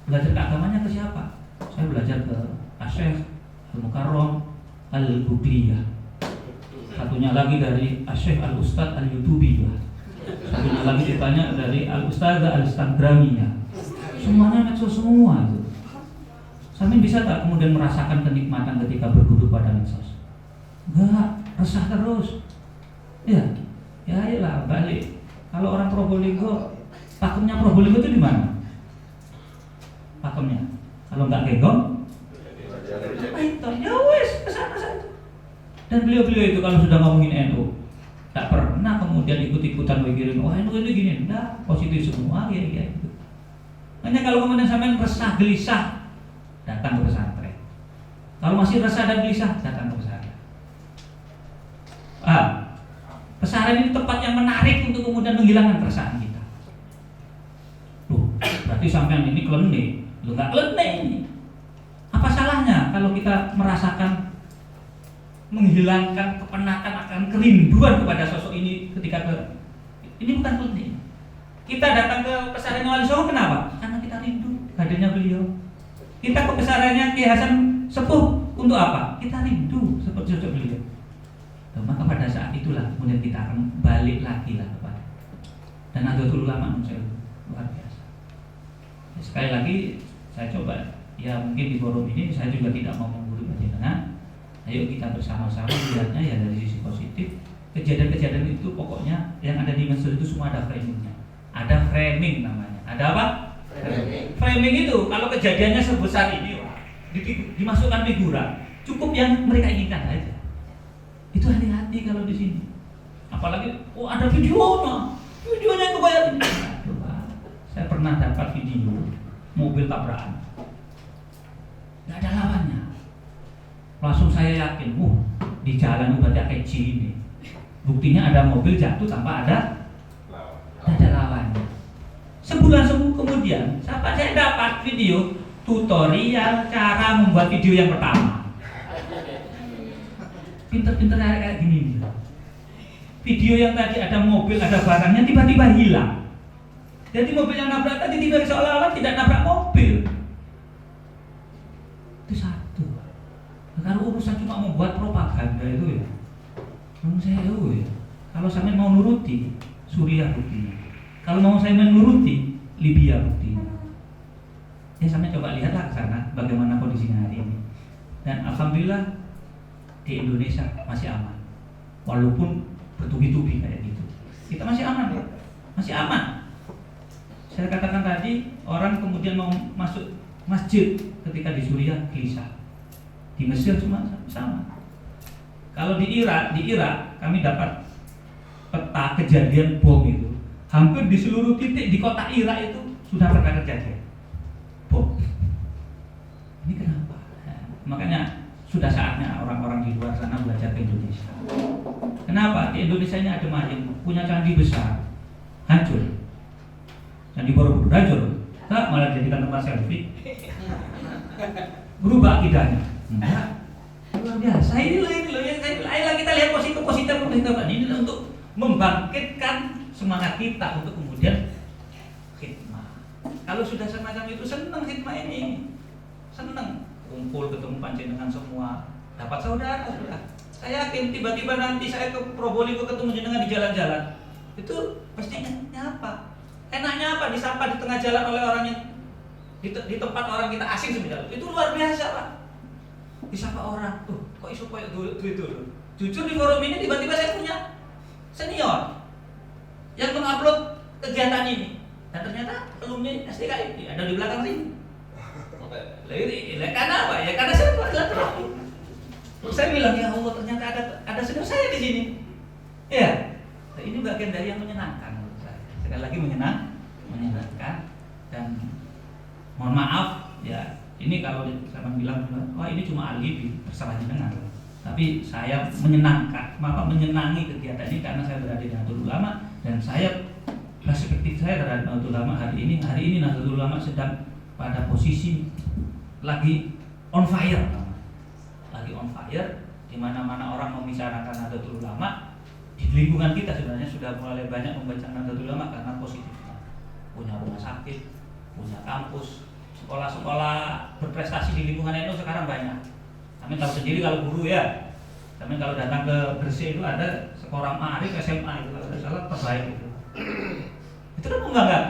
belajar ke agamanya ke siapa? Saya belajar ke Syekh Al-Mukarram Al-Bukliyah. Satunya lagi dari Syekh Al-Ustadz Al-Yutubi. Satunya lagi ditanya dari Al-Ustadz Al-Instagramiyah. Semuanya medsos semua itu. Sampai bisa tak kemudian merasakan kenikmatan ketika berguru pada medsos? Enggak, resah terus. Ya ayolah balik. Kalau orang Probolinggo, pakemnya Probolinggo itu di mana? Pakemnya. Kalau nggak gegong, apa itu? Ya wes kesana saja. Dan beliau-beliau itu kalau sudah ngomongin NU, tak pernah kemudian ikut-ikutan mikirin wah NU ini gini, enggak, positif semua ya gitu. Hanya kalau kemudian sampai resah gelisah, datang ke pesantren. Kalau masih resah dan gelisah, datang ke pesantren. Pesantren ini tempat yang menarik untuk kemudian menghilangkan keresahan kita. Loh, berarti sampean ini klenik. Loh, enggak klenik ini. Apa salahnya kalau kita merasakan menghilangkan kepenatan akan kerinduan kepada sosok ini ketika ini bukan klenik. Kita datang ke pesantren Wali Songo kenapa? Karena kita rindu hadirnya beliau. Kita ke pesantrennya Kiai Hasan Sepuh untuk apa? Kita rindu seperti sosok beliau. Maka pada saat itulah kemudian kita akan balik lagi lah kepada dan Nahdlatul Ulama luar biasa. Ya, sekali lagi saya coba ya mungkin di forum ini saya juga tidak mau menggurui panjenengan. Ayo kita bersama-sama melihatnya ya dari sisi positif. Kejadian-kejadian itu pokoknya yang ada di medsos itu semua ada framingnya. Ada framing namanya. Ada apa? Framing itu kalau kejadiannya sebesar ini wah, dimasukkan figuran. Cukup yang mereka inginkan aja. Itu hati-hati kalau di sini. Apalagi ada videonya kebayar. Saya pernah dapat video mobil tabrakan. Nggak ada lawannya. Langsung saya yakin, di jalan berarti AKJ ini. Buktinya ada mobil jatuh tanpa ada lawannya. Sebulan kemudian, saya dapat video tutorial cara membuat video yang pertama. Pinter-pinter kayak gini. Video yang tadi ada mobil, ada barangnya tiba-tiba hilang. Jadi mobil yang nabrak tadi tiba seolah-olah tidak nabrak mobil. Itu satu. Kalau urusan cuma membuat propaganda itu ya, kalau saya mau nuruti, Suriah buktinya. Kalau mau saya menuruti, Libya buktinya. Ya sampai coba lihatlah ke sana bagaimana kondisinya hari ini. Dan alhamdulillah di Indonesia masih aman. Walaupun bertubi-tubi kayak gitu. Kita masih aman, Masih aman. Saya katakan tadi orang kemudian mau masuk masjid ketika di Suriah gelisah, di Mesir cuma sama. Kalau di Irak kami dapat peta kejadian bom itu. Hampir di seluruh titik di kota Irak itu sudah pernah kejadian bom. Ini kenapa? Makanya sudah saatnya orang-orang di luar sana belajar ke Indonesia. Kenapa? Di Indonesia ini ada yang punya candi besar, hancur. Candi Borobudur hancur. Tak malah jadikan tempat selfie. Berubah akidahnya. Enggak. Luar biasa. Ini loh yang ayolah kita lihat positif ini untuk membangkitkan semangat kita untuk kemudian khidmah. Kalau sudah semacam itu senang khidmah ini. Senang kumpul ketemu panjenengan semua, dapat saudara sudah. Saya yakin tiba-tiba nanti saya ke Probolinggo ketemu jenengan di jalan-jalan. Itu pastinya apa? Enaknya apa disapa di tengah jalan oleh orang yang di tempat orang kita asing sebenarnya. Itu luar biasa, Pak. Disapa orang, tuh kok isu kayak itu. Jujur di forum ini tiba-tiba saya punya senior yang mengupload kegiatan ini dan ternyata alumni STKI ada di belakang sini. Karena apa? Ya karena saya silaturahmi. Saya bilang ya Allah ternyata ada senior saya di sini. Ya, nah, ini bagian dari yang menyenangkan menurut saya. Sekali lagi menyenangkan dan mohon maaf ya. Ini kalau saya bilang, wah ini cuma alibi, terserah jenengan. Tapi saya menyenangi kegiatan ini karena saya berada di Nahdlatul Ulama dan saya perspektif saya terhadap Nahdlatul Ulama hari ini Nahdlatul Ulama sedang pada posisi lagi on fire, di mana-mana orang membicarakan Nahdlatul Ulama. Di lingkungan kita sebenarnya sudah mulai banyak membaca Nahdlatul Ulama karena positifnya, punya rumah sakit, punya kampus. Sekolah-sekolah berprestasi di lingkungan NU sekarang banyak. Kami tahu sendiri kalau guru ya. Kami kalau datang ke Gresik itu ada sekolah Ma'arif SMA itu kalau tidak salah terbaik itu. Itu kan membanggakan.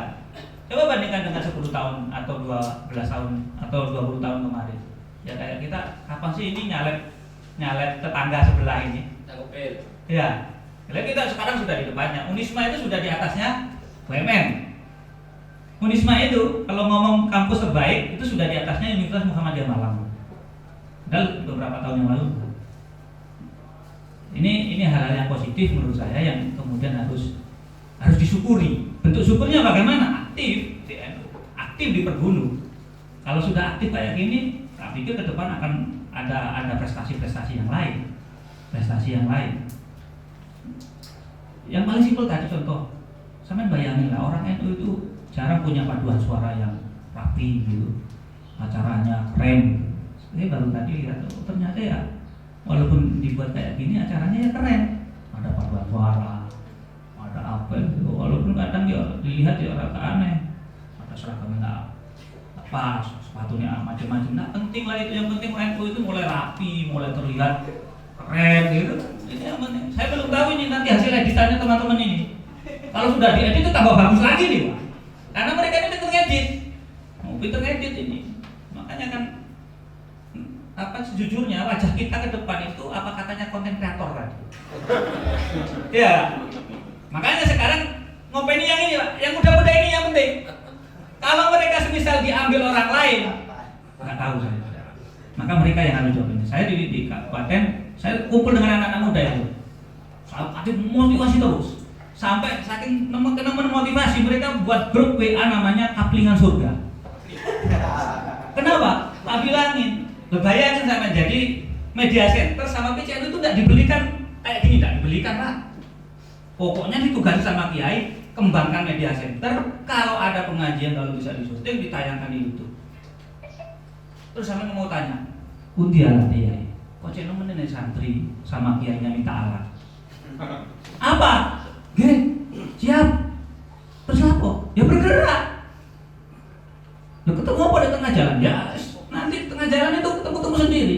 Coba bandingkan dengan 10 tahun atau 12 tahun atau 20 tahun kemarin. Ya kayak kita kapan sih ini nyalep tetangga sebelah ini? Ya. Kalau kita sekarang sudah di depannya. Unisma itu sudah di atasnya BUMN. Unisma itu kalau ngomong kampus terbaik itu sudah di atasnya Universitas Muhammadiyah Malang. Padahal beberapa tahun yang lalu. Ini hal-hal yang positif menurut saya yang kemudian harus disyukuri. Bentuk syukurnya bagaimana? Aktif di NU, aktif di Pergunu. Kalau sudah aktif kayak gini, saya pikir ke depan akan ada prestasi-prestasi yang lain. Yang paling simpel tadi contoh. Sampean bayangin lah orang NU itu jarang punya paduan suara yang rapi gitu, acaranya keren. Ini baru tadi lihat, ternyata ya walaupun dibuat kayak gini acaranya ya keren. Ada paduan suara, ada apa gitu. Walaupun kadang ya dilihat ya agak aneh, ada seragamnya nggak pas, sepatunya macam-macam. Nah penting lah itu, yang penting NU itu mulai rapi, mulai terlihat keren gitu. Ini yang penting. Saya belum tahu ini nanti hasil editannya teman-teman ini. Kalau sudah diedit itu tambah bagus lagi nih, Pak. Karena mereka ini pinter ngedit ini. Makanya kan sejujurnya wajah kita ke depan itu apa katanya konten kreator tadi. Ya. Makanya sekarang ngopeni yang ini, Pak. Yang muda-muda ini yang penting. Kalau mereka semisal diambil orang lain, nggak tahu saya. Maka mereka yang harus jawab ini. Saya di kabupaten, saya kumpul dengan anak-anak muda itu. Saya motivasi terus. Sampai saking teman-teman motivasi mereka buat grup WA namanya Kaplingan Surga. Kenapa? Tak bilangin. Bayangin sama jadi media center sama PCN itu tidak dibelikan kayak gini, tidak dibelikan Pak. Pokoknya ditugasi sama Kiai, kembangkan media center. Kalau ada pengajian kalau bisa disyuting ditayangkan di YouTube. Terus sama mau tanya, undi alat Kiai. Kok channel menene santri sama Kiainya minta alat? Apa? Siap. Terus apa? Ya bergerak. Nah, ketemu apa di tengah jalan? Ya nanti di tengah jalan itu ketemu sendiri.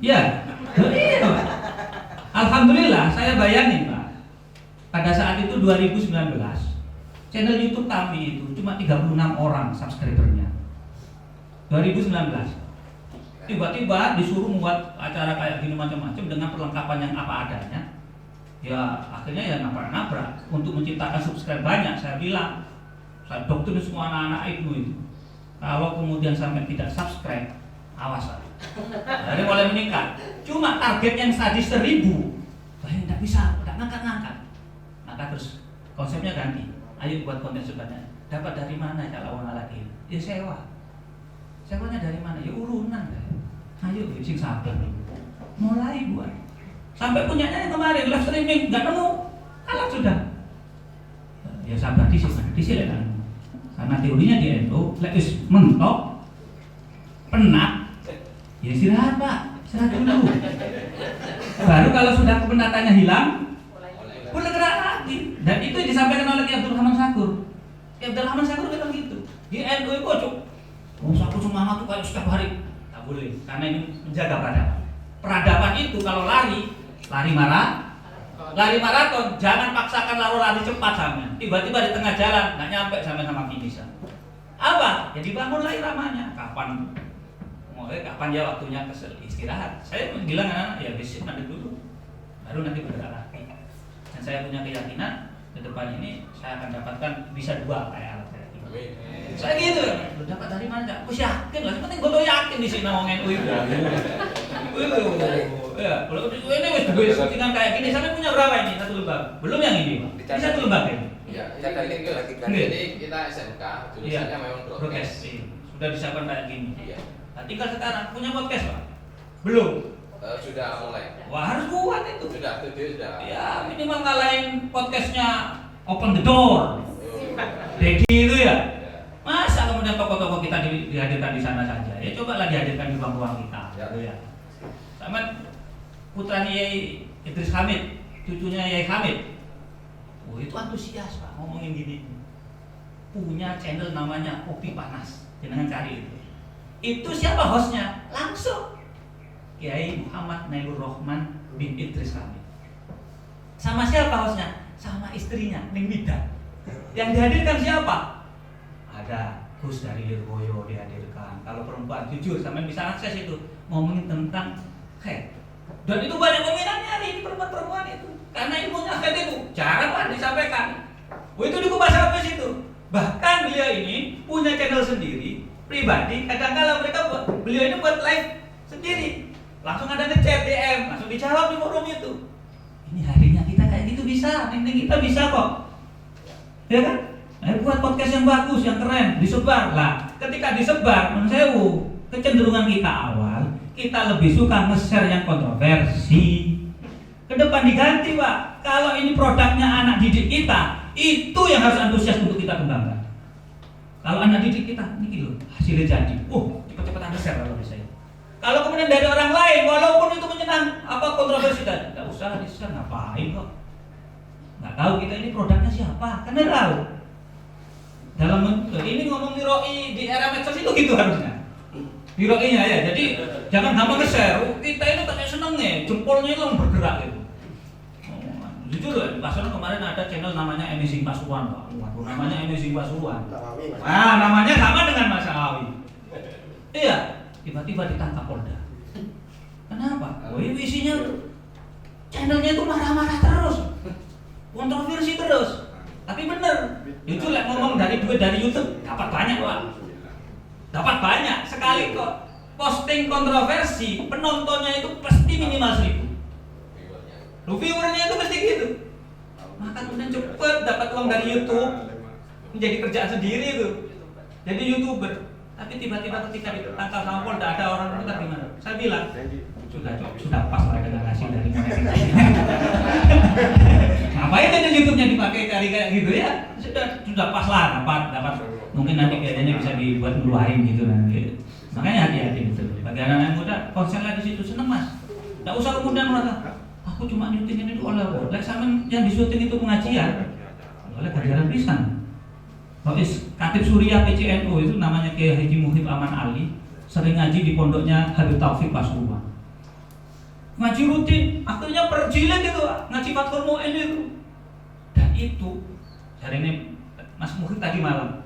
Ya. Iya, Pak. Alhamdulillah saya bayangin, Pak. Pada saat itu 2019, channel YouTube kami itu cuma 36 orang subscribernya. 2019. Tiba-tiba disuruh membuat acara kayak gini macam-macam dengan perlengkapan yang apa adanya. Ya akhirnya ya nabrak-nabrak untuk menciptakan subscribe banyak. Saya bilang, saya doktrin semua anak-anak itu Kalau kemudian sampai tidak subscribe, awas lah. Jadi mulai meningkat. Cuma target yang tadi 1000, tidak bisa, tidak ngangkat-ngangkat. Maka terus konsepnya ganti. Ayo buat konten sebanyak. Dapat dari mana kalau orang lagi? Ya sewa. Sewanya dari mana? Ya urunan. Ayo sing sabar. Mulai buat. Sampai punyanya yang kemarin live streaming nggak nemu, kalah sudah. Ya sabar di sini kan. Karena teorinya di NU, lekus mentok, penat, ya istirahat Pak, istirahat dulu. Baru kalau sudah kepenatannya hilang, boleh gerak lagi. Dan itu disampaikan oleh Ki Abdul Rahman Sakur. Ki Abdul Rahman Sakur bilang gitu. Di NU itu aku semangat tuh kayak setiap hari. Tak boleh, karena ini menjaga peradaban. Peradaban itu kalau lari maraton, jangan paksakan lari cepat sama. Tiba-tiba di tengah jalan nggak nyampe sama finish. Apa? Ya dibangunlah iramanya. Kapan ya waktunya istirahat? Saya bilang anak-anak ya besok nanti dulu, baru nanti bergerak lagi. Dan saya punya keyakinan ke depan ini saya akan dapatkan bisa 2 kayak alat saya. Saya gitu, lu dapat dari mana? Aku yakin lah, penting gue yakin di sini ngomongin ya, kalau ini wes dengan kayak gini, sampai punya berapa ini? 1 lembar. Belum yang ini, Pak. Ini 1 lembar ini. Iya, jadi kita SMK, tulisannya memang broadcast. Sudah disiapkan kayak gini. Iya. Nah, tinggal sekarang punya podcast, Pak? Belum. Sudah mulai. Wah, harus kuat itu. Sudah, sudah. Ya, minimal ngalahin podcastnya Open the Door. Dedi itu ya. Masa kemudian tokoh-tokoh kita dihadirkan di sana saja? Ya cobalah dihadirkan di ruang-ruang kita. Ya. Sama putranya Yai Idris Hamid, cucunya Yai Hamid. Oh, itu antusias Pak ngomongin gini. Punya channel namanya Kopi Panas. Jangan cari itu. Itu siapa hostnya? Langsung Kiai Muhammad Nailur Rahman bin Idris Hamid. Sama siapa hostnya? Sama istrinya Ning Wida. Yang dihadirkan siapa? Ada Gus dari Lirboyo dihadirkan. Kalau perempuan jujur sampai bisa akses itu ngomongin tentang head. Dan itu banyak peminatnya hari ini perempuan-perempuan itu. Karena ilmunya head itu jarang lah disampaikan. Itu dikupas habis itu. Bahkan beliau ini punya channel sendiri pribadi. Kadang-kala beliau ini buat live sendiri. Langsung ada ngechat DM, langsung dijawab di forum itu. Ini harinya kita kayak gitu bisa, ini kita bisa kok. Ya kan? Buat podcast yang bagus, yang keren, disebar lah. Ketika disebar, menurut saya kecenderungan kita awal, kita lebih suka nge-share yang kontroversi. Kedepan diganti Pak. Kalau ini produknya anak didik kita, itu yang harus antusias untuk kita kembangkan. Kalau anak didik kita, ini loh hasilnya jadi. Cepet-cepetan nge-share kalau bisa. Kalau kemudian dari orang lain, walaupun itu menyenang, kontroversi tadi, nggak usah di-share, ngapain kok? Nggak tahu kita ini produknya siapa, karena tahu. Dalam ini ngomong miroi di era medsos itu gitu harusnya. Miroinya ya, jadi jangan gampang nge-share. Kita ini tak senengnya, jempolnya itu bergerak gitu. Jujur ya, Pasaran kemarin ada channel namanya Amazing Pasuruan Pak. Waduh, namanya Amazing Pasuruan. Nah, namanya sama dengan Mas Awi. Iya, tiba-tiba ditangkap Polda. Kenapa? Isinya channelnya itu marah-marah terus, kontroversi terus. Tapi bener, itu lah ngomong dari duit dari YouTube dapat banyak Pak. Dapat banyak sekali kok. Posting kontroversi, penontonnya itu pasti minimal 1000. Viewernya itu pasti gitu. Maka kemudian cepet dapat uang dari YouTube, menjadi kerjaan sendiri itu. Jadi YouTuber. Tapi tiba-tiba ketika ditangkap sama Polda ada orang komentar gimana? Saya bilang sudah pas lah dengan hasil dari monetisasi. Ngapain aja YouTube-nya dipakai cari kayak gitu ya? Sudah pas lah dapat mungkin nanti kayaknya bisa dibuat ngeluarin gitu nanti. Makanya hati-hati betul. Bagi anak-anak muda konselnya di situ seneng Mas. Enggak usah kemudian merasa aku cuma nyutingin itu oleh sama yang disuting itu pengajian oleh ganjaran pisan. Rois Katib Surya PCNU itu namanya Kiai Haji Muhib Aman Ali, sering ngaji di pondoknya Habib Taufik Pasuruan. Ngaji rutin, akhirnya perjilid gitu, ngaji Fathul Mu'in itu. Dan itu, hari ini Mas Muhib tadi malam,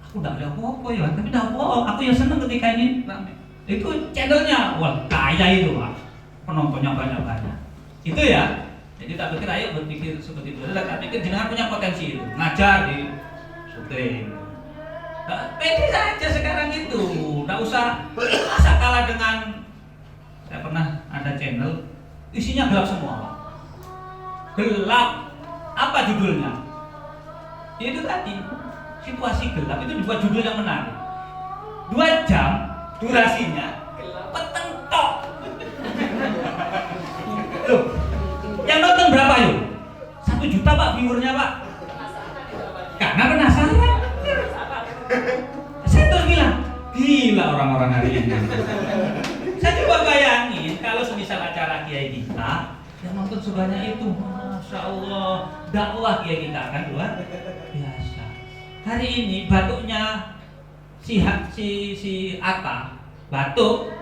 aku udah ada apa-apa ya, tapi udah apa, aku yang seneng ketika ini rame. Itu channelnya, wah kaya itu Pak, penontonnya banyak-banyak. Itu ya, jadi tak pikir ayo berpikir seperti itu. Tak pikir jenengan punya potensi itu, ngajar di syuting. Pede saja sekarang itu, nggak usah kalah dengan. Saya pernah ada channel isinya gelap semua, Pak. Gelap. Apa judulnya? Itu tadi situasi gelap itu dibuat judul yang menarik. 2 jam durasinya, petentok. Loh, yang nonton berapa yuk? 1 juta Pak viewernya Pak. Karena penasaran. Saya terus bilang, gila orang-orang hari ini. Saya coba bayangin kalau semisal acara kiai kita yang nonton sebanyak itu, masya Allah, dakwah kiai kita akan luar biasa. Hari ini batuknya si Atta batuk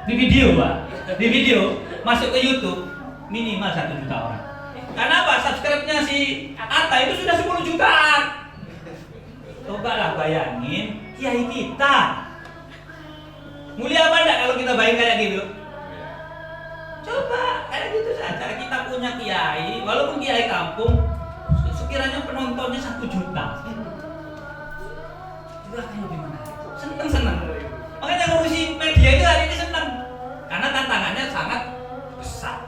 di video Pak, di video masuk ke YouTube minimal 1 juta orang. Karena apa? Subscribe-nya si Atta itu sudah 10 jutaan. Coba lah bayangin kiai kita mulia apa enggak kalau kita bayangin kayak gitu? Coba kayak gitu saja. Kita punya kiai, walaupun kiai kampung, sekiranya penontonnya 1 juta. Itu akan lebih menarik. Seneng. Makanya ngurusi media itu hari ini seneng. Karena tantangannya sangat besar.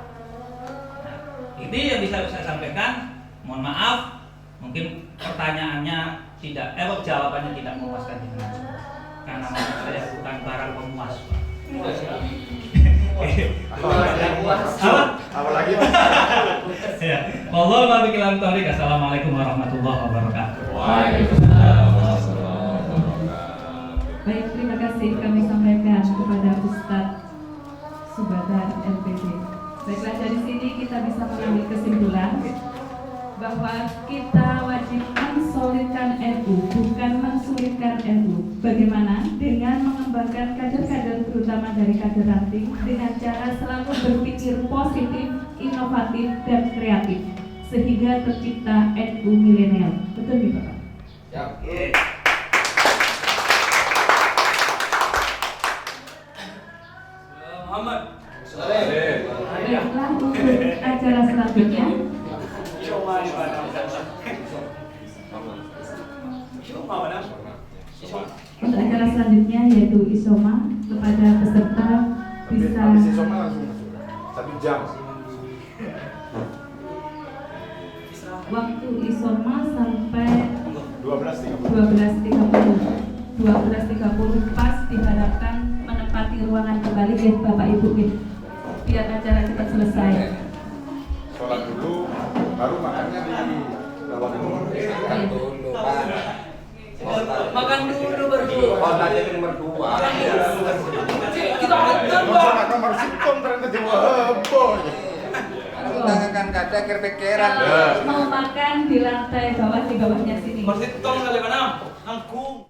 Nah, ini yang bisa saya sampaikan. Mohon maaf, mungkin pertanyaannya tidak, jawabannya tidak memuaskan dengan semua. Karena saya bukan barang pemuas, Pak. Apalagi Ya. Wallahu a'lam bishawab. Assalamualaikum warahmatullahi wabarakatuh. Waalaikumsalam. Baik, terima kasih kami sampaikan kepada Ustadz Subadar LPD. Baiklah, dari sini kita bisa mengambil kesimpulan bahwa kita wajib mensolidkan NU, bukan mensulitkan NU. Bagaimana? Dengan mengembangkan kader-kader, terutama dari kader ranting, dengan cara selalu berpikir positif, inovatif, dan kreatif, sehingga tercipta NU milenial. Betul nih Bapak? Siap. Muhammad. Baiklah, untuk acara selanjutnya untuk acara selanjutnya yaitu Isoma, kepada peserta bisa habis Isoma langsung masuk 1 jam. waktu Isoma sampai 12.30. 12.30 pas diharapkan menempati ruangan kembali ya Bapak Ibu ya, biar acara cepat selesai. Sholat dulu, baru makannya di bawah dulu. Makan dulu, Pak. Makan dulu berdua. Kotanya itu nomor 2. Kita makan Masa makan baru singkong ternyata di heboh. Kita kan kada kir-pikiran. Mau makan di lantai bawah, di bawahnya sini. Bersitong kali mana? Nangkung.